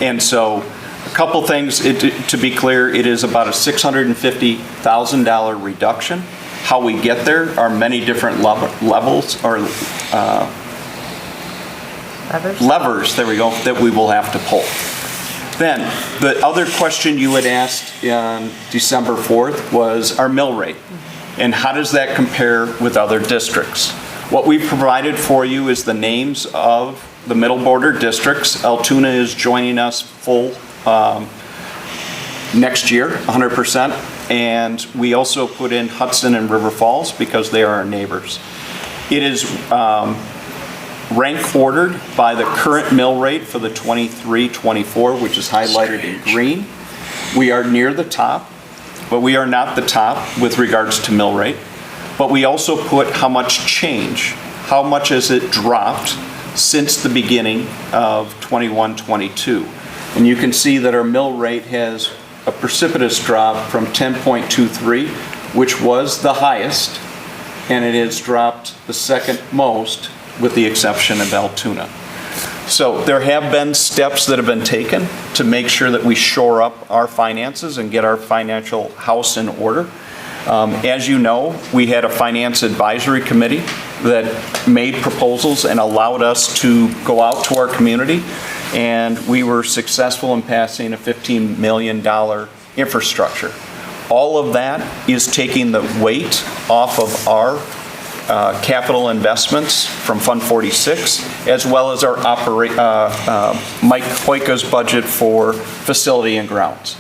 Speaker 2: And so a couple things, to be clear, it is about a $650,000 reduction. How we get there are many different levels or levers, there we go, that we will have to pull. Then, the other question you had asked on December 4th was our mill rate. And how does that compare with other districts? What we provided for you is the names of the middle border districts. Altoona is joining us full next year, 100%. And we also put in Hudson and River Falls because they are our neighbors. It is rank ordered by the current mill rate for the 23-24, which is highlighted in green. We are near the top, but we are not the top with regards to mill rate. But we also put how much change, how much has it dropped since the beginning of 21-22. And you can see that our mill rate has a precipitous drop from 10.23, which was the highest, and it has dropped the second most with the exception of Altoona. So there have been steps that have been taken to make sure that we shore up our finances and get our financial house in order. As you know, we had a finance advisory committee that made proposals and allowed us to go out to our community, and we were successful in passing a $15 million infrastructure. All of that is taking the weight off of our capital investments from Fund 46, as well as our Mike Hoyka's budget for facility and grounds.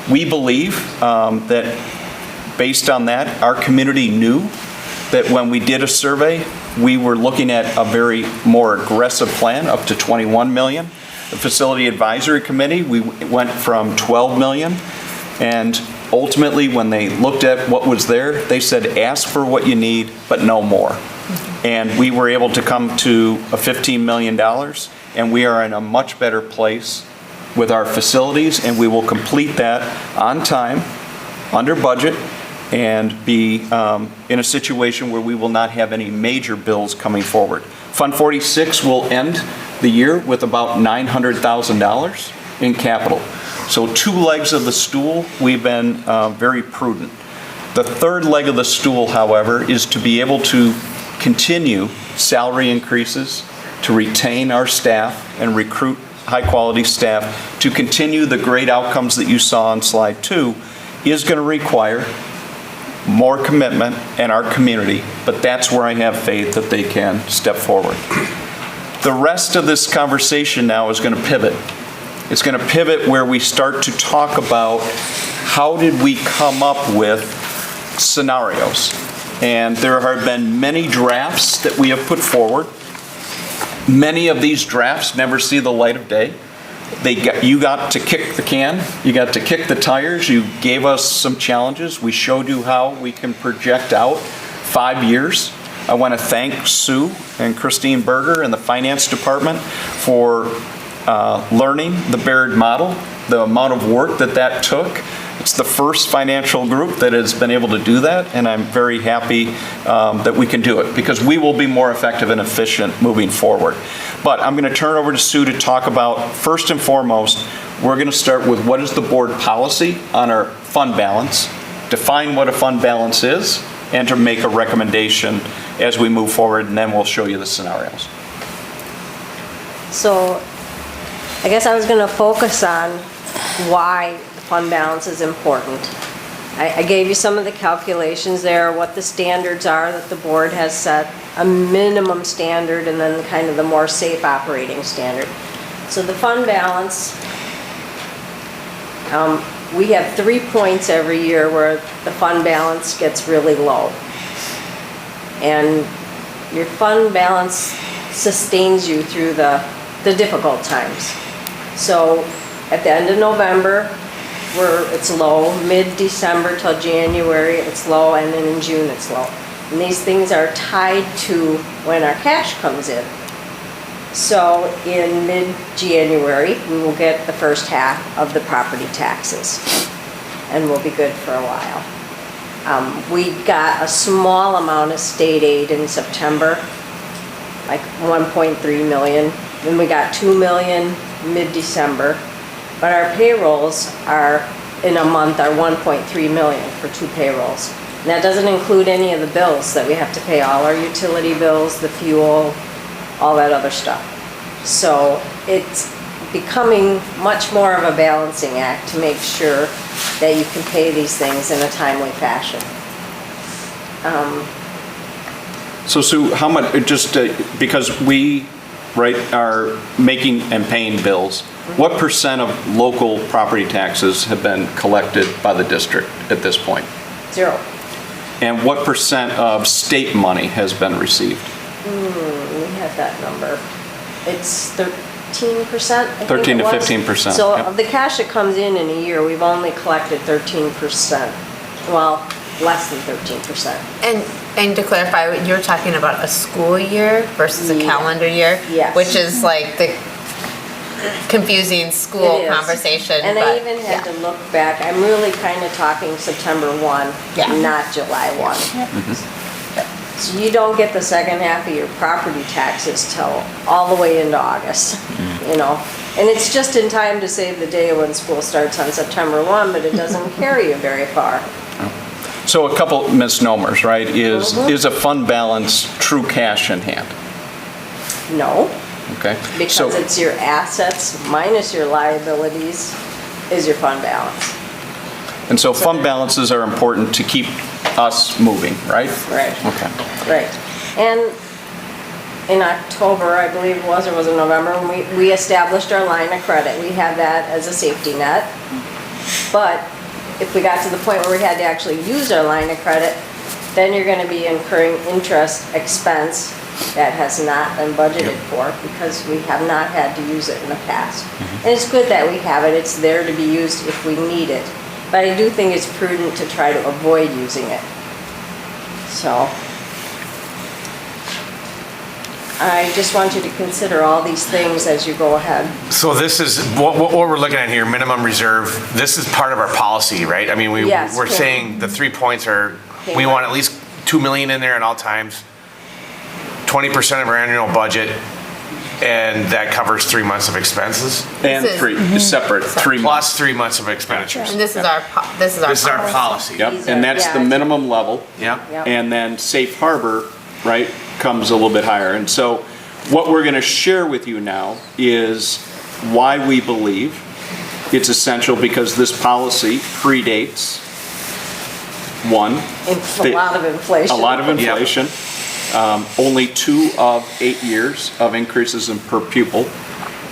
Speaker 2: We believe that based on that, our community knew that when we did a survey, we were looking at a very more aggressive plan, up to 21 million. The Facility Advisory Committee, we went from 12 million, and ultimately, when they looked at what was there, they said, ask for what you need, but no more. And we were able to come to a $15 million, and we are in a much better place with our facilities, and we will complete that on time, under budget, and be in a situation where we will not have any major bills coming forward. Fund 46 will end the year with about $900,000 in capital. So 2 legs of the stool, we've been very prudent. The third leg of the stool, however, is to be able to continue salary increases, to retain our staff and recruit high-quality staff, to continue the great outcomes that you saw on slide 2, is going to require more commitment in our community, but that's where I have faith that they can step forward. The rest of this conversation now is going to pivot. It's going to pivot where we start to talk about how did we come up with scenarios. And there have been many drafts that we have put forward. Many of these drafts never see the light of day. You got to kick the can, you got to kick the tires, you gave us some challenges. We showed you how we can project out 5 years. I want to thank Sue and Christine Berger and the Finance Department for learning the Baird model, the amount of work that took. It's the first financial group that has been able to do that, and I'm very happy that we can do it because we will be more effective and efficient moving forward. But I'm going to turn it over to Sue to talk about, first and foremost, we're going to start with what is the board policy on our fund balance, define what a fund balance is, and to make a recommendation as we move forward, and then we'll show you the scenarios.
Speaker 17: So I guess I was going to focus on why the fund balance is important. I gave you some of the calculations there, what the standards are that the board has set, a minimum standard, and then kind of the more safe operating standard. So the fund balance, we have 3 points every year where the fund balance gets really low. And your fund balance sustains you through the difficult times. So at the end of November, it's low, mid-December till January it's low, and then in June it's low. And these things are tied to when our cash comes in. So in mid-January, we will get the first half of the property taxes, and we'll be good for a while. We got a small amount of state aid in September, like 1.3 million. Then we got 2 million mid-December. But our payrolls are, in a month, are 1.3 million for 2 payrolls. And that doesn't include any of the bills that we have to pay, all our utility bills, the fuel, all that other stuff. So it's becoming much more of a balancing act to make sure that you can pay these things in a timely fashion.
Speaker 2: So Sue, how much, because we, are making and paying bills, what % of local property taxes have been collected by the district at this point?
Speaker 17: 0.
Speaker 2: And what % of state money has been received?
Speaker 17: We have that number. It's 13%.
Speaker 2: 13 to 15%.
Speaker 17: So
Speaker 2: yep.
Speaker 17: of the cash that comes in a year, we've only collected 13%. Well, less than 13%.
Speaker 4: And to clarify, you're talking about a school year versus a calendar year?
Speaker 17: Yes.
Speaker 4: Which is like
Speaker 14: confusing school
Speaker 17: It is.
Speaker 14: conversation.
Speaker 17: And
Speaker 14: but,
Speaker 17: I even had to look back, I'm really kind of talking September 1, not July 1. So you don't get the second half of your property taxes till all the way into August, you know? And it's just in time to save the day when school starts on September 1, but it doesn't carry you very far.
Speaker 2: So a couple misnomers, right? Is a fund balance true cash in hand?
Speaker 17: No,
Speaker 2: Okay.
Speaker 17: because
Speaker 2: So-
Speaker 17: it's your assets minus your liabilities is your fund balance.
Speaker 2: And so fund balances are important to keep us moving, right?
Speaker 17: Right.
Speaker 2: Okay.
Speaker 17: Right. And in October, I believe it was, or was it November, when we established our line of credit. We had that as a safety net. But if we got to the point where we had to actually use our line of credit, then you're gonna be incurring interest expense that has not been budgeted for because we have not had to use it in the past. And it's good that we have it. It's there to be used if we need it. But I do think it's prudent to try to avoid using it. So I just want you to consider all these things as you go ahead.
Speaker 1: So this is, what we're looking at here, minimum reserve, this is part of our policy, right? I mean,
Speaker 17: Yes,
Speaker 1: we're
Speaker 17: yeah.
Speaker 1: saying the 3 points are, we want at least 2 million in there at all times, 20% of our annual budget, and that covers 3 months of expenses.
Speaker 2: And
Speaker 14: This is-
Speaker 2: three, separate, 3 months.
Speaker 1: Plus 3 months of expenditures.
Speaker 14: And this is our
Speaker 1: This is our policy.
Speaker 2: Yep,
Speaker 17: These
Speaker 2: and
Speaker 17: are-
Speaker 2: that's the
Speaker 17: yeah.
Speaker 2: minimum level.
Speaker 1: Yep.
Speaker 17: Yep.
Speaker 2: And then safe harbor, right, comes a little bit higher. And so what we're going to share with you now is why we believe it's essential, because this policy predates, one,
Speaker 17: A lot of inflation.
Speaker 2: a lot of inflation. Only 2 of 8 years of increases in per pupil.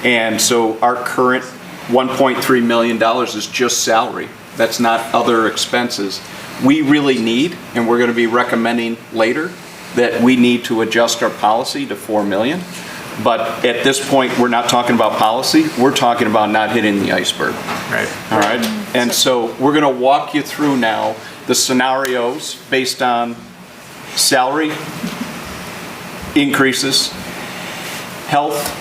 Speaker 2: And so our current $1.3 million is just salary. That's not other expenses. We really need, and we're going to be recommending later, that we need to adjust our policy to 4 million. But at this point, we're not talking about policy, we're talking about not hitting the iceberg.
Speaker 1: Right.
Speaker 2: All right? And so we're going to walk you through now the scenarios based on salary increases, health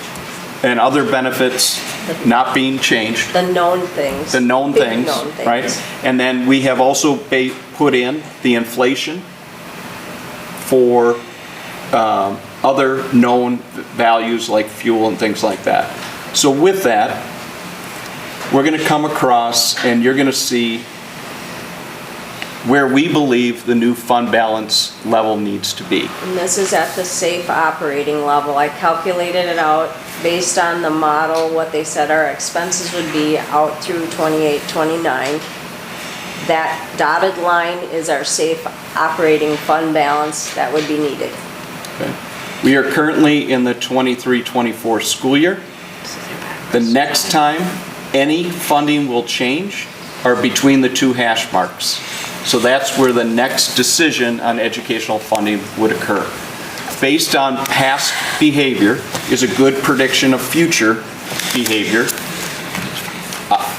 Speaker 2: and other benefits not being changed.
Speaker 17: The known things.
Speaker 2: The known
Speaker 17: Big
Speaker 2: things,
Speaker 17: known things.
Speaker 2: right? And then we have also put in the inflation for other known values like fuel and things like that. So with that, we're going to come across and you're going to see where we believe the new fund balance level needs to be.
Speaker 17: And this is at the safe operating level. I calculated it out based on the model, what they said our expenses would be out through 28, 29. That dotted line is our safe operating fund balance that would be needed.
Speaker 2: Okay. We are currently in the 23-24 school year. The next time any funding will change are between the 2 hash marks. So that's where the next decision on educational funding would occur. Based on past behavior is a good prediction of future behavior.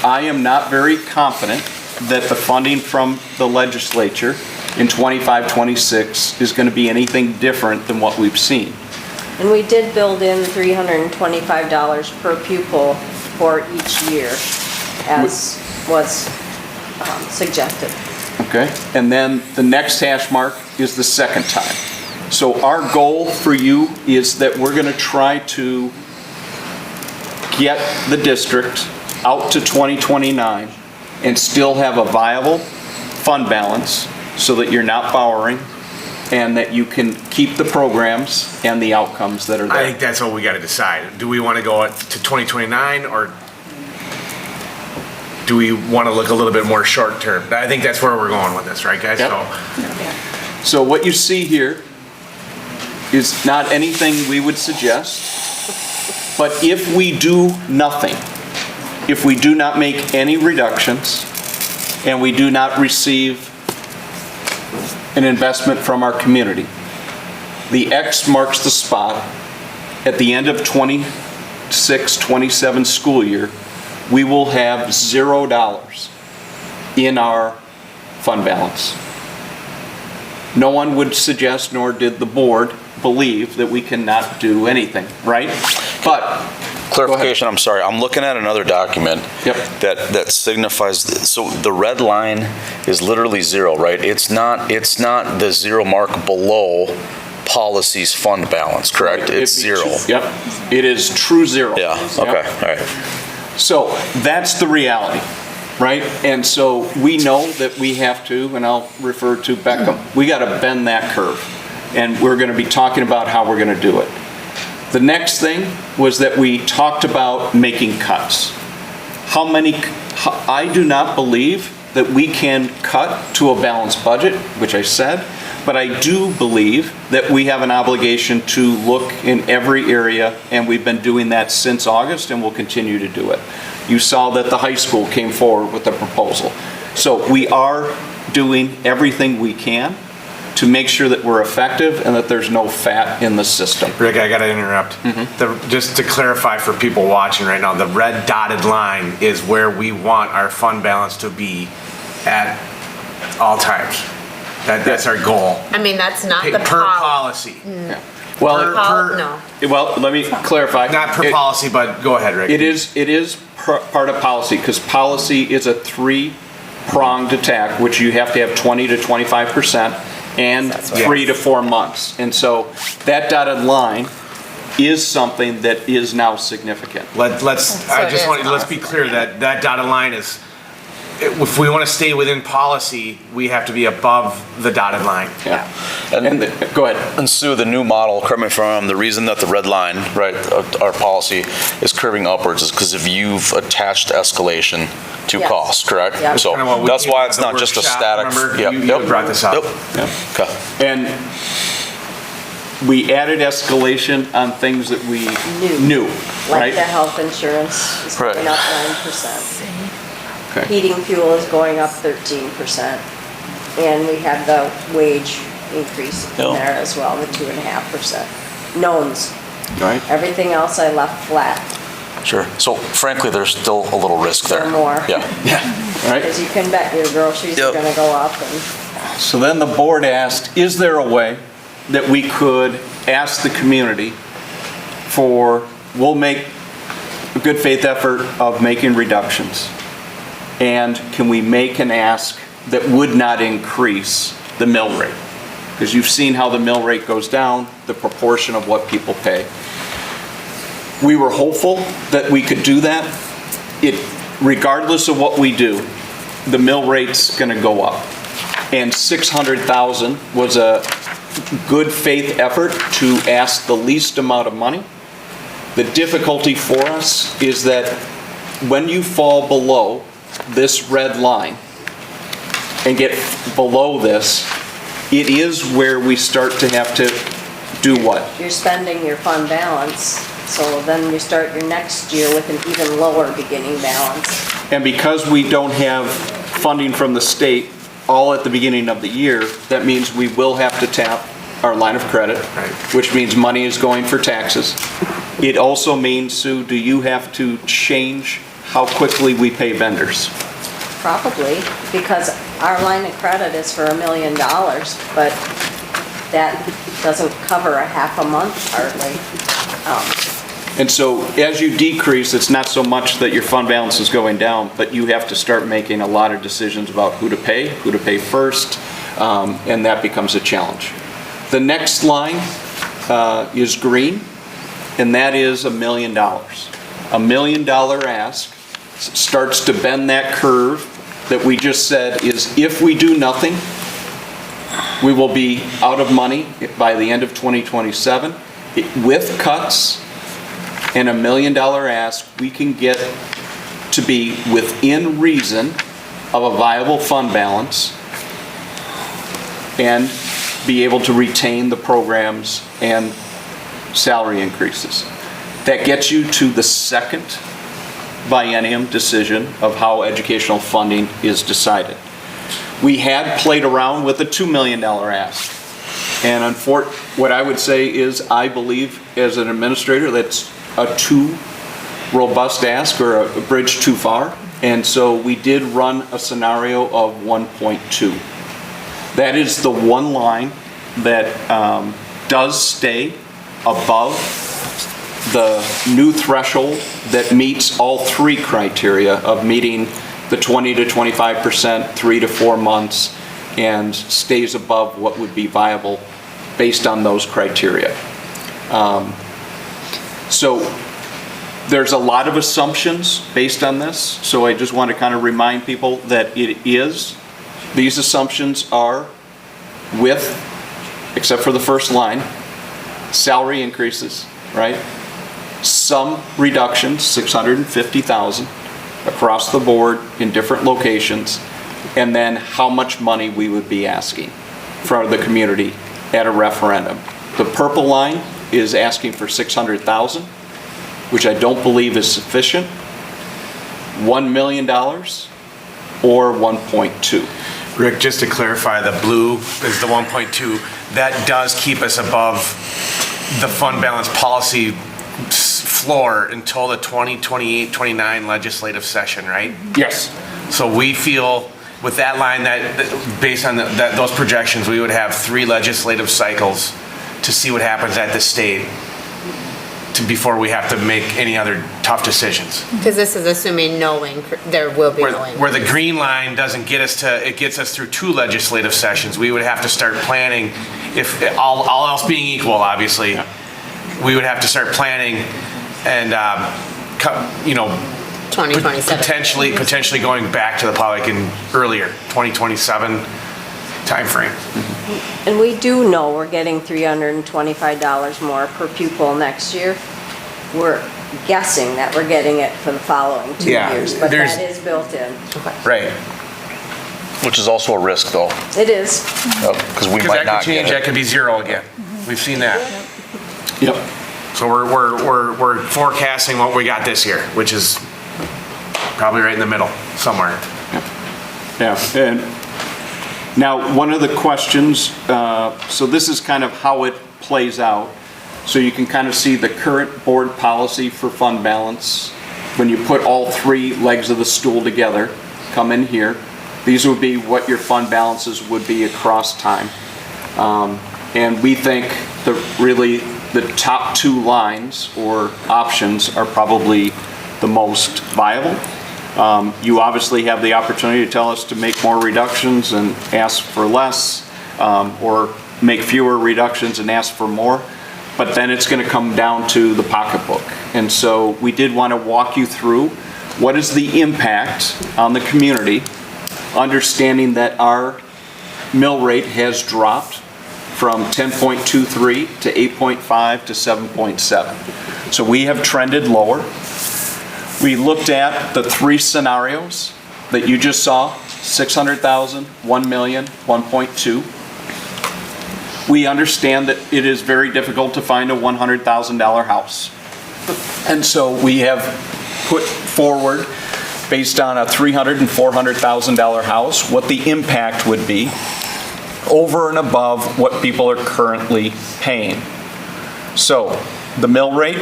Speaker 2: I am not very confident that the funding from the legislature in 25-26 is going to be anything different than what we've seen.
Speaker 17: And we did build in $325 per pupil for each year, as was suggested.
Speaker 2: Okay, and then the next hash mark is the second time. So our goal for you is that we're going to try to get the district out to 2029 and still have a viable fund balance so that you're not borrowing and that you can keep the programs and the outcomes that are there.
Speaker 1: I think that's what we got to decide. Do we want to go to 2029 or do we want to look a little bit more short term? I think that's where we're going with this, right, guys?
Speaker 2: Yep. So what you see here is not anything we would suggest, but if we do nothing, if we do not make any reductions, and we do not receive an investment from our community, the X marks the spot. At the end of 26-27 school year, we will have $0 in our fund balance. No one would suggest, nor did the board believe, that we cannot do anything, right? But
Speaker 3: Clarification, I'm sorry, I'm looking at another document that signifies, so the red line is literally zero, right? It's not the zero mark below policy's fund balance, correct? It's zero.
Speaker 2: Yep, it is true zero.
Speaker 3: Yeah, okay, all right.
Speaker 2: So that's the reality, right? And so we know that we have to, and I'll refer to Beckham, we got to bend that curve. And we're going to be talking about how we're going to do it. The next thing was that we talked about making cuts. I do not believe that we can cut to a balanced budget, which I said, but I do believe that we have an obligation to look in every area, and we've been doing that since August, and we'll continue to do it. You saw that the high school came forward with a proposal. So we are doing everything we can to make sure that we're effective and that there's no fat in the system.
Speaker 1: Rick, I gotta interrupt. Just to clarify for people watching right now, the red dotted line is where we want our fund balance to be at all times. That's our goal.
Speaker 14: I mean, that's not the
Speaker 1: Per policy.
Speaker 2: Well, well, let me clarify.
Speaker 1: Not per policy, but go ahead, Rick.
Speaker 2: It is part of policy, because policy is a three-pronged attack, which you have to have 20 to 25% and 3 to 4 months. And so that dotted line is something that is now significant.
Speaker 1: Let's be clear that that dotted line is, if we want to stay within policy, we have to be above the dotted line.
Speaker 2: Yeah. And go ahead.
Speaker 3: And Sue, the new model, correct me if I'm wrong, the reason that the red line, right, our policy is curving upwards is because if you've attached escalation to cost, correct?
Speaker 2: Yep.
Speaker 3: So that's why it's not just a static.
Speaker 1: You brought this up.
Speaker 3: Okay.
Speaker 2: And we added escalation on things that we knew,
Speaker 17: Like
Speaker 2: right?
Speaker 17: the health insurance is going up 9%.
Speaker 2: Okay.
Speaker 17: Heating fuel is going up 13%. And we have the wage increase in there as well, the 2.5%. Knowns.
Speaker 2: Right.
Speaker 17: Everything else I left flat.
Speaker 3: Sure. So frankly, there's still a little risk there.
Speaker 17: Or more.
Speaker 3: Yeah.
Speaker 2: Right.
Speaker 17: Because you can bet your groceries are going to go up. And
Speaker 2: So then the board asked, is there a way that we could ask the community we'll make a good faith effort of making reductions. And can we make an ask that would not increase the mill rate? Because you've seen how the mill rate goes down, the proportion of what people pay. We were hopeful that we could do that. Regardless of what we do, the mill rate's going to go up. And $600,000 was a good faith effort to ask the least amount of money. The difficulty for us is that when you fall below this red line and get below this, it is where we start to have to do what?
Speaker 17: you're spending your fund balance. So then you start your next year with an even lower beginning balance.
Speaker 2: And because we don't have funding from the state all at the beginning of the year, that means we will have to tap our line of credit, which means money is going for taxes. It also means, Sue, do you have to change how quickly we pay vendors?
Speaker 17: Probably, because our line of credit is for $1 million, but that doesn't cover a half a month hardly.
Speaker 2: And so as you decrease, it's not so much that your fund balance is going down, but you have to start making a lot of decisions about who to pay first, and that becomes a challenge. The next line is green, and that is $1 million. $1 million ask starts to bend that curve that we just said is if we do nothing, we will be out of money by the end of 2027. With cuts and $1 million ask, we can get to be within reason of a viable fund balance and be able to retain the programs and salary increases. That gets you to the second biennium decision of how educational funding is decided. We had played around with a $2 million ask. And what I would say is I believe as an administrator that's a too robust ask or a bridge too far. And so we did run a scenario of 1.2. That is the one line that does stay above the new threshold that meets all three criteria of meeting the 20 to 25%, 3 to 4 months, and stays above what would be viable based on those criteria. So there's a lot of assumptions based on this, so I just want to kind of remind people that these assumptions are with, except for the first line, salary increases, right? Some reductions, 650,000 across the board in different locations, and then how much money we would be asking for the community at a referendum. The purple line is asking for 600,000, which I don't believe is sufficient. $1 million or 1.2.
Speaker 1: Rick, just to clarify, the blue is the 1.2. That does keep us above the fund balance policy floor until the 2028-29 legislative session, right?
Speaker 2: Yes.
Speaker 1: So we feel with that line that based on those projections, we would have 3 legislative cycles to see what happens at the state before we have to make any other tough decisions.
Speaker 4: Because this is assuming there will be no
Speaker 1: Where the green line doesn't get us it gets us through 2 legislative sessions. We would have to start planning, if all else being equal, obviously, we would have to start planning and,
Speaker 4: 2027.
Speaker 1: potentially going back to the public in earlier, 2027 timeframe.
Speaker 17: And we do know we're getting $325 more per pupil next year. We're guessing that we're getting it for the following 2 years, but that is built in.
Speaker 1: Right.
Speaker 3: Which is also a risk, though.
Speaker 17: It is.
Speaker 3: Because we might not get it.
Speaker 1: That could be 0 again. We've seen that.
Speaker 2: Yep.
Speaker 1: So we're forecasting what we got this year, which is probably right in the middle, somewhere.
Speaker 2: Yeah, and now one of the questions, so this is kind of how it plays out. So you can kind of see the current board policy for fund balance. When you put all 3 legs of the stool together, come in here, these would be what your fund balances would be across time. And we think the top 2 lines or options are probably the most viable. You obviously have the opportunity to tell us to make more reductions and ask for less, or make fewer reductions and ask for more. But then it's going to come down to the pocketbook. And so we did want to walk you through what is the impact on the community, understanding that our mill rate has dropped from 10.23 to 8.5 to 7.7. So we have trended lower. We looked at the 3 scenarios that you just saw, 600,000, 1 million, 1.2. We understand that it is very difficult to find a $100,000 house. And so we have put forward, based on a $300,000 and $400,000 house, what the impact would be over and above what people are currently paying. So the mill rate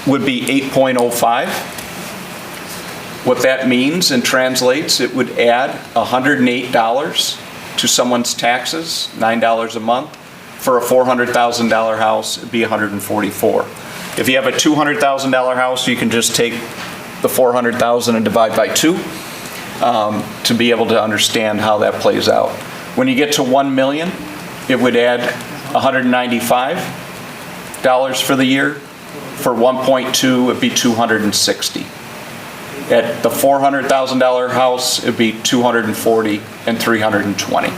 Speaker 2: would be 8.05. What that means and translates, it would add $108 to someone's taxes, $9 a month. For a $400,000 house, it'd be $144. If you have a $200,000 house, you can just take the $400,000 and divide by 2 to be able to understand how that plays out. When you get to 1 million, it would add $195 for the year. For 1.2, it'd be $260. At the $400,000 house, it'd be $240 and $320.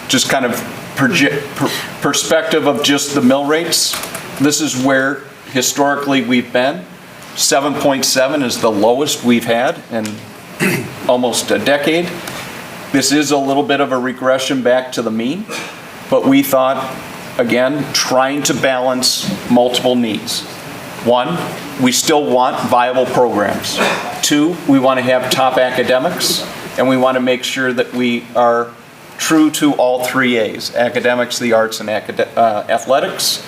Speaker 2: Just kind of perspective of just the mill rates. This is where historically we've been. 7.7 is the lowest we've had in almost a decade. This is a little bit of a regression back to the mean, but we thought, again, trying to balance multiple needs. 1, we still want viable programs. 2, we want to have top academics, and we want to make sure that we are true to all 3 A's, academics, the arts, and athletics.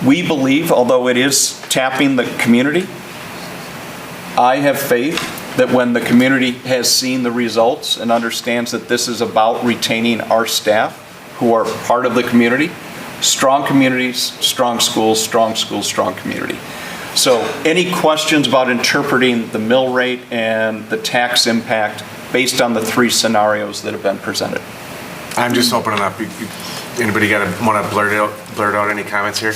Speaker 2: We believe, although it is tapping the community, I have faith that when the community has seen the results and understands that this is about retaining our staff who are part of the community, strong communities, strong schools, strong community. So any questions about interpreting the mill rate and the tax impact based on the 3 scenarios that have been presented?
Speaker 1: I'm just opening up. Anybody want to blurt out any comments here?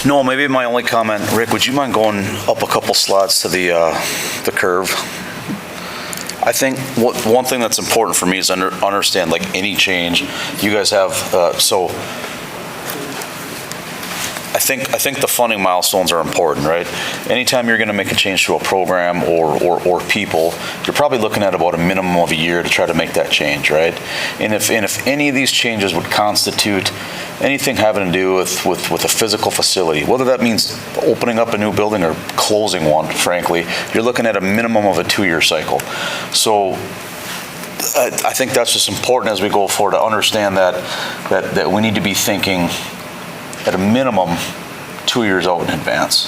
Speaker 3: No, maybe my only comment, Rick, would you mind going up a couple slides to the curve? I think one thing that's important for me is understand, like any change you guys have, so I think the funding milestones are important, right? Anytime you're going to make a change to a program or people, you're probably looking at about a minimum of a year to try to make that change, right? And if any of these changes would constitute anything having to do with a physical facility, whether that means opening up a new building or closing one, frankly, you're looking at a minimum of a 2-year cycle. So I think that's just important as we go forward to understand that we need to be thinking at a minimum 2 years out in advance.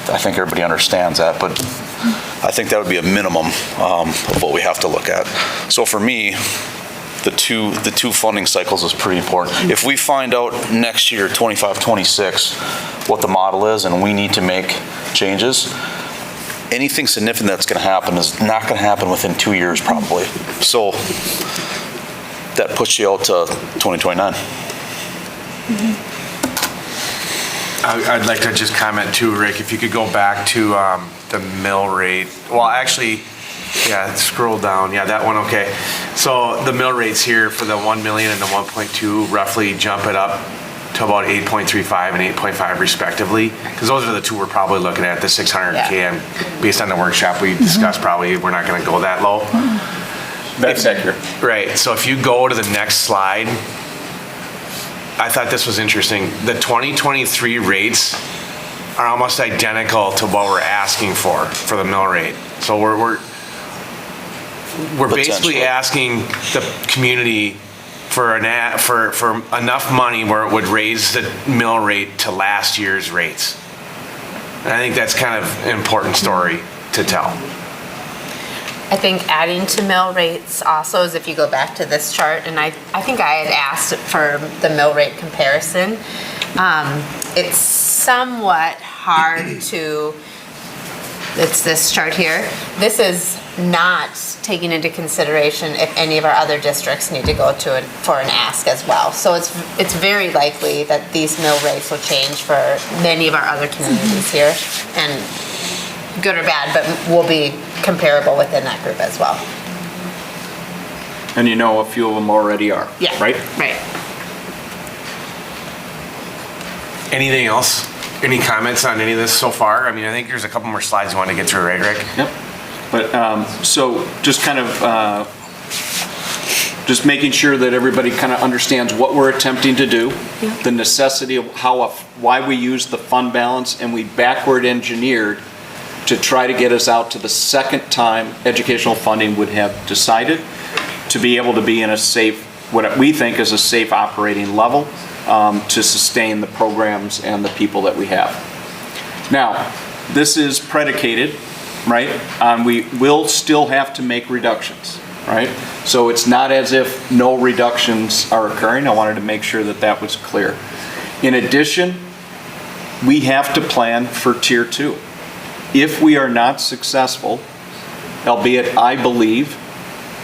Speaker 3: I think everybody understands that, but I think that would be a minimum of what we have to look at. So for me, the two funding cycles is pretty important. If we find out next year, 25, 26, what the model is and we need to make changes, anything significant that's going to happen is not going to happen within 2 years probably. So that puts you out to 2029.
Speaker 1: Mm-hmm. I'd like to just comment too, Rick, if you could go back to the mill rate. Well, actually, yeah, scroll down. Yeah, that one, okay. So the mill rates here for the 1 million and the 1.2 roughly jump it up to about 8.35 and 8.5 respectively, because those are the two we're probably looking at, the 600K, and based on the workshop we discussed, probably we're not going to go that low.
Speaker 2: That's accurate.
Speaker 1: Right, so if you go to the next slide, I thought this was interesting. The 2023 rates are almost identical to what we're asking for the mill rate. So we're basically asking the community for enough money where it would raise the mill rate to last year's rates. And I think that's kind of an important story to tell.
Speaker 4: I think adding to mill rates also is, if you go back to this chart, and I think I had asked for the mill rate comparison. It's somewhat hard to, it's this chart here. This is not taking into consideration if any of our other districts need to go to it for an ask as well. So it's very likely that these mill rates will change for many of our other communities here, and good or bad, but will be comparable within that group as well.
Speaker 2: And you know a few of them already are,
Speaker 4: yeah,
Speaker 2: right?
Speaker 4: Right.
Speaker 1: Anything else? Any comments on any of this so far? I mean, I think there's a couple more slides you want to get through, right, Rick?
Speaker 2: Yep. But so just kind of just making sure that everybody kind of understands what we're attempting to do, the necessity of why we use the fund balance, and we backward engineered to try to get us out to the second time educational funding would have decided to be able to be in a safe, what we think is a safe operating level to sustain the programs and the people that we have. Now, this is predicated, right, on we will still have to make reductions, right? So it's not as if no reductions are occurring. I wanted to make sure that that was clear. In addition, we have to plan for Tier 2. If we are not successful, albeit I believe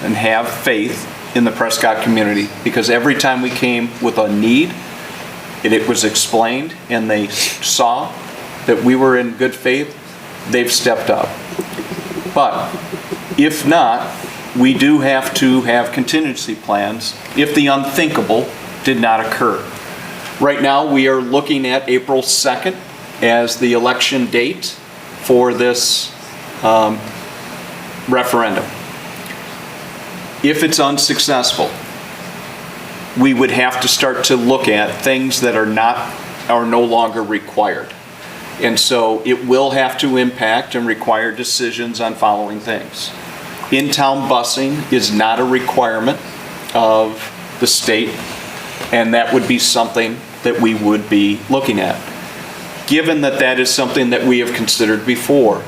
Speaker 2: and have faith in the Prescott community, because every time we came with a need, it was explained and they saw that we were in good faith, they've stepped up. But if not, we do have to have contingency plans if the unthinkable did not occur. Right now, we are looking at April 2nd as the election date for this referendum. If it's unsuccessful, we would have to start to look at things that are no longer required. And so it will have to impact and require decisions on following things. In-town busing is not a requirement of the state, and that would be something that we would be looking at. Given that that is something that we have considered before,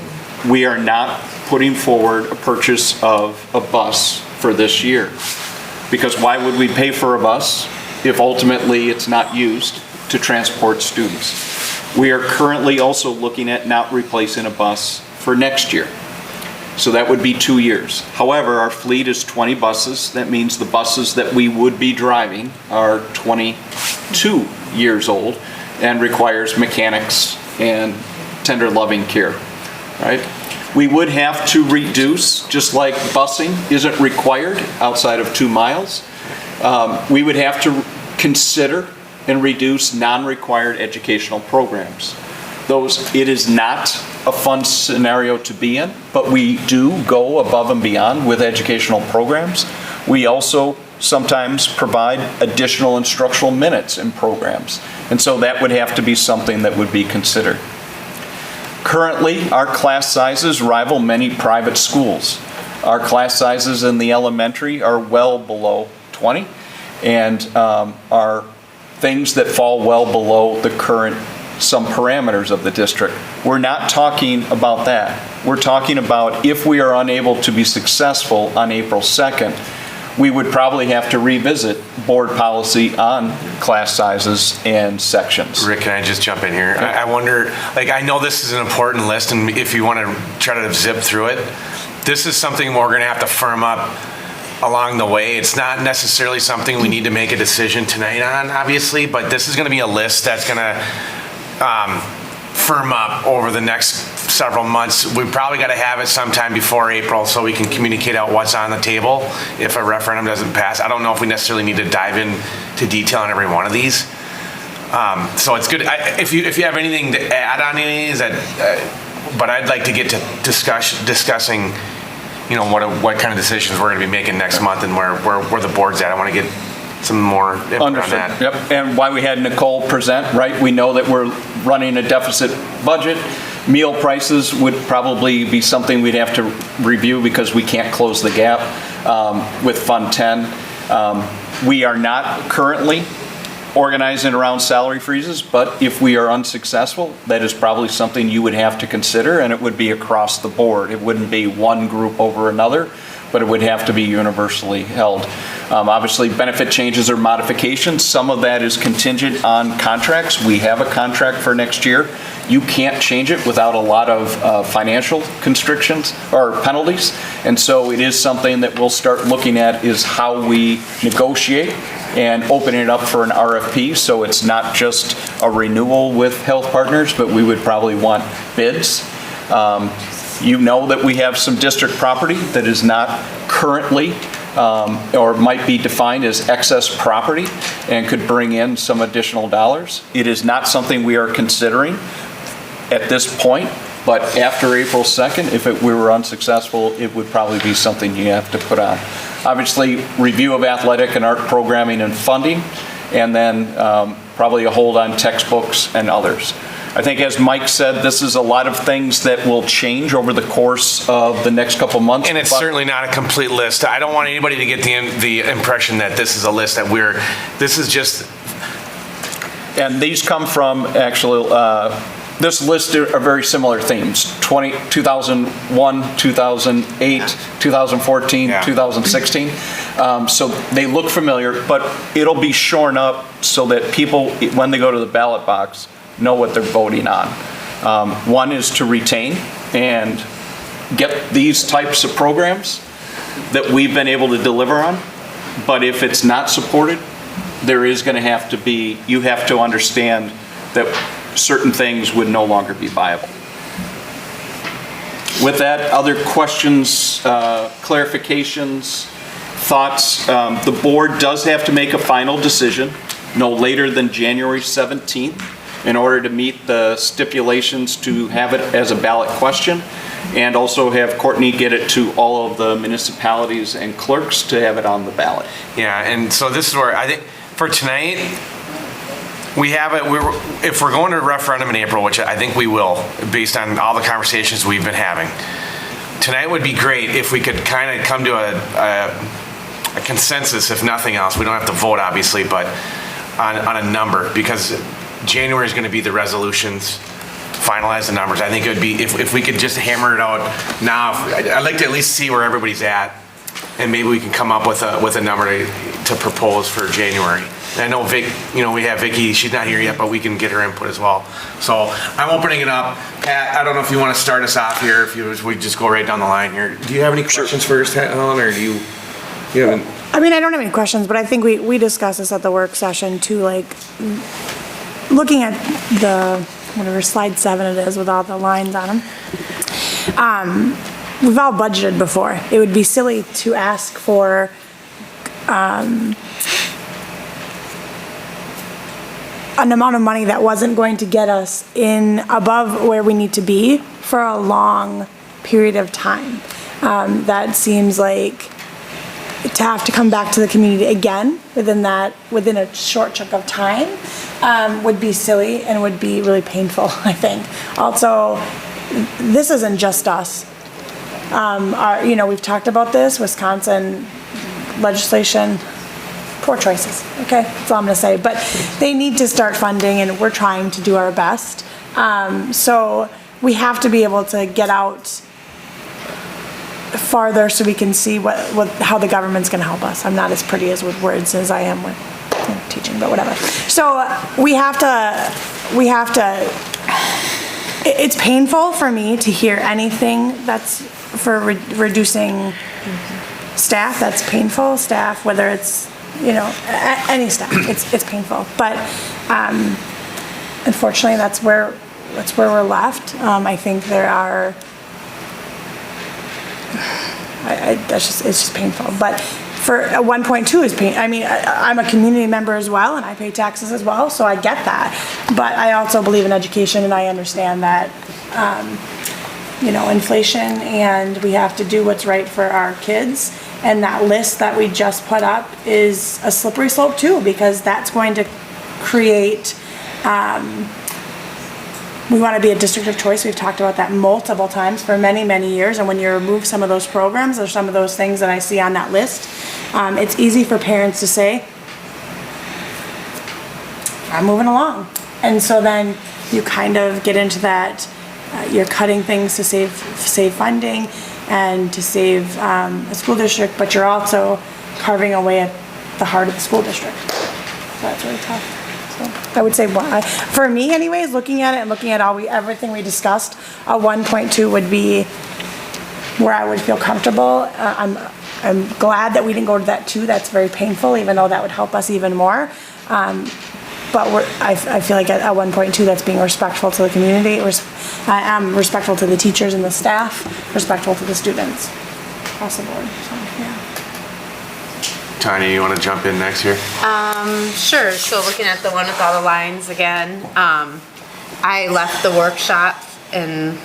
Speaker 2: we are not putting forward a purchase of a bus for this year. Because why would we pay for a bus if ultimately it's not used to transport students? We are currently also looking at not replacing a bus for next year. So that would be 2 years. However, our fleet is 20 buses. That means the buses that we would be driving are 22 years old and requires mechanics and tender loving care, right? We would have to reduce, just like busing isn't required outside of 2 miles, we would have to consider and reduce non-required educational programs. It is not a fun scenario to be in, but we do go above and beyond with educational programs. We also sometimes provide additional instructional minutes in programs, and so that would have to be something that would be considered. Currently, our class sizes rival many private schools. Our class sizes in the elementary are well below 20, and are things that fall well below the current some parameters of the district. We're not talking about that. We're talking about if we are unable to be successful on April 2nd, we would probably have to revisit board policy on class sizes and sections.
Speaker 1: Rick, can I just jump in here? I wonder, like, I know this is an important list, and if you want to try to zip through it, this is something we're going to have to firm up along the way. It's not necessarily something we need to make a decision tonight on, obviously, but this is going to be a list that's going to firm up over the next several months. We probably got to have it sometime before April so we can communicate out what's on the table if a referendum doesn't pass. I don't know if we necessarily need to dive into detail on every one of these. So it's good. If you have anything to add on any of these, but I'd like to get to discussing, you know, what kind of decisions we're going to be making next month and where the board's at. I want to get some more input on that.
Speaker 2: Yep, and why we had Nicole present, right? We know that we're running a deficit budget. Meal prices would probably be something we'd have to review because we can't close the gap with Fund 10. We are not currently organizing around salary freezes, but if we are unsuccessful, that is probably something you would have to consider, and it would be across the board. It wouldn't be one group over another, but it would have to be universally held. Obviously, benefit changes or modifications, some of that is contingent on contracts. We have a contract for next year. You can't change it without a lot of financial constrictions or penalties, and so it is something that we'll start looking at is how we negotiate and open it up for an RFP, so it's not just a renewal with Health Partners, but we would probably want bids. You know that we have some district property that is not currently or might be defined as excess property and could bring in some additional dollars. It is not something we are considering at this point, but after April 2nd, if we were unsuccessful, it would probably be something you have to put on. Obviously, review of athletic and art programming and funding, and then probably a hold on textbooks and others. I think, as Mike said, this is a lot of things that will change over the course of the next couple months.
Speaker 1: And it's certainly not a complete list. I don't want anybody to get the impression that this is a list that this is just.
Speaker 2: And these come from actually, this list are very similar themes. 2001, 2008, 2014, yeah. 2016. So they look familiar, but it'll be shorn up so that people, when they go to the ballot box, know what they're voting on. One is to retain and get these types of programs that we've been able to deliver on, but if it's not supported, there is going to have to be, you have to understand that certain things would no longer be viable. With that, other questions, clarifications, thoughts? The board does have to make a final decision no later than January 17th in order to meet the stipulations to have it as a ballot question, and also have Courtney get it to all of the municipalities and clerks to have it on the ballot.
Speaker 1: Yeah, and so this is where I think for tonight, we have it. If we're going to a referendum in April, which I think we will, based on all the conversations we've been having, tonight would be great if we could kind of come to a consensus, if nothing else. We don't have to vote, obviously, but on a number, because January is going to be the resolutions, finalize the numbers. I think it would be, if we could just hammer it out now, I'd like to at least see where everybody's at and maybe we can come up with a number to propose for January. And I know Vic, we have Vicky, she's not here yet, but we can get her input as well. So I'm opening it up. Pat, I don't know if you want to start us off here, we just go right down the line here. Do you have any questions first, Helen, or do you haven't?
Speaker 18: I mean, I don't have any questions, but I think we discussed this at the work session too, like looking at the, whatever, slide 7 it is with all the lines on them. We've all budgeted before. It would be silly to ask for an amount of money that wasn't going to get us in above where we need to be for a long period of time. That seems like to have to come back to the community again within a short chunk of time would be silly and would be really painful, I think. Also, this isn't just us. We've talked about this, Wisconsin legislation, poor choices, okay? That's all I'm gonna say. But they need to start funding, and we're trying to do our best. So we have to be able to get out farther so we can see how the government's gonna help us. I'm not as pretty as with words as I am with teaching, but whatever. So we have to, it's painful for me to hear anything that's for reducing staff. That's painful. Staff, whether it's, any staff, it's painful. But unfortunately, that's where we're left. I think there are, it's just painful. But for 1.2 is pain. I mean, I'm a community member as well, and I pay taxes as well, so I get that. But I also believe in education, and I understand that, inflation, and we have to do what's right for our kids. And that list that we just put up is a slippery slope too, because that's going to create, we want to be a district of choice. We've talked about that multiple times for many, many years. And when you remove some of those programs or some of those things that I see on that list, it's easy for parents to say, I'm moving along. And so then you kind of get into that, you're cutting things to save funding and to save a school district, but you're also carving away at the heart of the school district. So that's really tough. So I would say, for me anyways, looking at it and looking at everything we discussed, a 1.2 would be where I would feel comfortable. I'm glad that we didn't go to that 2. That's very painful, even though that would help us even more. But I feel like at 1.2, that's being respectful to the community. I am respectful to the teachers and the staff, respectful to the students across the board. So, yeah.
Speaker 1: Tanya, you want to jump in next here?
Speaker 4: Sure. So looking at the one with all the lines again, I left the workshop and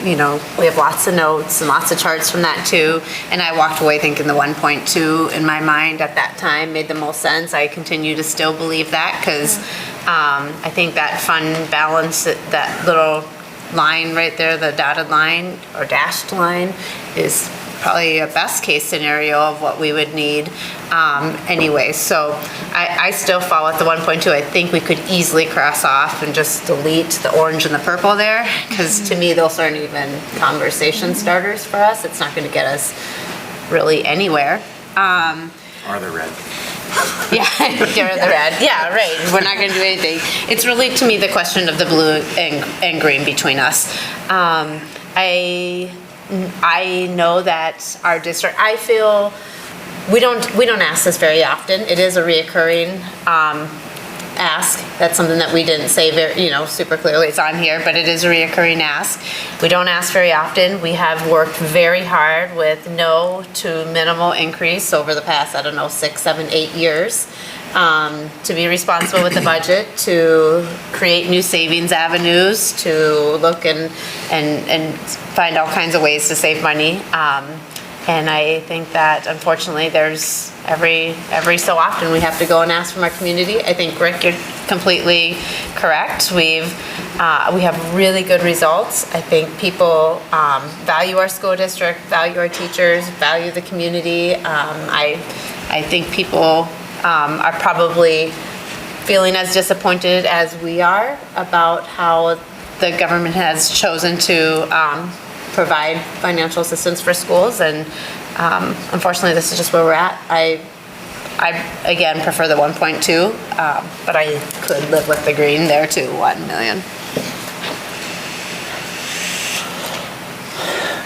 Speaker 4: we have lots of notes and lots of charts from that too. And I walked away thinking the 1.2 in my mind at that time made the most sense. I continue to still believe that because I think that fund balance, that little line right there, the dotted line or dashed line, is probably a best case scenario of what we would need anyway. So I still fall at the 1.2. I think we could easily cross off and just delete the orange and the purple there, because to me those aren't even conversation starters for us. It's not going to get us really anywhere.
Speaker 1: Or the red.
Speaker 4: Yeah, get rid of the red. Yeah, right. We're not going to do anything. It's really, to me, the question of the blue and green between us. I know that our district, I feel, we don't ask this very often. It is a reoccurring ask. That's something that we didn't say very, super clearly. It's on here, but it is a reoccurring ask. We don't ask very often. We have worked very hard with no to minimal increase over the past, 6, 7, 8 years. To be responsible with the budget, to create new savings avenues, to look and find all kinds of ways to save money. And I think that unfortunately there's every so often we have to go and ask from our community. I think, Rick, you're completely correct. We have really good results. I think people value our school district, value our teachers, value the community. I think people are probably feeling as disappointed as we are about how the government has chosen to provide financial assistance for schools, and Unfortunately, this is just where we're at. I again prefer the 1.2, but I could live with the green there too, 1 million.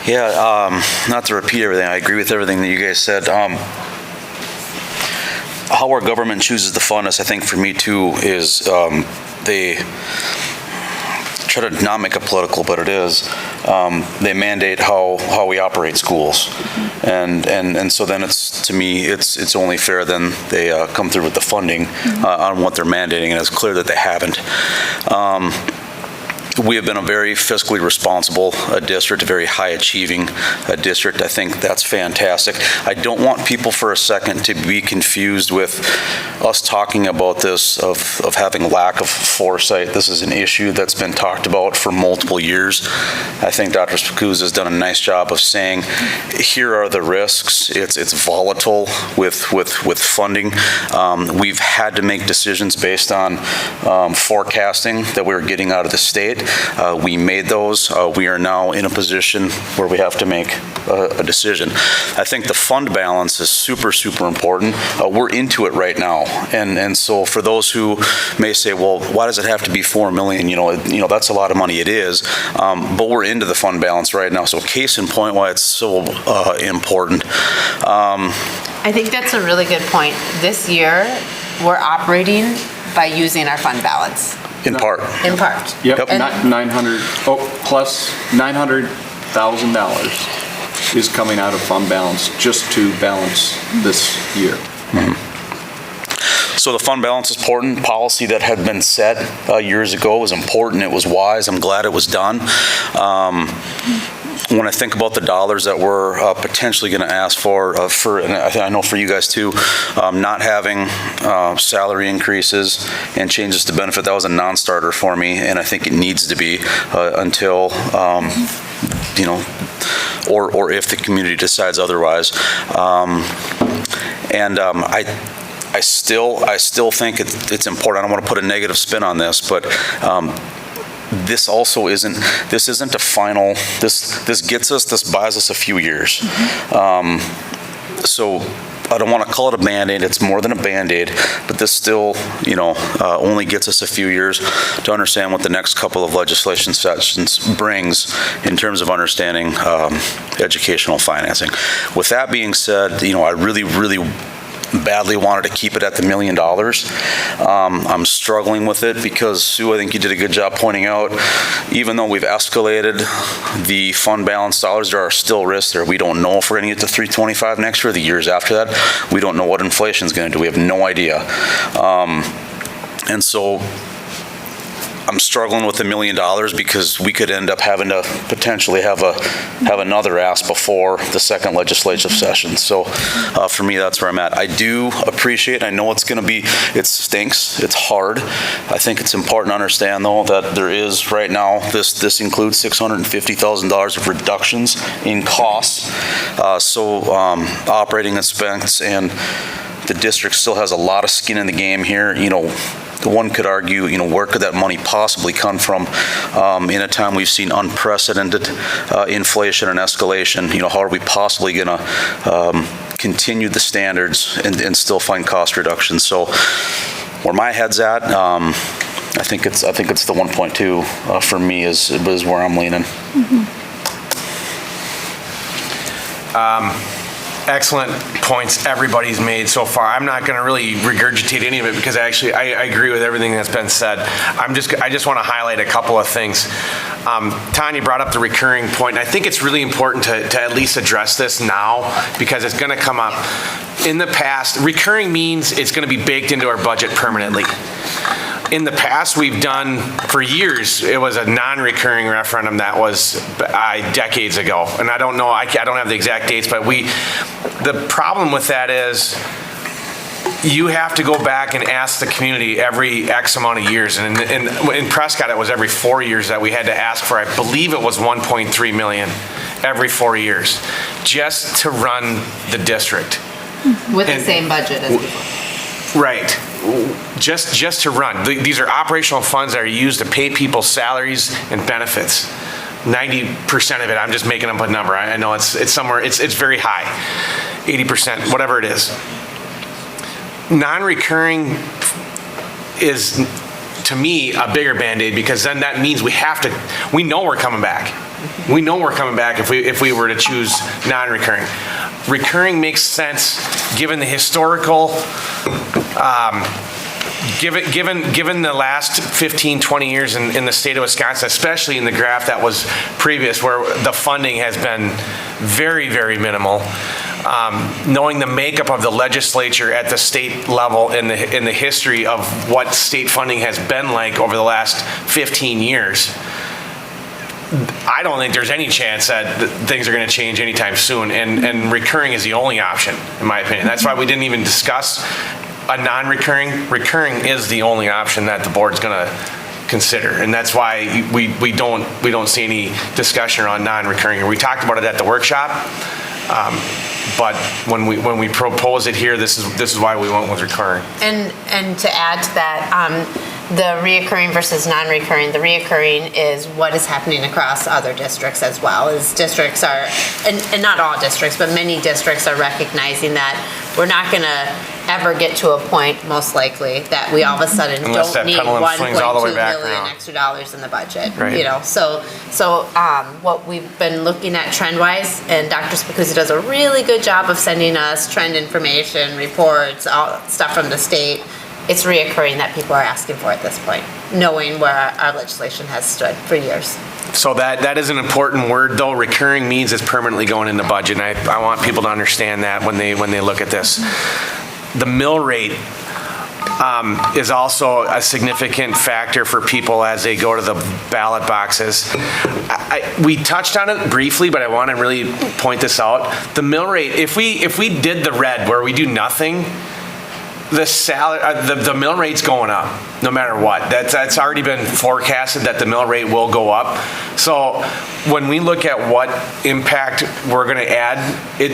Speaker 3: Yeah, not to repeat everything, I agree with everything that you guys said. How our government chooses to fund us, I think for me too, is they try to not make it political, but it is. They mandate how we operate schools, and so then to me it's only fair then they come through with the funding on what they're mandating, and it's clear that they haven't. We have been a very fiscally responsible district, a very high-achieving district. I think that's fantastic. I don't want people for a second to be confused with us talking about this of having lack of foresight. This is an issue that's been talked about for multiple years. I think Dr. Spacuzza has done a nice job of saying, here are the risks. It's volatile with funding. We've had to make decisions based on forecasting that we were getting out of the state. We made those. We are now in a position where we have to make a decision. I think the fund balance is super, super important. We're into it right now. And so for those who may say, well, why does it have to be $4 million? You know, that's a lot of money. It is. But we're into the fund balance right now. So case in point why it's so important.
Speaker 4: I think that's a really good point. This year, we're operating by using our fund balance.
Speaker 3: In part.
Speaker 4: In part.
Speaker 5: Yep, 900, plus $900,000 is coming out of fund balance just to balance this year.
Speaker 3: Mm-hmm. So the fund balance is important. Policy that had been set years ago was important. It was wise. I'm glad it was done. When I think about the dollars that we're potentially going to ask for, and I know for you guys too, not having salary increases and changes to benefit, that was a non-starter for me, and I think it needs to be until, or if the community decides otherwise. I still think it's important. I don't want to put a negative spin on this, but this isn't a final, this gets us, this buys us a few years. So I don't want to call it a Band-Aid, it's more than a Band-Aid, but this still, only gets us a few years to understand what the next couple of legislation sessions brings in terms of understanding educational financing. With that being said, I really badly wanted to keep it at the $1 million. I'm struggling with it because, Sue, I think you did a good job pointing out, even though we've escalated the fund balance dollars, there are still risks there. We don't know if we're going to get to 325 next year, the years after that. We don't know what inflation is going to do. We have no idea. And so I'm struggling with $1 million because we could end up having to potentially have another ask before the second legislative session. So for me, that's where I'm at. I do appreciate, I know it stinks, it's hard. I think it's important to understand though that there is right now, this includes $650,000 of reductions in costs. Operating expense, and the district still has a lot of skin in the game here. One could argue, where could that money possibly come from in a time we've seen unprecedented inflation and escalation? How are we possibly going to continue the standards and still find cost reductions? So where my head's at, I think it's the 1.2 for me is where I'm leaning.
Speaker 1: Excellent points everybody's made so far. I'm not going to really regurgitate any of it because I agree with everything that's been said. I just want to highlight a couple of things. Tanya brought up the recurring point, and I think it's really important to at least address this now because it's going to come up. In the past, recurring means it's going to be baked into our budget permanently. In the past, we've done, for years, it was a non-recurring referendum that was decades ago. And I don't know, I don't have the exact dates, but the problem with that is you have to go back and ask the community every X amount of years. And in Prescott, it was every 4 years that we had to ask for, I believe it was 1.3 million every 4 years, just to run the district.
Speaker 4: With the same budget as before.
Speaker 1: Right. Just to run. These are operational funds that are used to pay people's salaries and benefits. 90% of it, I'm just making up a number. I know it's somewhere, it's very high, 80%, whatever it is. Non-recurring is, to me, a bigger Band-Aid, because then that means we know we're coming back. We know we're coming back if we were to choose non-recurring. Recurring makes sense given the historical, given the last 15, 20 years in the state of Wisconsin, especially in the graph that was previous, where the funding has been very, very minimal. Knowing the makeup of the legislature at the state level in the history of what state funding has been like over the last 15 years, I don't think there's any chance that things are going to change anytime soon, and recurring is the only option, in my opinion. That's why we didn't even discuss a non-recurring. Recurring is the only option that the board's going to consider, and that's why we don't see any discussion around non-recurring. We talked about it at the workshop, but when we propose it here, this is why we went with recurring.
Speaker 4: And to add to that, the reoccurring versus non-recurring, the reoccurring is what is happening across other districts as well. As districts are, and not all districts, but many districts are recognizing that we're not going to ever get to a point, most likely, that we all of a sudden
Speaker 1: Unless
Speaker 4: don't
Speaker 1: that
Speaker 4: need
Speaker 1: pendulum swings all the way
Speaker 4: 1.2
Speaker 1: back
Speaker 4: million
Speaker 1: around.
Speaker 4: extra dollars in the budget.
Speaker 1: Right.
Speaker 4: You know, so what we've been looking at trend-wise, and Dr. Spacuzzi does a really good job of sending us trend information, reports, all stuff from the state. It's reoccurring that people are asking for at this point, knowing where our legislation has stood for years.
Speaker 1: So that is an important word, though. Recurring means it's permanently going in the budget, and I want people to understand that when they look at this. The mill rate is also a significant factor for people as they go to the ballot boxes. We touched on it briefly, but I want to really point this out. The mill rate, if we did the red where we do nothing, the mill rate's going up no matter what. That's already been forecasted that the mill rate will go up. So when we look at what impact we're going to add, it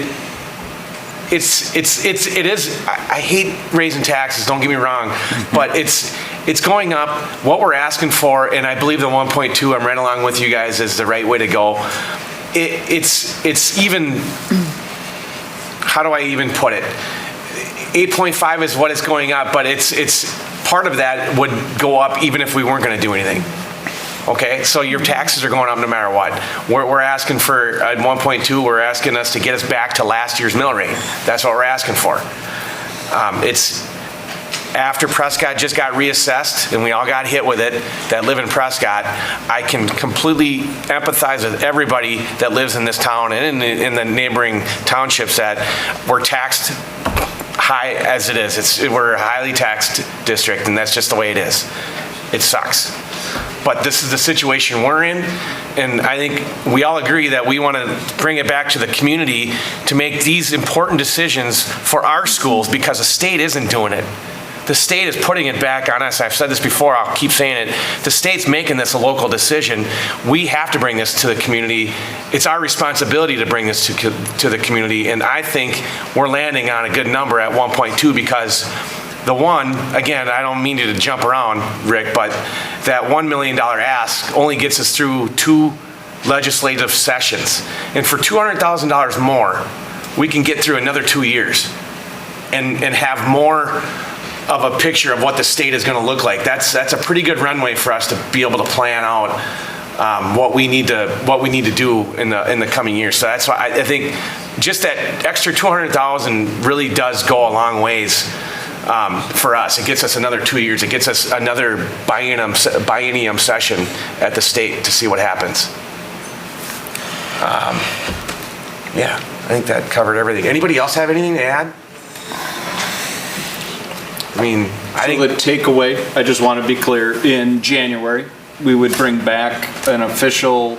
Speaker 1: is. I hate raising taxes. Don't get me wrong, but it's going up. What we're asking for, and I believe the 1.2. I'm right along with you guys, is the right way to go. It's even. How do I even put it? 8.5 is what it's going up, but it's part of that would go up even if we weren't going to do anything. Okay, so your taxes are going up no matter what. We're asking for at 1.2. We're asking us to get us back to last year's mill rate. That's what we're asking for. It's after Prescott just got reassessed and we all got hit with it that live in Prescott. I can completely empathize with everybody that lives in this town and in the neighboring townships that we're taxed high as it is. We're a highly taxed district, and that's just the way it is. It sucks. But this is the situation we're in, and I think we all agree that we want to bring it back to the community to make these important decisions for our schools, because the state isn't doing it. The state is putting it back on us. I've said this before, I'll keep saying it. The state's making this a local decision. We have to bring this to the community. It's our responsibility to bring this to the community, and I think we're landing on a good number at 1.2 because the one, again, I don't mean you to jump around, Rick, but that $1 million ask only gets us through 2 legislative sessions. And for $200,000 more, we can get through another 2 years and have more of a picture of what the state is going to look like. That's a pretty good runway for us to be able to plan out what we need to do in the coming years. So that's why I think just that extra $200,000 really does go a long ways for us. It gets us another 2 years. It gets us another biennium session at the state to see what happens. Yeah, I think that covered everything. Anybody else have anything to add? I mean, I think
Speaker 5: the takeaway, I just want to be clear, in January, we would bring back an official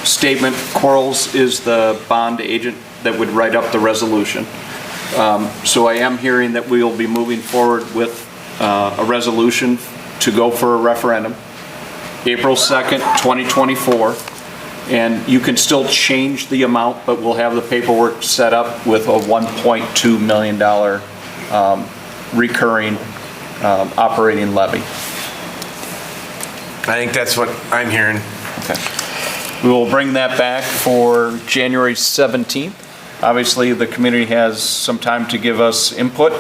Speaker 5: statement. Quarles is the bond agent that would write up the resolution. So I am hearing that we will be moving forward with a resolution to go for a referendum, April 2nd, 2024. And you can still change the amount, but we'll have the paperwork set up with a $1.2 million recurring operating levy.
Speaker 1: I think that's what I'm hearing.
Speaker 2: Okay. We will bring that back for January 17th. Obviously, the community has some time to give us input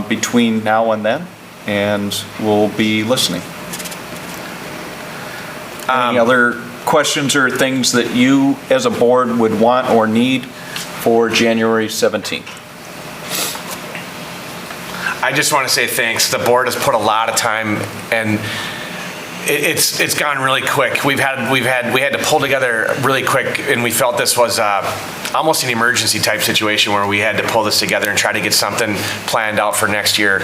Speaker 2: between now and then, and we'll be listening. Any other questions or things that you, as a board, would want or need for January 17th?
Speaker 1: I just want to say thanks. The board has put a lot of time, and it's gone really quick. We had to pull together really quick, and we felt this was almost an emergency type situation where we had to pull this together and try to get something planned out for next year,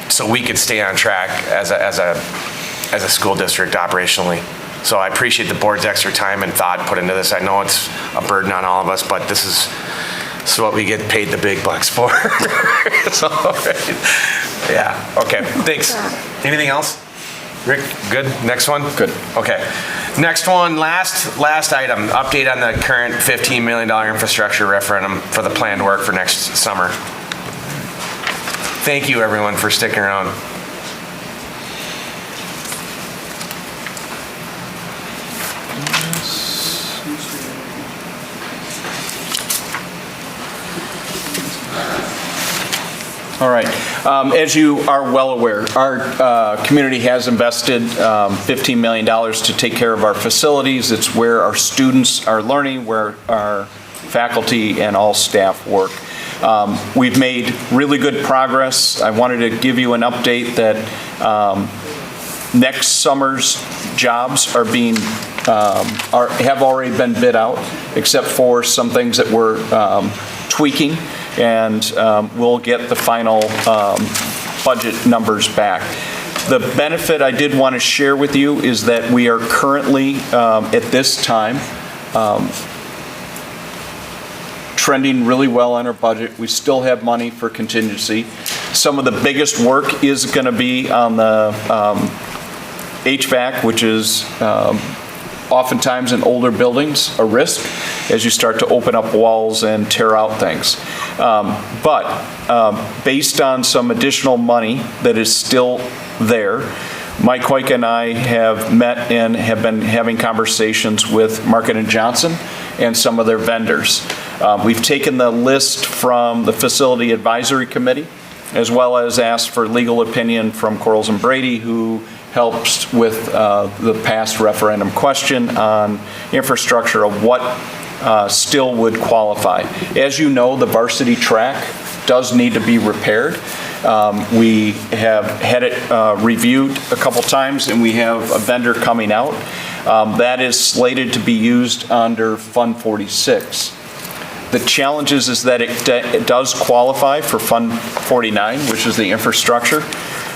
Speaker 1: so we could stay on track as a school district operationally. So I appreciate the board's extra time and thought put into this. I know it's a burden on all of us, but this is what we get paid the big bucks for. So, yeah, okay, thanks. Anything else? Rick, good? Next one?
Speaker 2: Good.
Speaker 1: Okay. Next one, last item, update on the current $15 million infrastructure referendum for the planned work for next summer. Thank you, everyone, for sticking around.
Speaker 2: All right. As you are well aware, our community has invested $15 million to take care of our facilities. It's where our students are learning, where our faculty and all staff work. We've made really good progress. I wanted to give you an update that next summer's jobs are have already been bid out, except for some things that we're tweaking, and we'll get the final budget numbers back. The benefit I did want to share with you is that we are currently, at this time, trending really well on our budget. We still have money for contingency. Some of the biggest work is going to be on the HVAC, which is oftentimes in older buildings, a risk as you start to open up walls and tear out things. But based on some additional money that is still there, Mike Hoyk and I have met and have been having conversations with Market & Johnson and some of their vendors. We've taken the list from the Facility Advisory Committee, as well as asked for legal opinion from Quarles & Brady, who helps with the past referendum question on infrastructure of what still would qualify. As you know, the varsity track does need to be repaired. We have had it reviewed a couple times, and we have a vendor coming out. That is slated to be used under Fund 46. The challenge is that it does qualify for Fund 49, which is the infrastructure.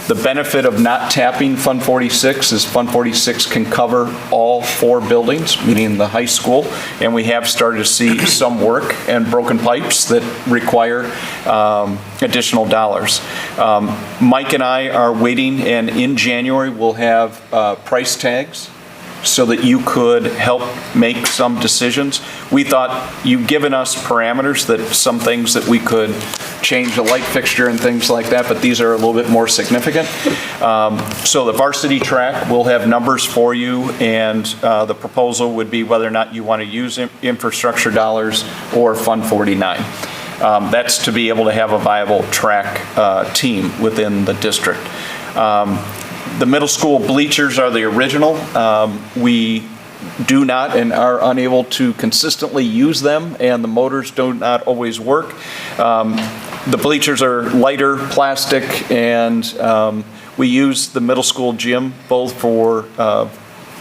Speaker 2: The benefit of not tapping Fund 46 is Fund 46 can cover all 4 buildings, meaning the high school, and we have started to see some work and broken pipes that require additional dollars. Mike and I are waiting, and in January we'll have price tags so that you could help make some decisions. We thought you've given us parameters, that some things that we could change a light fixture and things like that, but these are a little bit more significant. So the varsity track will have numbers for you, and the proposal would be whether or not you want to use infrastructure dollars or Fund 49. That's to be able to have a viable track team within the district. The middle school bleachers are the original. We do not and are unable to consistently use them, and the motors do not always work. The bleachers are lighter plastic, and we use the middle school gym both for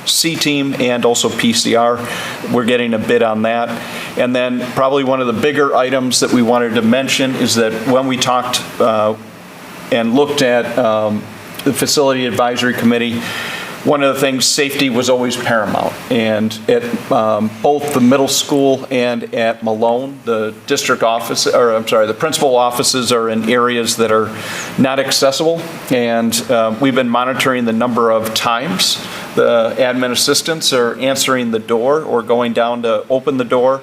Speaker 2: C-team and also PCR. We're getting a bid on that. And then probably one of the bigger items that we wanted to mention is that when we talked and looked at the Facility Advisory Committee, one of the things, safety was always paramount. And at both the middle school and at Malone, the district office, or I'm sorry, the principal offices are in areas that are not accessible. And we've been monitoring the number of times the admin assistants are answering the door or going down to open the door.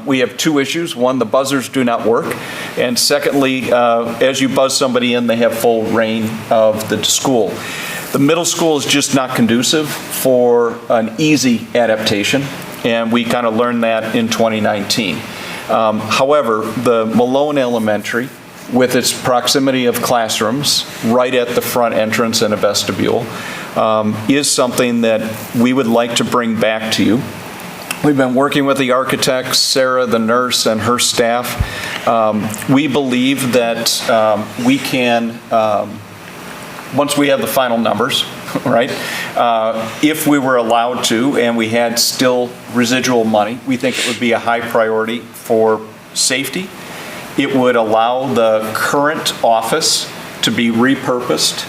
Speaker 2: We have 2 issues. One, the buzzers do not work. And secondly, as you buzz somebody in, they have full reign of the school.
Speaker 5: The middle school is just not conducive for an easy adaptation, and we kind of learned that in 2019. However, the Malone Elementary, with its proximity of classrooms right at the front entrance and a vestibule, is something that we would like to bring back to you. We've been working with the architects, Sarah, the nurse, and her staff. We believe that we can, once we have the final numbers, right, if we were allowed to and we had still residual money, we think it would be a high priority for safety. It would allow the current office to be repurposed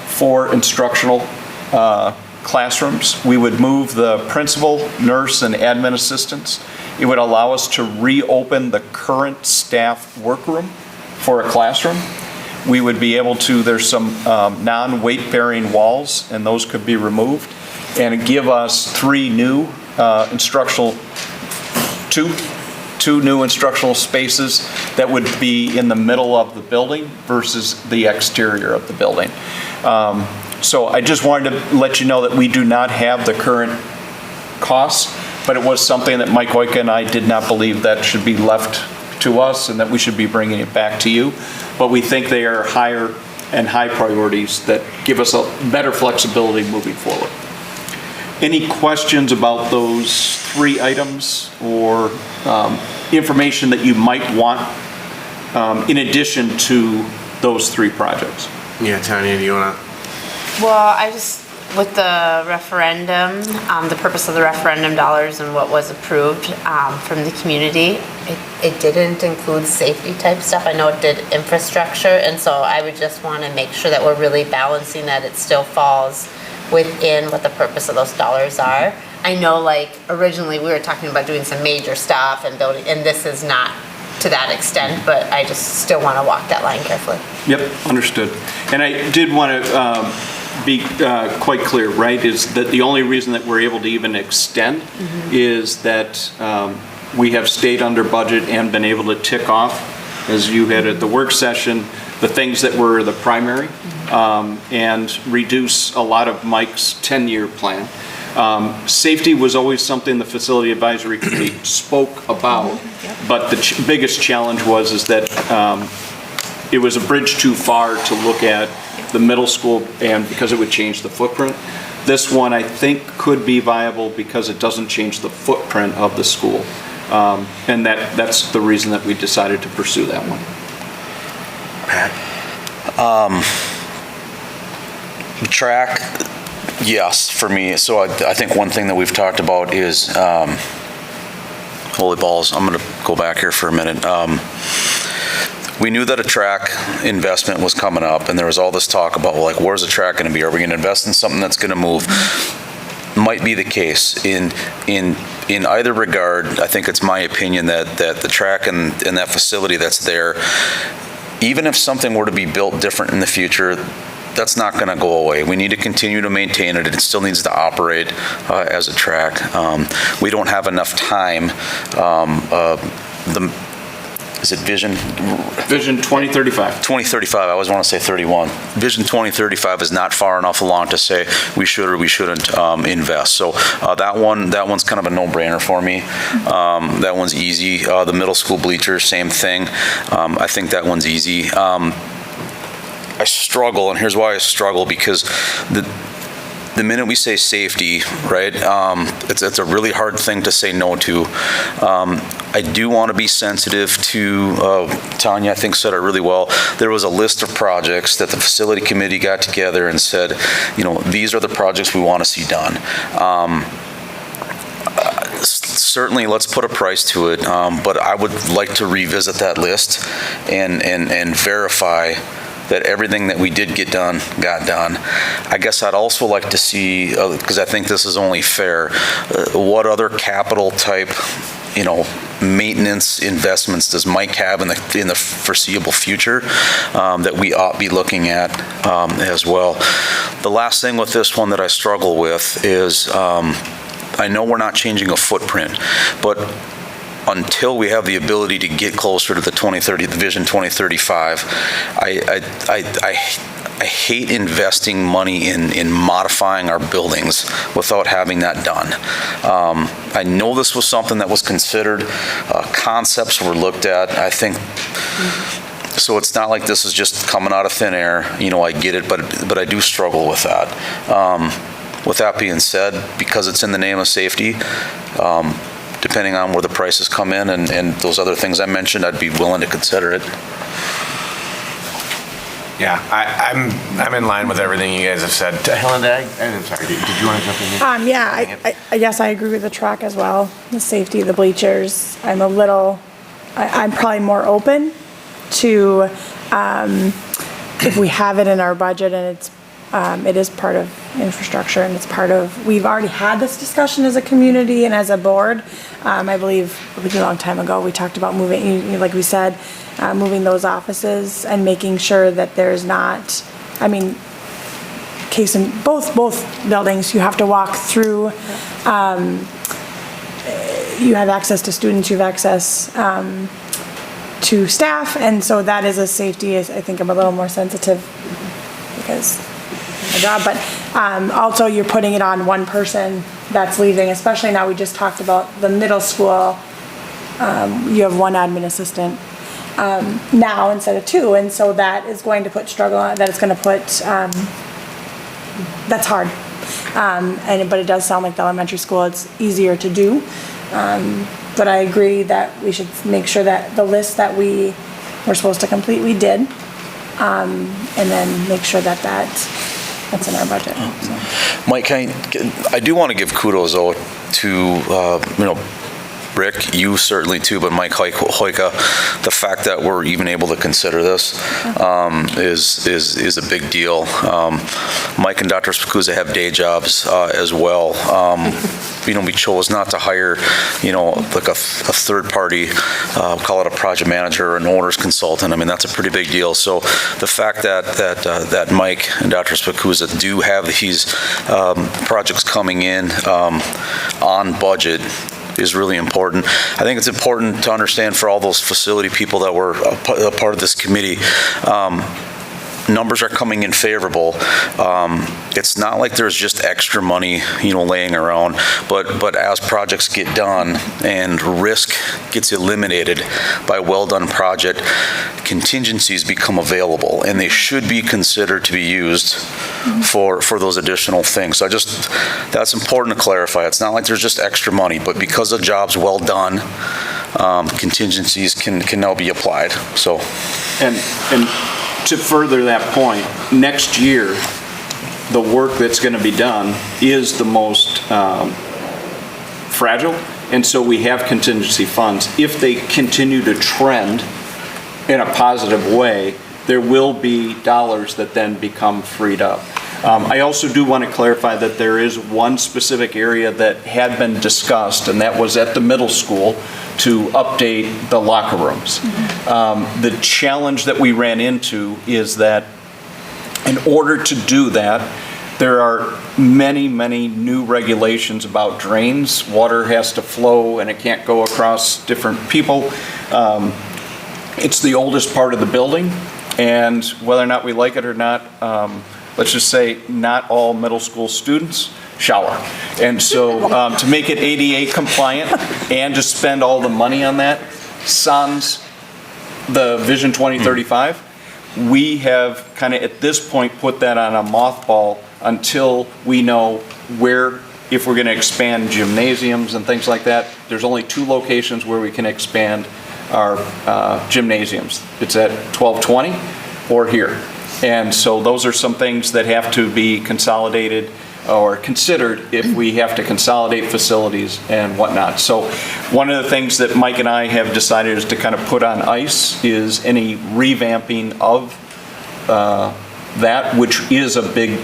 Speaker 5: for instructional classrooms. We would move the principal, nurse, and admin assistants. It would allow us to reopen the current staff workroom for a classroom. We would be able to, there's some non-weight-bearing walls, and those could be removed, and give us two new instructional spaces that would be in the middle of the building versus the exterior of the building. So I just wanted to let you know that we do not have the current costs, but it was something that Mike Oika and I did not believe that should be left to us and that we should be bringing it back to you. But we think they are higher and high priorities that give us a better flexibility moving forward. Any questions about those 3 items or information that you might want in addition to those 3 projects?
Speaker 1: Yeah, Tanya, do you want to?
Speaker 4: Well, with the referendum, the purpose of the referendum dollars and what was approved from the community, it didn't include safety type stuff. I know it did infrastructure, and so I would just want to make sure that we're really balancing that it still falls within what the purpose of those dollars are. I know, like, originally we were talking about doing some major stuff and building, and this is not to that extent, but I just still want to walk that line carefully.
Speaker 5: Yep, understood. And I did want to be quite clear, right, is that the only reason that we're able to even extend is that we have stayed under budget and been able to tick off, as you had at the work session, the things that were the primary and reduce a lot of Mike's 10-year plan. Safety was always something the Facility Advisory Committee spoke about, but the biggest challenge is that it was a bridge too far to look at the middle school, and because it would change the footprint. This one, I think, could be viable because it doesn't change the footprint of the school. And that's the reason that we decided to pursue that one.
Speaker 3: Pat? Track, yes, for me. So I think one thing that we've talked about is, holy balls, I'm going to go back here for a minute. We knew that a track investment was coming up, and there was all this talk about, well, like, where's the track going to be? Are we going to invest in something that's going to move? Might be the case. In either regard, I think it's my opinion that the track and that facility that's there, even if something were to be built different in the future, that's not going to go away. We need to continue to maintain it. It still needs to operate as a track. We don't have enough time. Is it Vision
Speaker 5: 2035.
Speaker 3: 2035, I always want to say 31. Vision 2035 is not far enough along to say we should or we shouldn't invest. So that one's kind of a no-brainer for me. That one's easy. The middle school bleachers, same thing. I think that one's easy. I struggle, and here's why I struggle, because the minute we say safety, right, it's a really hard thing to say no to. I do want to be sensitive to, Tanya, I think, said it really well. There was a list of projects that the facility committee got together and said, these are the projects we want to see done. Certainly, let's put a price to it, but I would like to revisit that list and verify that everything that we did get done, got done. I guess I'd also like to see, because I think this is only fair, what other capital type, maintenance investments does Mike have in the foreseeable future that we ought to be looking at as well. The last thing with this one that I struggle with is, I know we're not changing a footprint, but until we have the ability to get closer to the Vision 2035, I hate investing money in modifying our buildings without having that done. I know this was something that was considered, concepts were looked at, I think. So it's not like this is just coming out of thin air, you know, I get it, but I do struggle with that. With that being said, because it's in the name of safety, depending on where the prices come in and those other things I mentioned, I'd be willing to consider it.
Speaker 1: Yeah, I'm in line with everything you guys have said. Helen, I'm sorry, did you want to jump in here?
Speaker 18: Yeah, I guess I agree with the track as well, the safety of the bleachers. I'm probably more open to, if we have it in our budget and it is part of infrastructure and it's part of, we've already had this discussion as a community and as a board. I believe a long time ago, we talked about moving, like we said, moving those offices and making sure that there's not, I mean, case in both buildings, you have to walk through, you have access to students, you have access to staff, and so that is a safety, I think I'm a little more sensitive because of my job, but also you're putting it on one person that's leaving, especially now we just talked about the middle school, you have one admin assistant now instead of two, and so that is going to put struggle on, that it's going to put, that's hard. But it does sound like the elementary school, it's easier to do. But I agree that we should make sure that the list that we were supposed to complete, we did. And then make sure that that's in our budget. So.
Speaker 3: Mike, I do want to give kudos though to, Rick, you certainly too, but Mike Hoika, the fact that we're even able to consider this is a big deal. Mike and Dr. Spacuzza have day jobs as well. We chose not to hire, like a third party, call it a project manager or an owner's consultant. I mean, that's a pretty big deal. So the fact that Mike and Dr. Spacuzza do have these projects coming in on budget is really important. I think it's important to understand for all those facility people that were a part of this committee, numbers are coming in favorable. It's not like there's just extra money, laying around, but as projects get done and risk gets eliminated by well-done project, contingencies become available, and they should be considered to be used for those additional things. So that's important to clarify. It's not like there's just extra money, but because the job's well done, contingencies can now be applied. So,
Speaker 5: and to further that point, next year, the work that's going to be done is the most fragile, and so we have contingency funds. If they continue to trend in a positive way, there will be dollars that then become freed up. I also do want to clarify that there is one specific area that had been discussed, and that was at the middle school to update the locker rooms. The challenge that we ran into is that in order to do that, there are many, many new regulations about drains. Water has to flow and it can't go across different people. It's the oldest part of the building, and whether or not we like it or not, let's just say not all middle school students shower. And so to make it ADA compliant and to spend all the money on that, sans the Vision 2035, we have kind of at this point put that on a mothball until we know where, if we're going to expand gymnasiums and things like that. There's only 2 locations where we can expand our gymnasiums. It's at 1220 or here. And so those are some things that have to be consolidated or considered if we have to consolidate facilities and whatnot. So one of the things that Mike and I have decided is to kind of put on ice is any revamping of that, which is a big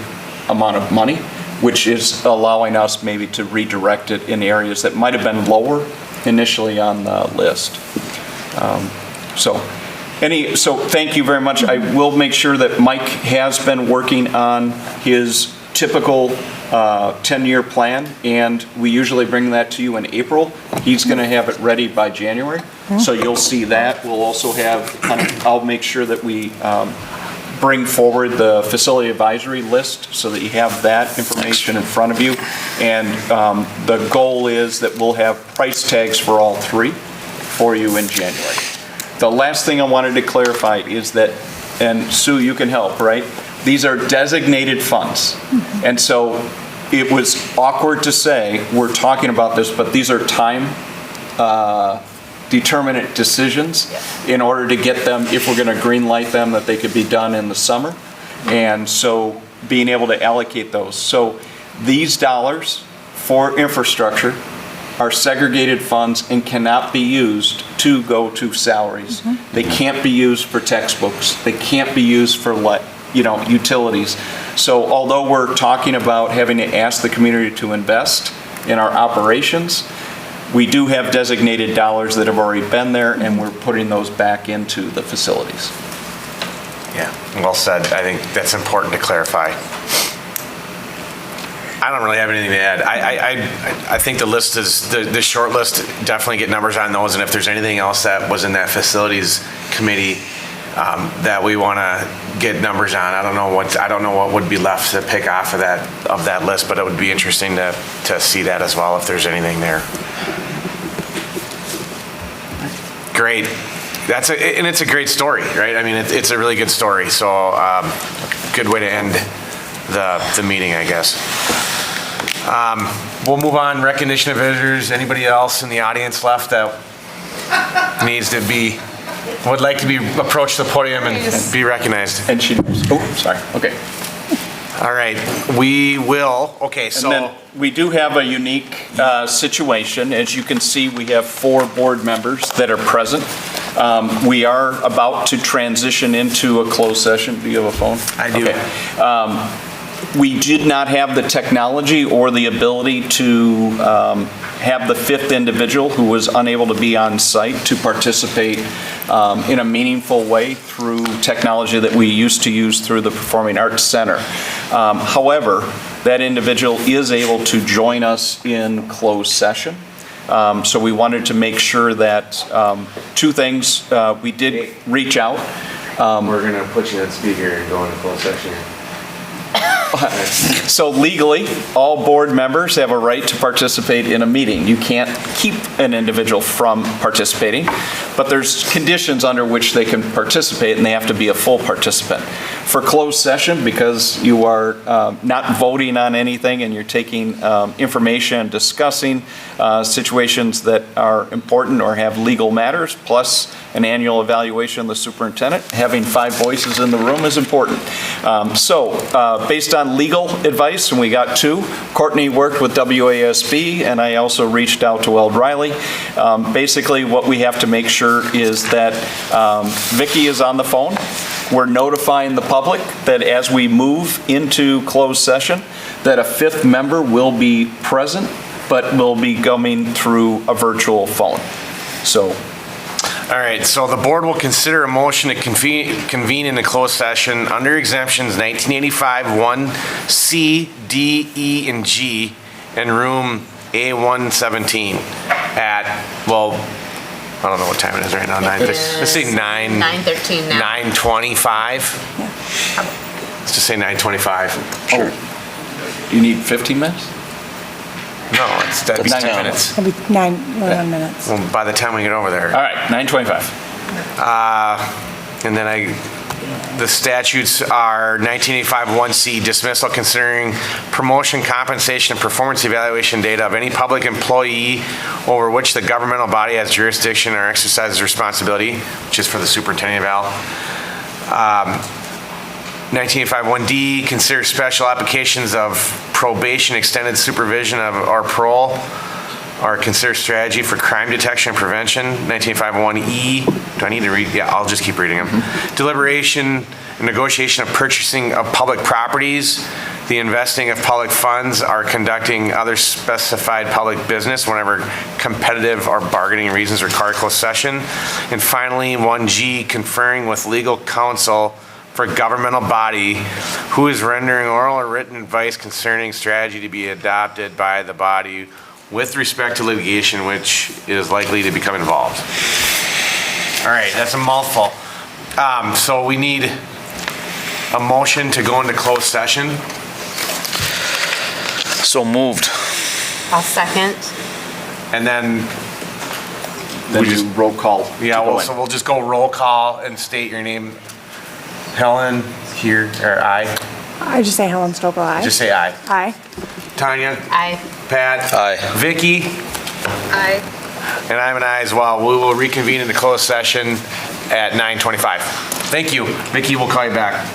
Speaker 5: amount of money, which is allowing us maybe to redirect it in areas that might have been lower initially on the list. So thank you very much. I will make sure that Mike has been working on his typical 10-year plan, and we usually bring that to you in April. He's going to have it ready by January, so you'll see that. We'll also have I'll make sure that we bring forward the facility advisory list so that you have that information in front of you. And the goal is that we'll have price tags for all three for you in January. The last thing I wanted to clarify is that, and Sue, you can help, right? These are designated funds. And so it was awkward to say, we're talking about this, but these are time determinate decisions in order to get them, if we're going to green light them, that they could be done in the summer. And so being able to allocate those. So these dollars for infrastructure are segregated funds and cannot be used to go to salaries. They can't be used for textbooks. They can't be used for utilities. So although we're talking about having to ask the community to invest in our operations, we do have designated dollars that have already been there, and we're putting those back into the facilities.
Speaker 1: Yeah, well said. I think that's important to clarify. I don't really have anything to add. I think the list is, the short list, definitely get numbers on those, and if there's anything else that was in that facilities committee that we want to get numbers on, I don't know what would be left to pick off of that list, but it would be interesting to see that as well if there's anything there. Great. And it's a great story, right? I mean, it's a really good story. So good way to end the meeting, I guess. We'll move on. Recognition of visitors. Anybody else in the audience left that would like to approach the podium and be recognized?
Speaker 5: And she knows. Oh, sorry. Okay.
Speaker 1: All right. We will. Okay. So
Speaker 5: and then we do have a unique situation. As you can see, we have 4 board members that are present. We are about to transition into a closed session. Do you have a phone?
Speaker 1: I do.
Speaker 5: Okay. We did not have the technology or the ability to have the 5th individual who was unable to be on site to participate in a meaningful way through technology that we used to use through the Performing Arts Center. However, that individual is able to join us in closed session. So we wanted to make sure that 2 things, we did reach out.
Speaker 1: We're going to put you on speaker and go into closed session.
Speaker 5: So legally, all board members have a right to participate in a meeting. You can't keep an individual from participating, but there's conditions under which they can participate, and they have to be a full participant. For closed session, because you are not voting on anything and you're taking information, discussing situations that are important or have legal matters, plus an annual evaluation of the superintendent, having 5 voices in the room is important. Based on legal advice, and we got 2, Courtney worked with WASB, and I also reached out to Eld Riley. Basically, what we have to make sure is that Vicki is on the phone. We're notifying the public that as we move into closed session, that a 5th member will be present, but will be coming through a virtual phone.
Speaker 1: All right, so the board will consider a motion to convene in a closed session under exemptions 1985 1C, D, E, and G in room A117 at, well, I don't know what time it is right now. Let's say
Speaker 4: 9:13 now.
Speaker 1: 9:25. Let's just say 9:25.
Speaker 5: Sure. You need 15 minutes?
Speaker 1: No, that'd be 10 minutes.
Speaker 18: It'll be 9 minutes.
Speaker 1: Well, by the time we get over there.
Speaker 5: All right, 9:25.
Speaker 1: And then the statutes are 1985 1C, dismissal considering promotion, compensation, and performance evaluation data of any public employee over which the governmental body has jurisdiction or exercises responsibility, which is for the superintendent eval. 1985 1D, consider special applications of probation, extended supervision or parole, or consider strategy for crime detection and prevention. 1985 1E, do I need to read? Yeah, I'll just keep reading them. Deliberation and negotiation of purchasing of public properties, the investing of public funds, or conducting other specified public business whenever competitive or bargaining reasons require closed session. And finally, 1G, conferring with legal counsel for governmental body who is rendering oral or written advice concerning strategy to be adopted by the body with respect to litigation which is likely to become involved. All right, that's a mouthful. So we need a motion to go into closed session.
Speaker 3: So moved.
Speaker 4: I'll second.
Speaker 1: And then
Speaker 5: Then do roll call.
Speaker 1: Yeah,
Speaker 5: to go
Speaker 1: well,
Speaker 5: in.
Speaker 1: so we'll just go roll call and state your name. Helen, here, or aye.
Speaker 18: I just say Helen Stokel, aye.
Speaker 1: Just say aye.
Speaker 18: Aye.
Speaker 1: Tanya?
Speaker 4: Aye.
Speaker 1: Pat?
Speaker 3: Aye.
Speaker 1: Vicky?
Speaker 4: Aye.
Speaker 1: And I'm an aye as well. We will reconvene in the closed session at 9:25. Thank you. Vicky, we'll call you back.